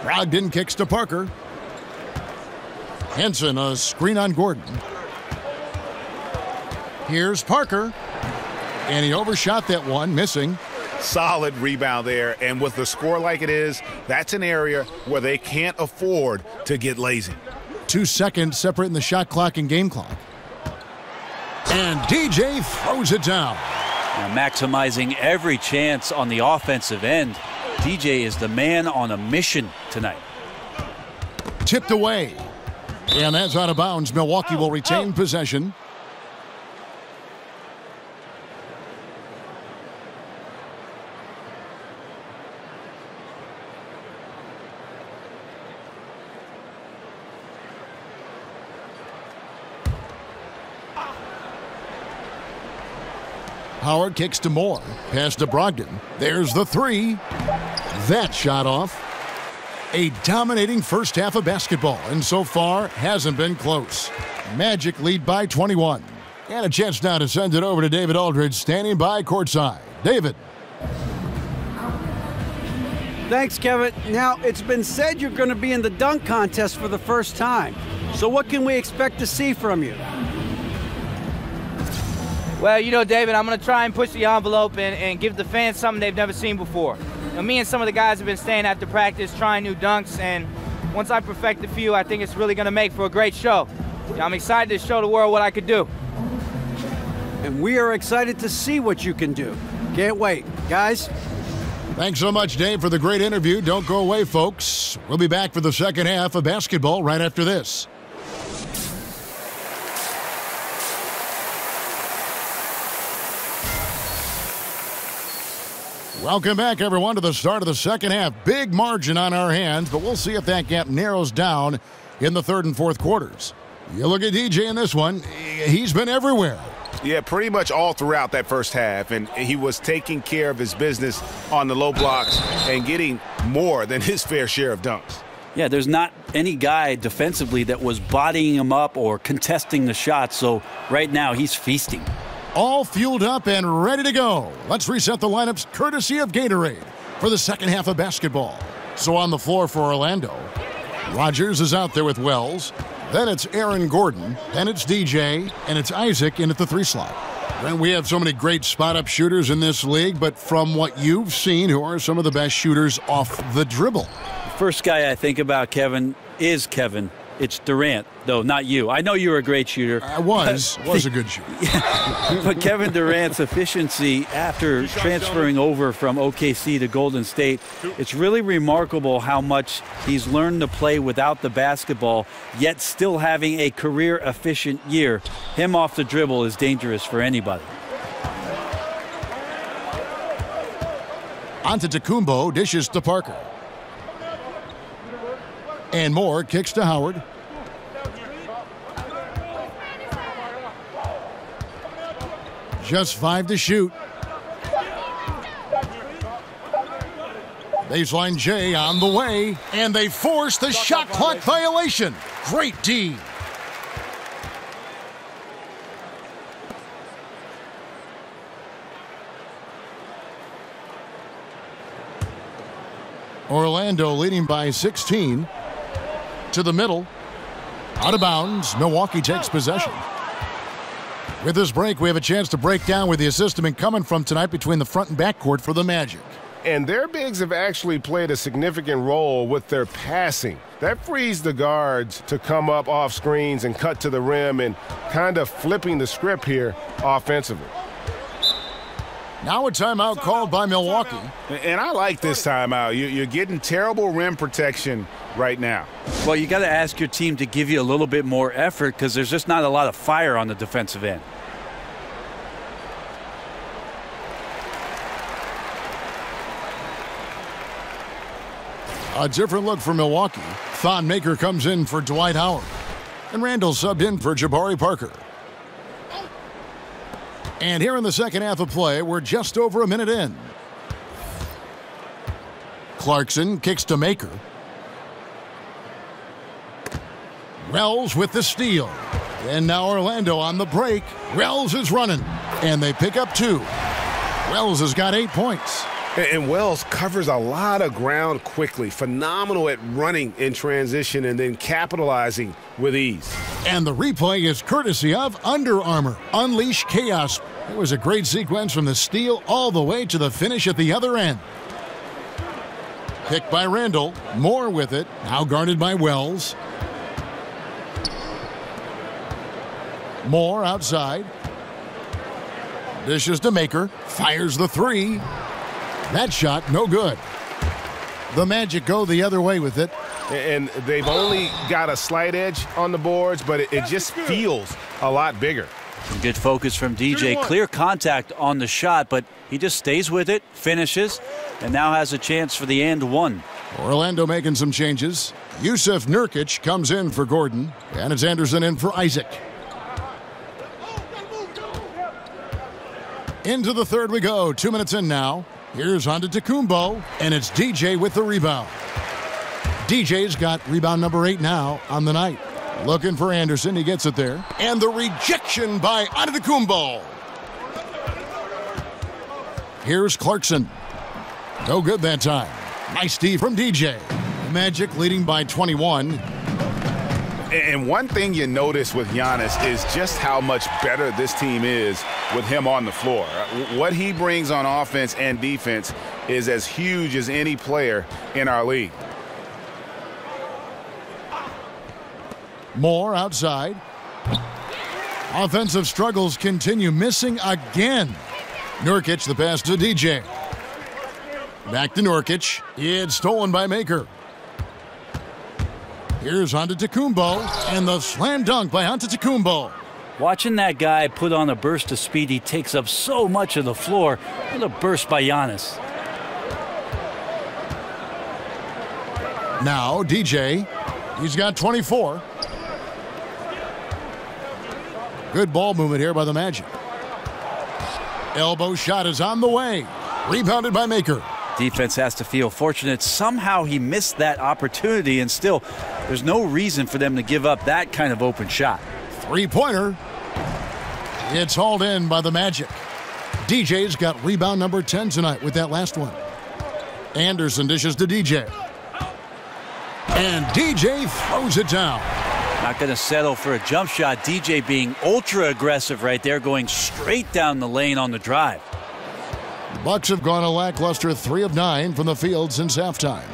Speaker 5: Brogdon kicks to Parker. Henson, a screen on Gordon. Here's Parker. And he overshot that one, missing.
Speaker 21: Solid rebound there. And with the score like it is, that's an area where they can't afford to get lazy.
Speaker 5: 2 seconds separating the shot clock and game clock. And DJ throws it down.
Speaker 12: Now maximizing every chance on the offensive end. DJ is the man on a mission tonight.
Speaker 5: Tipped away. And that's out of bounds. Milwaukee will retain possession. Howard kicks to Moore. Pass to Brogdon. There's the 3. That shot off. A dominating first half of basketball, and so far hasn't been close. Magic lead by 21. And a chance now to send it over to David Aldridge, standing by courtside. David.
Speaker 6: Thanks, Kevin. Now, it's been said you're going to be in the dunk contest for the first time. So what can we expect to see from you?
Speaker 16: Well, you know, David, I'm going to try and push the envelope and give the fans something they've never seen before. You know, me and some of the guys have been staying after practice, trying new dunks, and once I perfect a few, I think it's really going to make for a great show. You know, I'm excited to show the world what I could do.
Speaker 6: And we are excited to see what you can do. Can't wait. Guys?
Speaker 5: Thanks so much, Dave, for the great interview. Don't go away, folks. We'll be back for the second half of basketball right after this. Welcome back, everyone, to the start of the second half. Big margin on our hands, but we'll see if that gap narrows down in the third and fourth quarters. You look at DJ in this one, he's been everywhere.
Speaker 21: Yeah, pretty much all throughout that first half, and he was taking care of his business on the low blocks and getting more than his fair share of dunks.
Speaker 12: Yeah, there's not any guy defensively that was bodying him up or contesting the shot, so right now he's feasting.
Speaker 5: All fueled up and ready to go. Let's reset the lineups courtesy of Gatorade for the second half of basketball. So on the floor for Orlando, Rogers is out there with Wells. Then it's Aaron Gordon. Then it's DJ. And it's Isaac in at the 3 slot. And we have so many great spot-up shooters in this league, but from what you've seen, who are some of the best shooters off the dribble?
Speaker 12: The first guy I think about, Kevin, is Kevin. It's Durant, though, not you. I know you're a great shooter.
Speaker 5: I was a good shooter.
Speaker 12: But Kevin Durant's efficiency after transferring over from OKC to Golden State, it's really remarkable how much he's learned to play without the basketball, yet still having a career-efficient year. Him off the dribble is dangerous for anybody.
Speaker 5: Antetokounmpo dishes to Parker. And Moore kicks to Howard. Just 5 to shoot. Baseline J on the way. And they force the shot clock violation. Great D. Orlando leading by 16. To the middle. Out of bounds. Milwaukee takes possession. With this break, we have a chance to break down where the assist has been coming from tonight between the front and back court for the Magic.
Speaker 10: And their bigs have actually played a significant role with their passing. That frees the guards to come up off screens and cut to the rim and kind of flipping the script here offensively.
Speaker 5: Now a timeout called by Milwaukee.
Speaker 21: And I like this timeout. You're getting terrible rim protection right now.
Speaker 12: Well, you got to ask your team to give you a little bit more effort because there's just not a lot of fire on the defensive end.
Speaker 5: A different look for Milwaukee. Thon Maker comes in for Dwight Howard. And Randall subbed in for Jabari Parker. And here in the second half of play, we're just over a minute in. Clarkson kicks to Maker. Wells with the steal. And now Orlando on the break. Wells is running. And they pick up 2. Wells has got 8 points.
Speaker 10: And Wells covers a lot of ground quickly. Phenomenal at running in transition and then capitalizing with ease.
Speaker 5: And the replay is courtesy of Under Armour. Unleash chaos. It was a great sequence from the steal all the way to the finish at the other end. Picked by Randall. Moore with it. Now guarded by Wells. Moore outside. Dishes to Maker. Fires the 3. That shot, no good. The Magic go the other way with it.
Speaker 10: And they've only got a slight edge on the boards, but it just feels a lot bigger.
Speaker 12: Good focus from DJ. Clear contact on the shot, but he just stays with it, finishes, and now has a chance for the and 1.
Speaker 5: Orlando making some changes. Yusuf Nurkic comes in for Gordon, and it's Anderson in for Isaac. Into the third we go. 2 minutes in now. Here's Antetokounmpo, and it's DJ with the rebound. DJ's got rebound number 8 now on the night. Looking for Anderson. He gets it there. And the rejection by Antetokounmpo. Here's Clarkson. No good that time. Nice D from DJ. Magic leading by 21.
Speaker 21: And one thing you notice with Giannis is just how much better this team is with him on the floor. What he brings on offense and defense is as huge as any player in our league.
Speaker 5: Moore outside. Offensive struggles continue. Missing again. Nurkic the pass to DJ. Back to Nurkic. It's stolen by Maker. Here's Antetokounmpo, and the slam dunk by Antetokounmpo.
Speaker 12: Watching that guy put on a burst of speed, he takes up so much of the floor. What a burst by Giannis.
Speaker 5: Now DJ, he's got 24. Good ball movement here by the Magic. Elbow shot is on the way. Rebounded by Maker.
Speaker 12: Defense has to feel fortunate. Somehow he missed that opportunity, and still, there's no reason for them to give up that kind of open shot.
Speaker 5: Three-pointer. It's hauled in by the Magic. DJ's got rebound number 10 tonight with that last one. Anderson dishes to DJ. And DJ throws it down.
Speaker 12: Not going to settle for a jump shot. DJ being ultra aggressive right there, going straight down the lane on the drive.
Speaker 5: Bucks have gone a lackluster 3 of 9 from the field since halftime.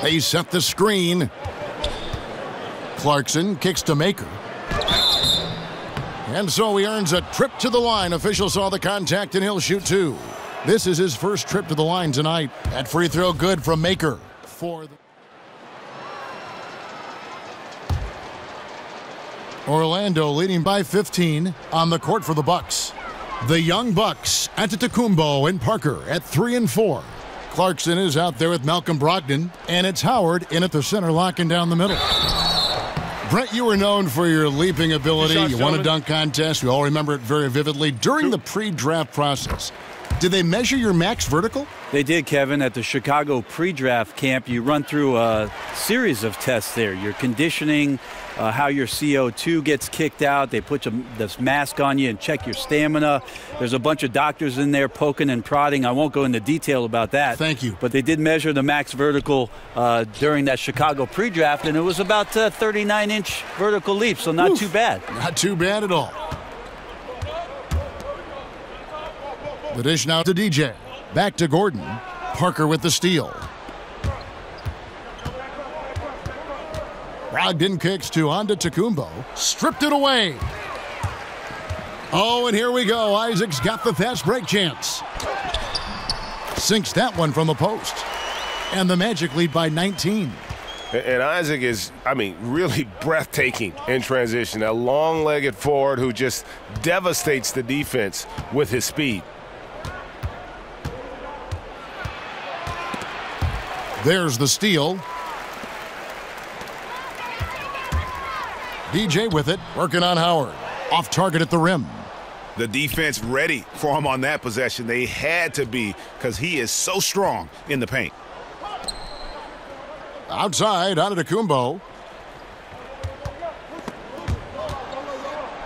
Speaker 5: They set the screen. Clarkson kicks to Maker. And so he earns a trip to the line. Officials saw the contact and he'll shoot 2. This is his first trip to the line tonight. That free throw good from Maker. Orlando leading by 15 on the court for the Bucks. The young Bucks, Antetokounmpo and Parker at 3 and 4. Clarkson is out there with Malcolm Brogdon, and it's Howard in at the center, locking down the middle. Brent, you were known for your leaping ability. You won a dunk contest. We all remember it very vividly. During the pre-draft process, did they measure your max vertical?
Speaker 12: They did, Kevin. At the Chicago pre-draft camp, you run through a series of tests there. Your conditioning, how your CO2 gets kicked out. They put this mask on you and check your stamina. There's a bunch of doctors in there poking and prodding. I won't go into detail about that.
Speaker 5: Thank you.
Speaker 12: But they did measure the max vertical during that Chicago pre-draft, and it was about 39-inch vertical leap, so not too bad.
Speaker 5: Not too bad at all. The dish now to DJ. Back to Gordon. Parker with the steal. Brogdon kicks to Antetokounmpo. Stripped it away. Oh, and here we go. Isaac's got the fast break chance. Sinks that one from the post. And the Magic lead by 19.
Speaker 10: And Isaac is, really breathtaking in transition. A long-legged forward who just devastates the defense with his speed.
Speaker 5: There's the steal. DJ with it, working on Howard. Off target at the rim.
Speaker 21: The defense ready for him on that possession. They had to be, because he is so strong in the paint.
Speaker 5: Outside, Antetokounmpo.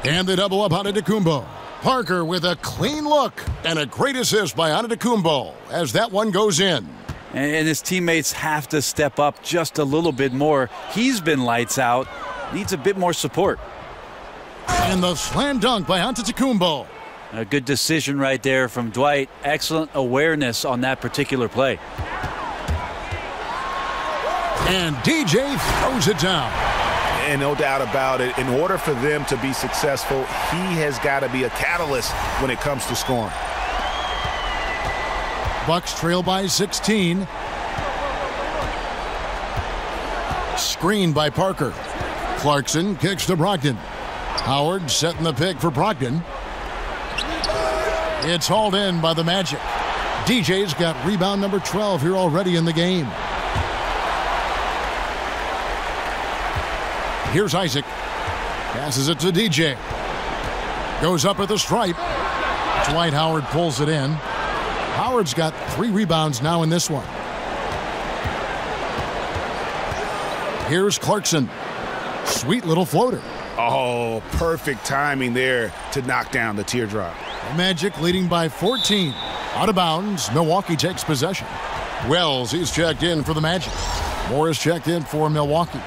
Speaker 5: And they double up Antetokounmpo. Parker with a clean look and a great assist by Antetokounmpo as that one goes in.
Speaker 12: And his teammates have to step up just a little bit more. He's been lights out. Needs a bit more support.
Speaker 5: And the slam dunk by Antetokounmpo.
Speaker 12: A good decision right there from Dwight. Excellent awareness on that particular play.
Speaker 5: And DJ throws it down.
Speaker 21: And no doubt about it, in order for them to be successful, he has got to be a catalyst when it comes to scoring.
Speaker 5: Bucks trail by 16. Screen by Parker. Clarkson kicks to Brogdon. Howard setting the pick for Brogdon. It's hauled in by the Magic. DJ's got rebound number 12 here already in the game. Here's Isaac. Passes it to DJ. Goes up at the stripe. Dwight Howard pulls it in. Howard's got 3 rebounds now in this one. Here's Clarkson. Sweet little floater.
Speaker 21: Oh, perfect timing there to knock down the teardrop.
Speaker 5: Magic leading by 14. Out of bounds, Milwaukee takes possession. Wells, he's checked in for the Magic. Morris checked in for Milwaukee.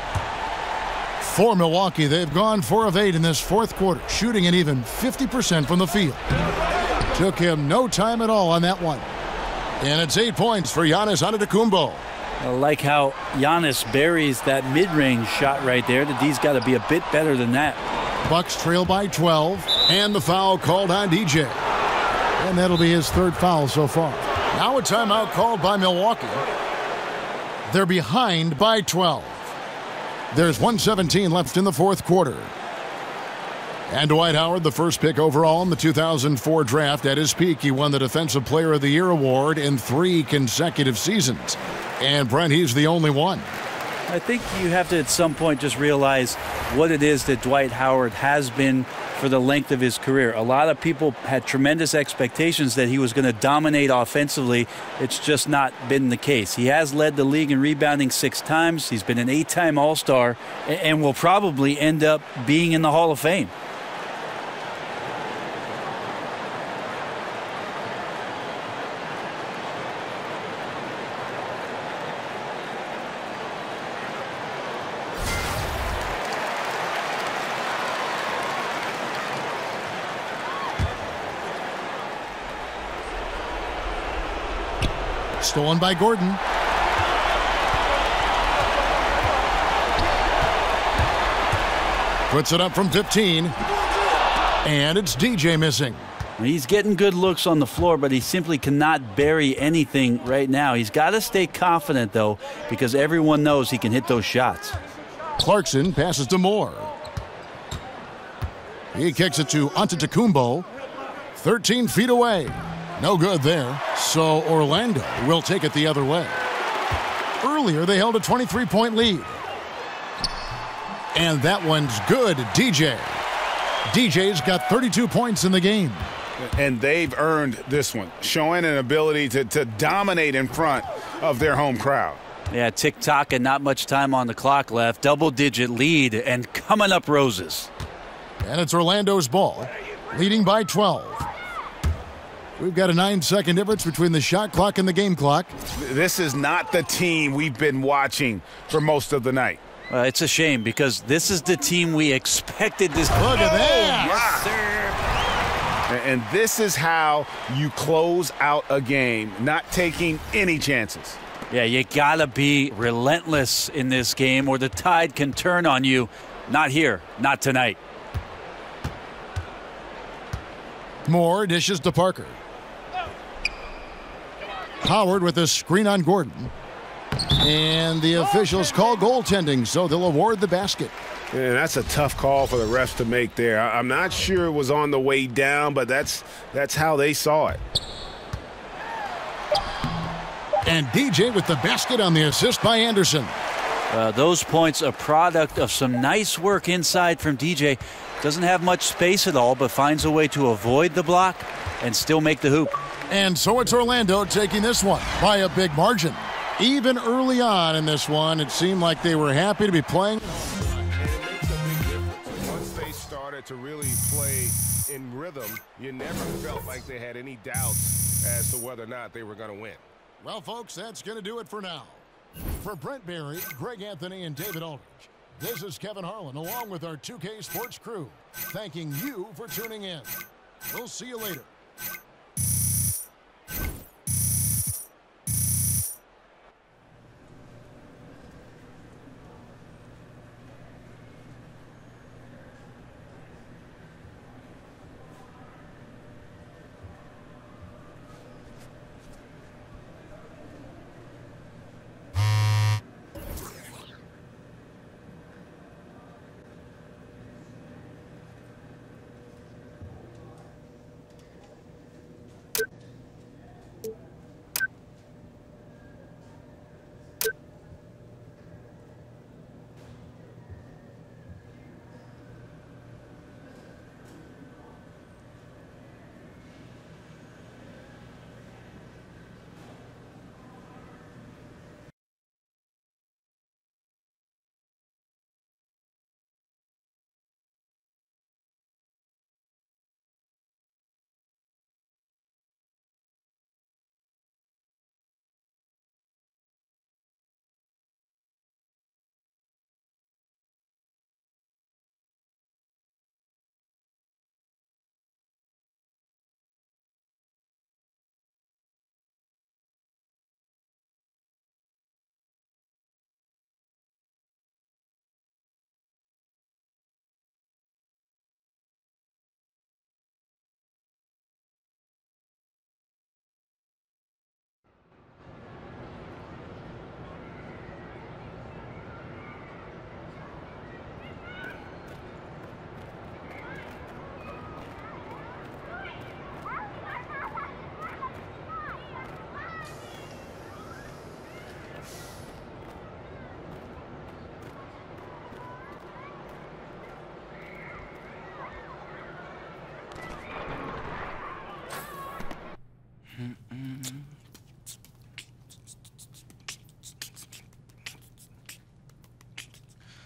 Speaker 5: For Milwaukee, they've gone 4 of 8 in this fourth quarter, shooting an even 50% from the field. Took him no time at all on that one. And it's 8 points for Giannis Antetokounmpo.
Speaker 12: I like how Giannis buries that mid-range shot right there. The D's got to be a bit better than that.
Speaker 5: Bucks trail by 12, and the foul called on DJ. And that'll be his 3rd foul so far. Now a timeout called by Milwaukee. They're behind by 12. There's 1:17 left in the fourth quarter. And Dwight Howard, the first pick overall in the 2004 draft. At his peak, he won the Defensive Player of the Year award in 3 consecutive seasons. And, Brent, he's the only one.
Speaker 12: I think you have to, at some point, just realize what it is that Dwight Howard has been for the length of his career. A lot of people had tremendous expectations that he was going to dominate offensively. It's just not been the case. He has led the league in rebounding 6 times. He's been an 8-time All-Star and will probably end up being in the Hall of Fame.
Speaker 5: Stolen by Gordon. Puts it up from 15. And it's DJ missing.
Speaker 12: He's getting good looks on the floor, but he simply cannot bury anything right now. He's got to stay confident, though, because everyone knows he can hit those shots.
Speaker 5: Clarkson passes to Moore. He kicks it to Antetokounmpo. 13 feet away. No good there. So Orlando will take it the other way. Earlier, they held a 23-point lead. And that one's good, DJ. DJ's got 32 points in the game.
Speaker 21: And they've earned this one, showing an ability to dominate in front of their home crowd.
Speaker 12: Yeah, tick-tock and not much time on the clock left. Double-digit lead and coming up roses.
Speaker 5: And it's Orlando's ball, leading by 12. We've got a 9-second difference between the shot clock and the game clock.
Speaker 21: This is not the team we've been watching for most of the night.
Speaker 12: It's a shame because this is the team we expected this.
Speaker 5: Look at that.
Speaker 21: Yes, sir. And this is how you close out a game, not taking any chances.
Speaker 12: Yeah, you got to be relentless in this game or the tide can turn on you. Not here, not tonight.
Speaker 5: Moore dishes to Parker. Howard with a screen on Gordon. And the officials call goaltending, so they'll award the basket.
Speaker 10: And that's a tough call for the refs to make there. I'm not sure it was on the way down, but that's how they saw it.
Speaker 5: And DJ with the basket on the assist by Anderson.
Speaker 12: Those points a product of some nice work inside from DJ. Doesn't have much space at all, but finds a way to avoid the block and still make the hoop.
Speaker 5: And so it's Orlando taking this one by a big margin. Even early on in this one, it seemed like they were happy to be playing.
Speaker 10: Once they started to really play in rhythm, you never felt like they had any doubts as to whether or not they were going to win.
Speaker 5: Well, folks, that's going to do it for now. For Brent Barry, Greg Anthony, and David Aldridge, this is Kevin Harlan along with our 2K Sports crew, thanking you for tuning in. We'll see you later.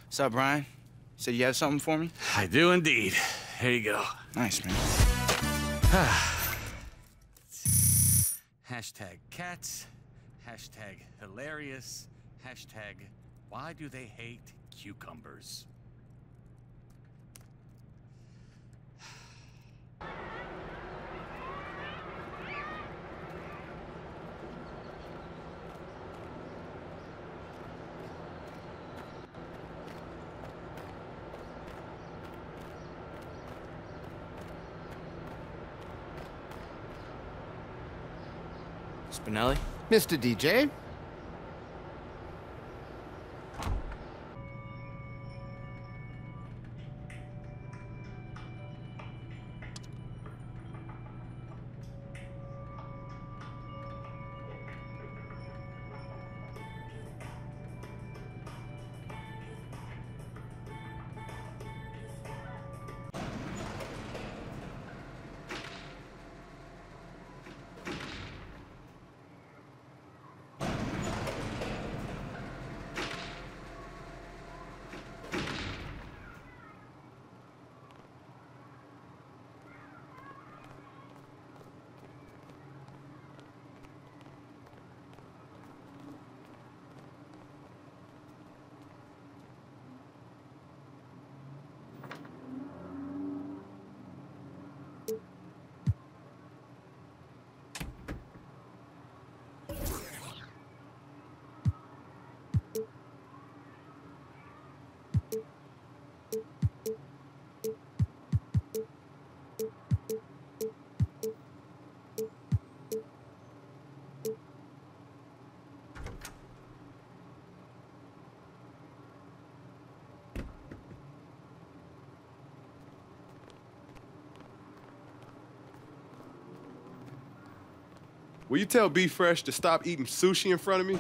Speaker 20: What's up, Brian? Said you have something for me?
Speaker 14: I do indeed. Here you go.
Speaker 20: Nice, man.
Speaker 14: Hashtag cats. Hashtag hilarious. Hashtag why do they hate cucumbers?
Speaker 20: Spinelli?
Speaker 15: Mr. DJ?
Speaker 23: Will you tell B Fresh to stop eating sushi in front of me?